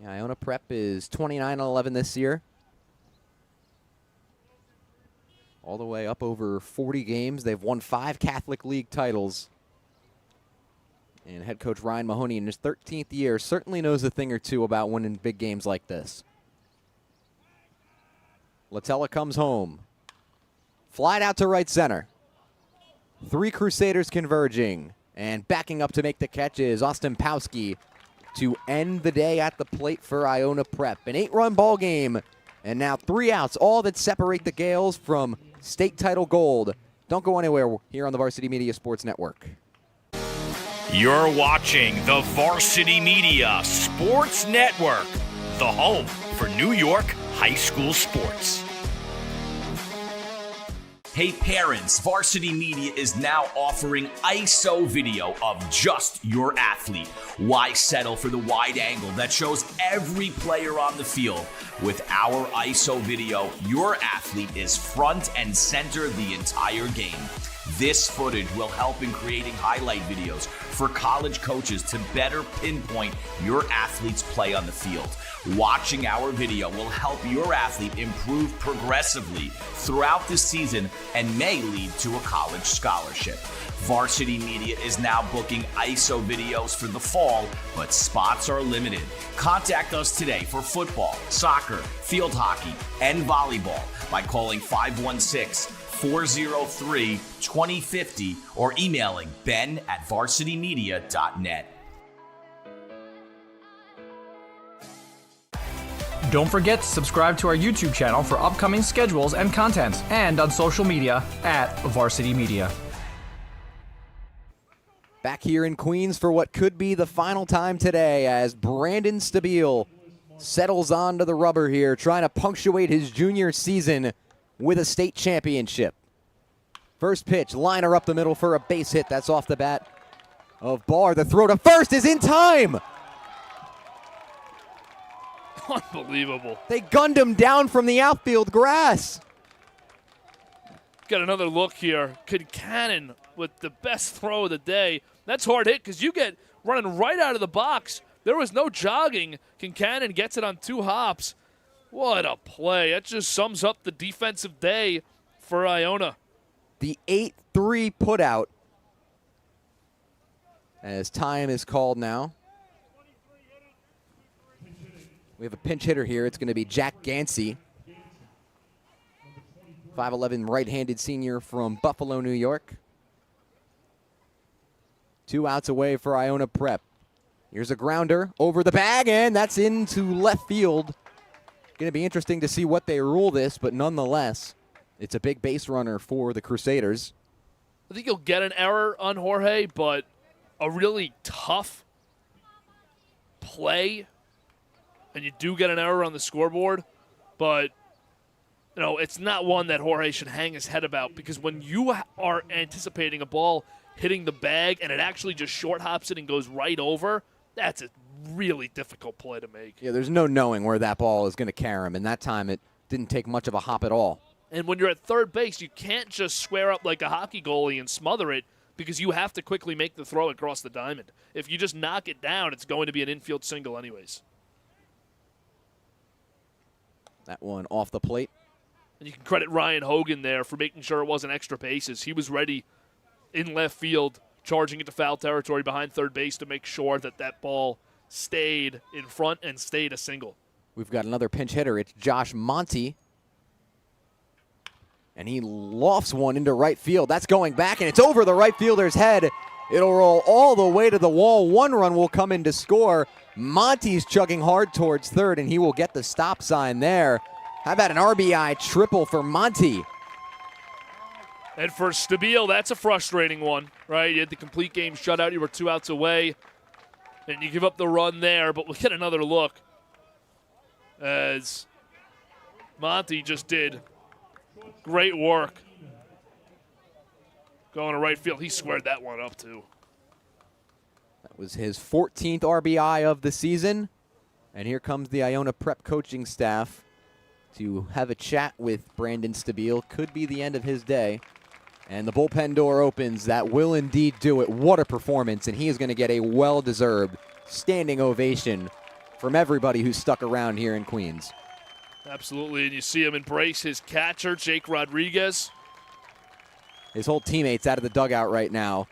Yeah, Iona Prep is 29-11 this year. All the way up over 40 games. They've won 5 Catholic League titles. And head coach Ryan Mahoney in his 13th year certainly knows a thing or two about winning big games like this. Latella comes home. Flied out to right center. 3 Crusaders converging. And backing up to make the catch is Austin Pawski to end the day at the plate for Iona Prep. An 8-run ball game. And now 3 outs, all that separate the Gales from state title gold. Don't go anywhere here on the Varsity Media Sports Network. You're watching the Varsity Media Sports Network, the home for New York high school sports. Hey parents, Varsity Media is now offering ISO video of just your athlete. Why settle for the wide angle that shows every player on the field? With our ISO video, your athlete is front and center the entire game. This footage will help in creating highlight videos for college coaches to better pinpoint your athlete's play on the field. Watching our video will help your athlete improve progressively throughout the season and may lead to a college scholarship. Varsity Media is now booking ISO videos for the fall, but spots are limited. Contact us today for football, soccer, field hockey, and volleyball by calling 516-403-2050 or emailing ben@varsitymedia.net. Don't forget to subscribe to our YouTube channel for upcoming schedules and content, and on social media @Varsity Media. Back here in Queens for what could be the final time today as Brandon Stabile settles onto the rubber here, trying to punctuate his junior season with a state championship. First pitch, liner up the middle for a base hit. That's off the bat of Barr. The throw to first is in time. Unbelievable. They gunned him down from the outfield grass. Got another look here. Kincannon with the best throw of the day. That's hard hit because you get running right out of the box. There was no jogging. Kincannon gets it on 2 hops. What a play. That just sums up the defensive day for Iona. The 8-3 putout as time is called now. We have a pinch hitter here. It's going to be Jack Gansey, 5'11", right-handed senior from Buffalo, New York. 2 outs away for Iona Prep. Here's a grounder over the bag, and that's into left field. Going to be interesting to see what they rule this, but nonetheless, it's a big base runner for the Crusaders. I think you'll get an error on Jorge, but a really tough play, and you do get an error on the scoreboard, but you know, it's not one that Jorge should hang his head about, because when you are anticipating a ball hitting the bag and it actually just short hops it and goes right over, that's a really difficult play to make. Yeah, there's no knowing where that ball is going to carry him, and that time it didn't take much of a hop at all. And when you're at third base, you can't just square up like a hockey goalie and smother it, because you have to quickly make the throw across the diamond. If you just knock it down, it's going to be an infield single anyways. That one off the plate. And you can credit Ryan Hogan there for making sure it wasn't extra bases. He was ready in left field, charging into foul territory behind third base to make sure that that ball stayed in front and stayed a single. We've got another pinch hitter. It's Josh Monty. And he lofts one into right field. That's going back, and it's over the right fielder's head. It'll roll all the way to the wall. 1 run will come in to score. Monty's chugging hard towards third, and he will get the stop sign there. How about an RBI triple for Monty? And for Stabile, that's a frustrating one, right? You had the complete game shutout. You were 2 outs away. And you give up the run there, but we'll get another look as Monty just did great work going to right field. He squared that one up, too. That was his 14th RBI of the season. And here comes the Iona Prep coaching staff to have a chat with Brandon Stabile. Could be the end of his day. And the bullpen door opens. That will indeed do it. What a performance. And he is going to get a well-deserved standing ovation from everybody who's stuck around here in Queens. Absolutely. And you see him embrace his catcher, Jake Rodriguez. His whole teammates out of the dugout right now.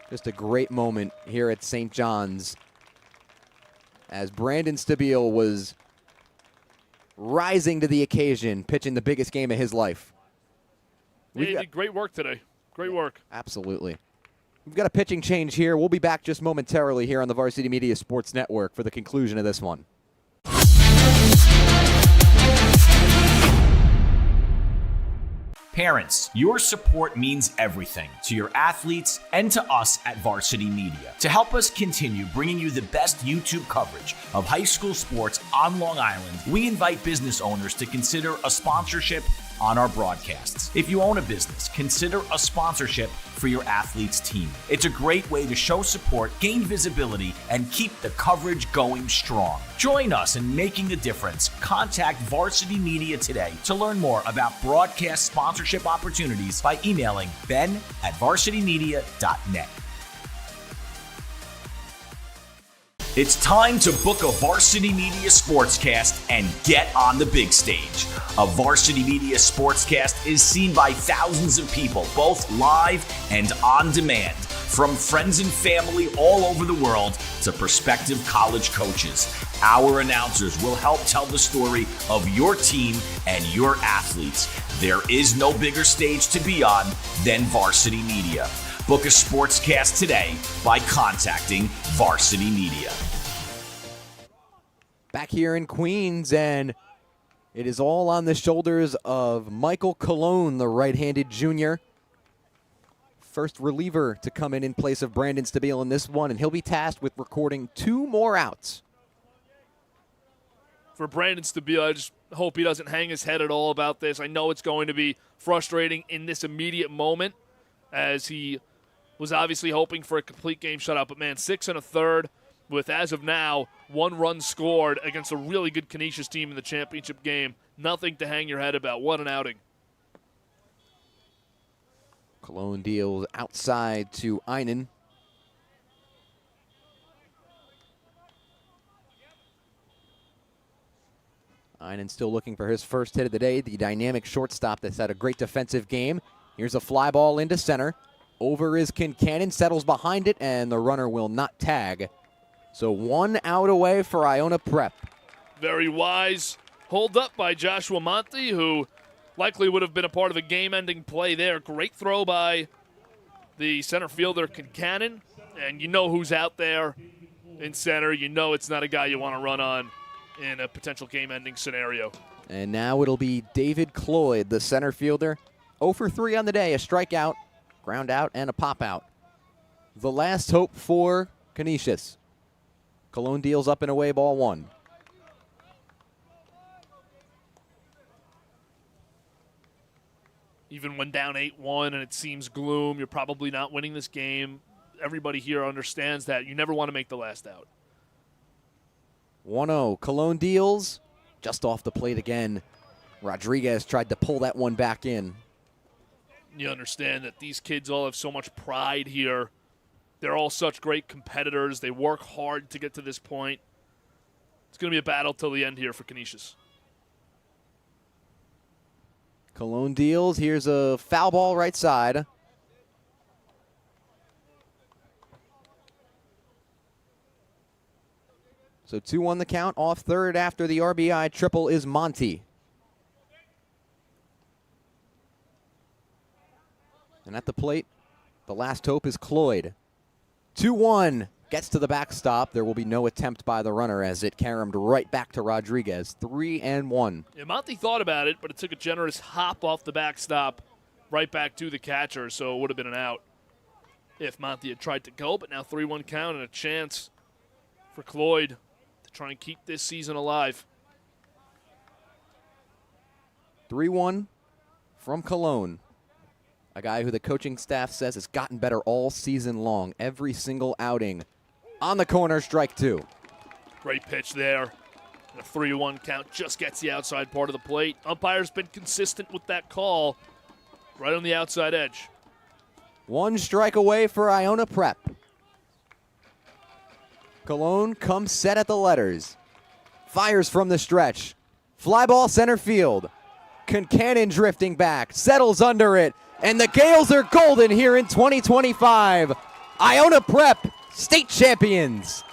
Just a great moment here at St. John's as Brandon Stabile was rising to the occasion, pitching the biggest game of his life. Yeah, he did great work today. Great work. Absolutely. We've got a pitching change here. We'll be back just momentarily here on the Varsity Media Sports Network for the conclusion of this one. Parents, your support means everything to your athletes and to us at Varsity Media. To help us continue bringing you the best YouTube coverage of high school sports on Long Island, we invite business owners to consider a sponsorship on our broadcasts. If you own a business, consider a sponsorship for your athlete's team. It's a great way to show support, gain visibility, and keep the coverage going strong. Join us in making a difference. Contact Varsity Media today to learn more about broadcast sponsorship opportunities by emailing ben@varsitymedia.net. It's time to book a Varsity Media Sportscast and get on the big stage. A Varsity Media Sportscast is seen by thousands of people, both live and on demand, from friends and family all over the world to prospective college coaches. Our announcers will help tell the story of your team and your athletes. There is no bigger stage to be on than Varsity Media. Book a sportscast today by contacting Varsity Media. Back here in Queens, and it is all on the shoulders of Michael Colon, the right-handed junior. First reliever to come in place of Brandon Stabile in this one, and he'll be tasked with recording 2 more outs. For Brandon Stabile, I just hope he doesn't hang his head at all about this. I know it's going to be frustrating in this immediate moment, as he was obviously hoping for a complete game shutout. But, man, 6 1/3 with, as of now, 1 run scored against a really good Canisius team in the championship game. Nothing to hang your head about. What an outing. Cologne deals outside to Iona. Iona still looking for his first hit of the day. The dynamic shortstop that's had a great defensive game. Here's a fly ball into center. Over is Kincannon, settles behind it, and the runner will not tag. So 1 out away for Iona Prep. Very wise hold up by Joshua Monty, who likely would have been a part of a game-ending play there. Great throw by the center fielder, Kincannon. And you know who's out there in center. You know it's not a guy you want to run on in a potential game-ending scenario. And now it'll be David Cloyd, the center fielder. 0 for 3 on the day, a strikeout, ground out, and a pop out. The last hope for Canisius. Cologne deals up and away, ball 1. Even when down 8-1 and it seems gloom, you're probably not winning this game. Everybody here understands that. You never want to make the last out. 1-0. Cologne deals just off the plate again. Rodriguez tried to pull that one back in. You understand that these kids all have so much pride here. They're all such great competitors. They work hard to get to this point. It's going to be a battle till the end here for Canisius. Cologne deals. Here's a foul ball right side. So 2-1 the count. Off third after the RBI triple is Monty. And at the plate, the last hope is Cloyd. 2-1 gets to the backstop. There will be no attempt by the runner as it caromed right back to Rodriguez. 3-1. Yeah, Monty thought about it, but it took a generous hop off the backstop right back to the catcher, so it would have been an out if Monty had tried to go. But now 3-1 count and a chance for Cloyd to try and keep this season alive. 3-1 from Cologne. A guy who the coaching staff says has gotten better all season long. Every single outing. On the corner, strike 2. Great pitch there. The 3-1 count just gets the outside part of the plate. Umpire's been consistent with that call. Right on the outside edge. 1 strike away for Iona Prep. Cologne comes set at the letters. Fires from the stretch. Fly ball center field. Concannon drifting back. Settles under it. And the Gales are golden here in 2025. Iona Prep, state champions.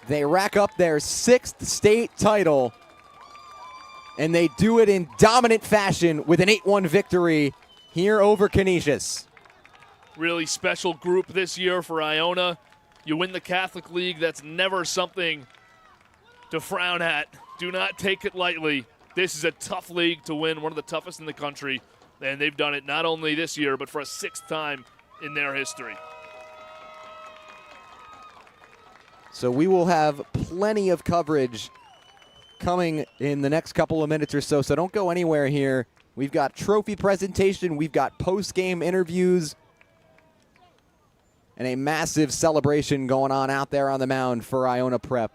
They rack up their 6th state title, and they do it in dominant fashion with an 8-1 victory here over Canisius. Really special group this year for Iona. You win the Catholic League, that's never something to frown at. Do not take it lightly. This is a tough league to win, one of the toughest in the country, and they've done it not only this year, but for a 6th time in their history. So we will have plenty of coverage coming in the next couple of minutes or so, so don't go anywhere here. We've got trophy presentation, we've got post-game interviews, and a massive celebration going on out there on the mound for Iona Prep.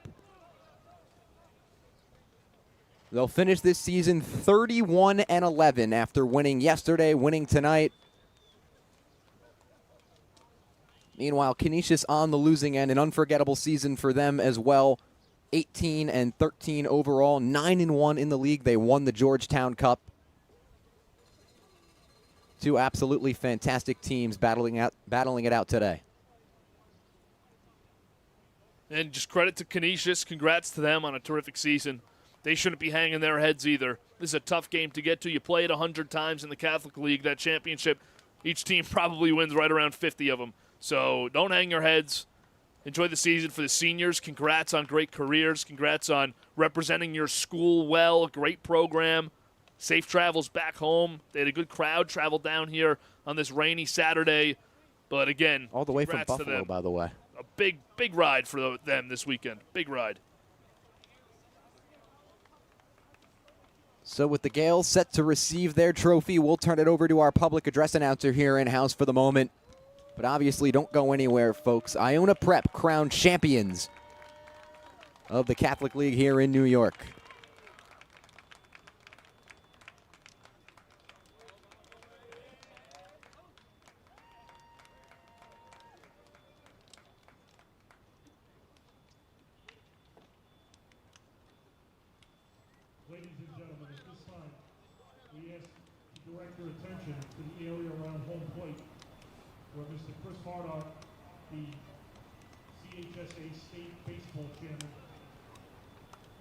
They'll finish this season 31-11 after winning yesterday, winning tonight. Meanwhile, Canisius on the losing end, an unforgettable season for them as well. 18-13 overall, 9-1 in the league. They won the Georgetown Cup. 2 absolutely fantastic teams battling it out today. And just credit to Canisius. Congrats to them on a terrific season. They shouldn't be hanging their heads either. This is a tough game to get to. You play it 100 times in the Catholic League, that championship. Each team probably wins right around 50 of them. So don't hang your heads. Enjoy the season for the seniors. Congrats on great careers. Congrats on representing your school well. Great program. Safe travels back home. They had a good crowd travel down here on this rainy Saturday. But again, all the way from congrats to Buffalo, them. by the way. A big ride for them this weekend. Big ride. So with the Gales set to receive their trophy, we'll turn it over to our public address announcer here in-house for the moment. But obviously, don't go anywhere, folks. Iona Prep crowned champions of the Catholic League here in New York. Ladies and gentlemen, at this time, we ask to direct your attention to the area around home plate, where Mr. Chris Hardock, the CHSA State Baseball Chairman,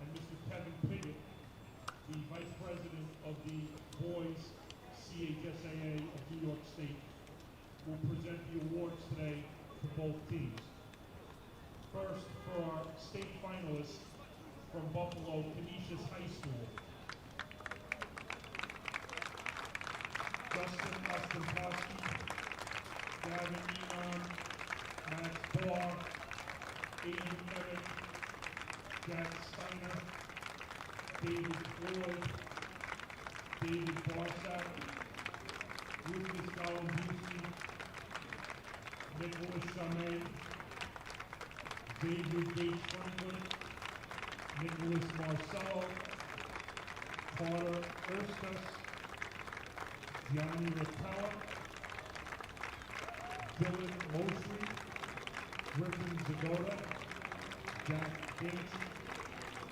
and Mr. Kevin Piggott, the Vice President of the Boys CHSAA of New York State, will present the awards today to both teams. First, for our state finalists from Buffalo, Canisius High School, Justin Ostankowski, Gavin Enon, Max Barr, Aiden Kevin, Jack Steiner, David Floyd, David Barsack, Lucas Galambusi, Nicholas Chamet, David H. Franklin, Nicholas Marcello, Carter Erstus, Johnny Rapella, Dylan Mosley, Griffin Zagoda, Jack Gates,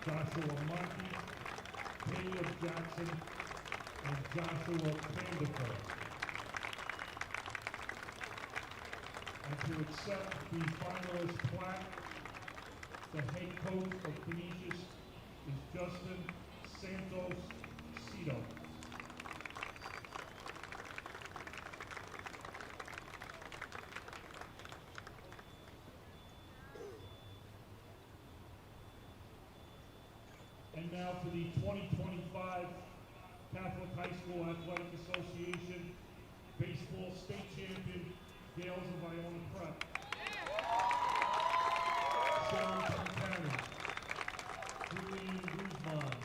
Joshua Monty, Caleb Jackson, and Joshua Vanderbilt. And to accept the finalist plaque, the head coach of Canisius is Justin Santos Cito. And now for the 2025 Catholic High School Athletic Association Baseball State Champion, Gales of Iona Prep. Sharon Fontana, Julian Guzman,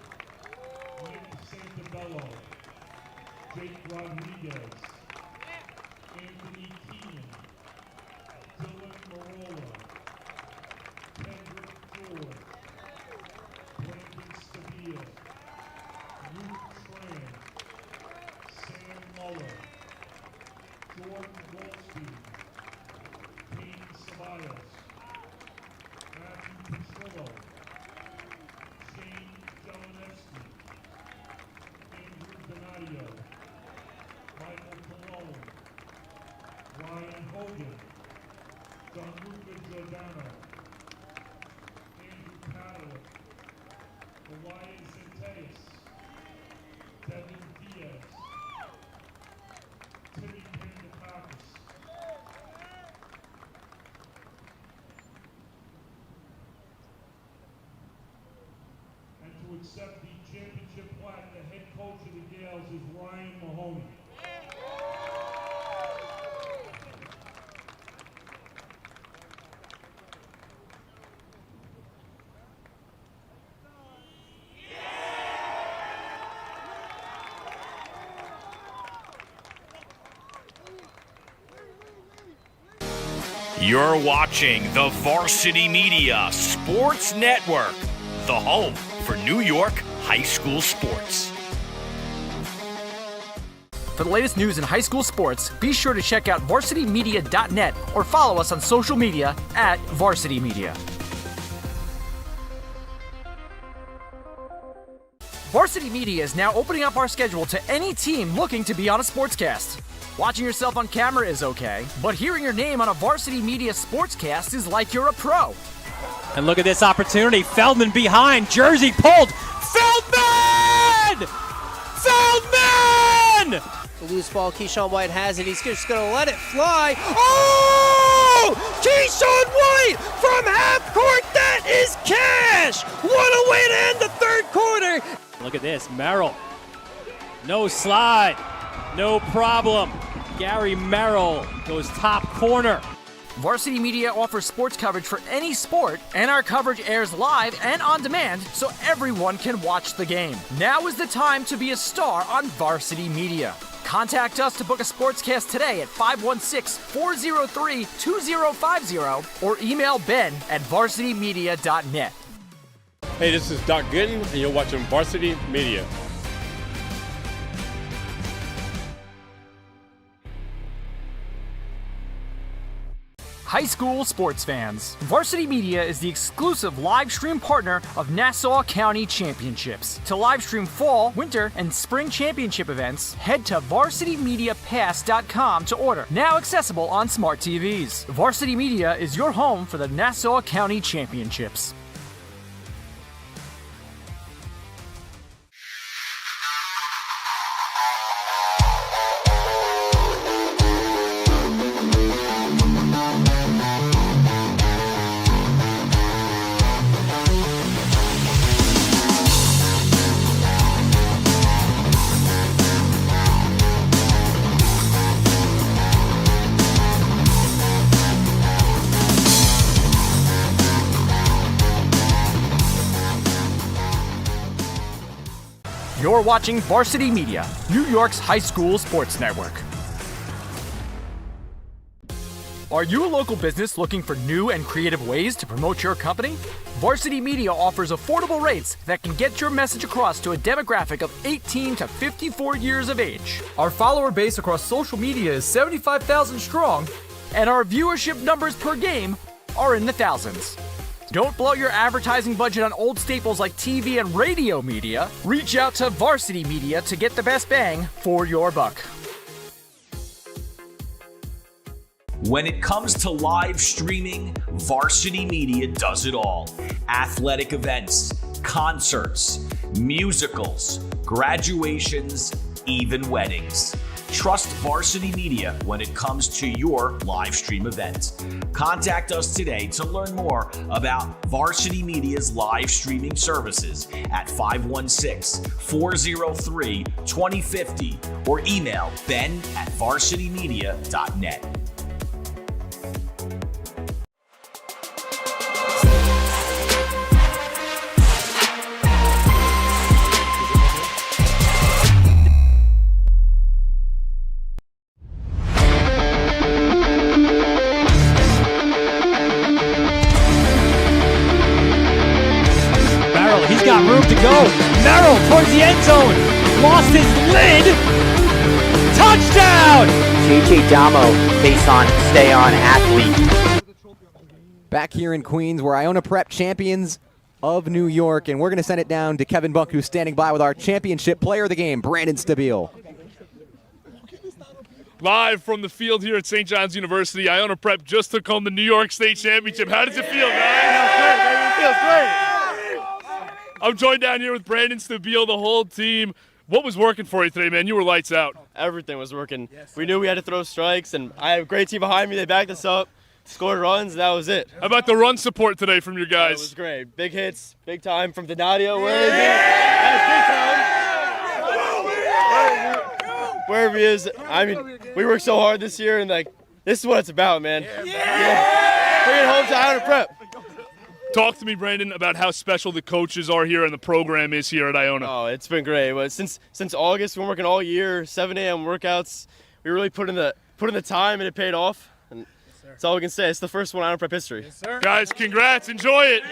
Nick Santabello, Jake Rodriguez, Anthony Keenan, Dylan Marola, Kendrick George, Brandon Stavia, Luke Tran, Sam Muller, Jordan Goldstein, Peyton Ceballos, Matthew Petrillo, Shane Jelineski, Andrew Donadio, Michael Colon, Ryan Hogan, Gianluca Giordano, Andrew Padlet, Elias Zenteas, Devin Diaz, Timmy Pandakakis. And to accept the championship plaque, the head coach of the Gales is Ryan Mahoney. You're watching the Varsity Media Sports Network, the home for New York high school sports. For the latest news in high school sports, be sure to check out varsitymedia.net or follow us on social media at Varsity Media. Varsity Media is now opening up our schedule to any team looking to be on a sportscast. Watching yourself on camera is okay, but hearing your name on a Varsity Media Sportscast is like you're a pro. And look at this opportunity. Feldman behind. Jersey pulled. Feldman! Feldman! The loose ball, Keyshawn White has it. He's just going to let it fly. Oh! Keyshawn White from half court. That is cash. What a way to end the third quarter. Look at this. Merrill. No slide. No problem. Gary Merrill goes top corner. Varsity Media offers sports coverage for any sport, and our coverage airs live and on demand so everyone can watch the game. Now is the time to be a star on Varsity Media. Contact us to book a sportscast today at 516-403-2050 or email Ben at varsitymedia.net. Hey, this is Doc Gooden, and you're watching Varsity Media. High school sports fans, Varsity Media is the exclusive live stream partner of Nassau County Championships. To live stream fall, winter, and spring championship events, head to varsitymediapass.com to order. Now accessible on smart TVs. Varsity Media is your home for the Nassau County Championships. You're watching Varsity Media, New York's high school sports network. Are you a local business looking for new and creative ways to promote your company? Varsity Media offers affordable rates that can get your message across to a demographic of 18 to 54 years of age. Our follower base across social media is 75,000 strong, and our viewership numbers per game are in the thousands. Don't blow your advertising budget on old staples like TV and radio media. Reach out to Varsity Media to get the best bang for your buck. When it comes to live streaming, Varsity Media does it all. Athletic events, concerts, musicals, graduations, even weddings. Trust Varsity Media when it comes to your live stream events. Contact us today to learn more about Varsity Media's live streaming services at 516-403-2050 or email ben@varsitymedia.net. He's got room to go. Merrill towards the end zone. Lost his lid. Touchdown! JJ Damo, face on, stay on athlete. Back here in Queens, we're Iona Prep champions of New York, and we're going to send it down to Kevin Bunk, who's standing by with our championship player of the game, Brandon Stabile. Live from the field here at St. John's University, Iona Prep just took home the New York State Championship. How does it feel, guys? It feels great. I'm joined down here with Brandon Stabile, the whole team. What was working for you today, man? You were lights out. Everything was working. We knew we had to throw strikes, and I have a great team behind me. They backed us up, scored runs, and that was it. How about the run support today from your guys? It was great. Big hits, big time from Donadio. Where is he? That's big time. Wherever he is. I mean, we worked so hard this year, and this is what it's about, man. Yeah. Bring it home to Iona Prep. Talk to me, Brandon, about how special the coaches are here and the program is here at Iona. Oh, it's been great. But since August, we've been working all year, 7 a.m. workouts. We really put in the time, and it paid off. And that's all we can say. It's the first one in Iona Prep history. Yes, sir. Guys, congrats. Enjoy it.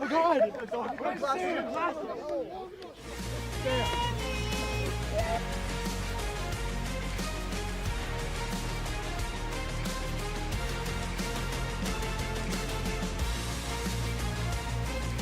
Oh, God.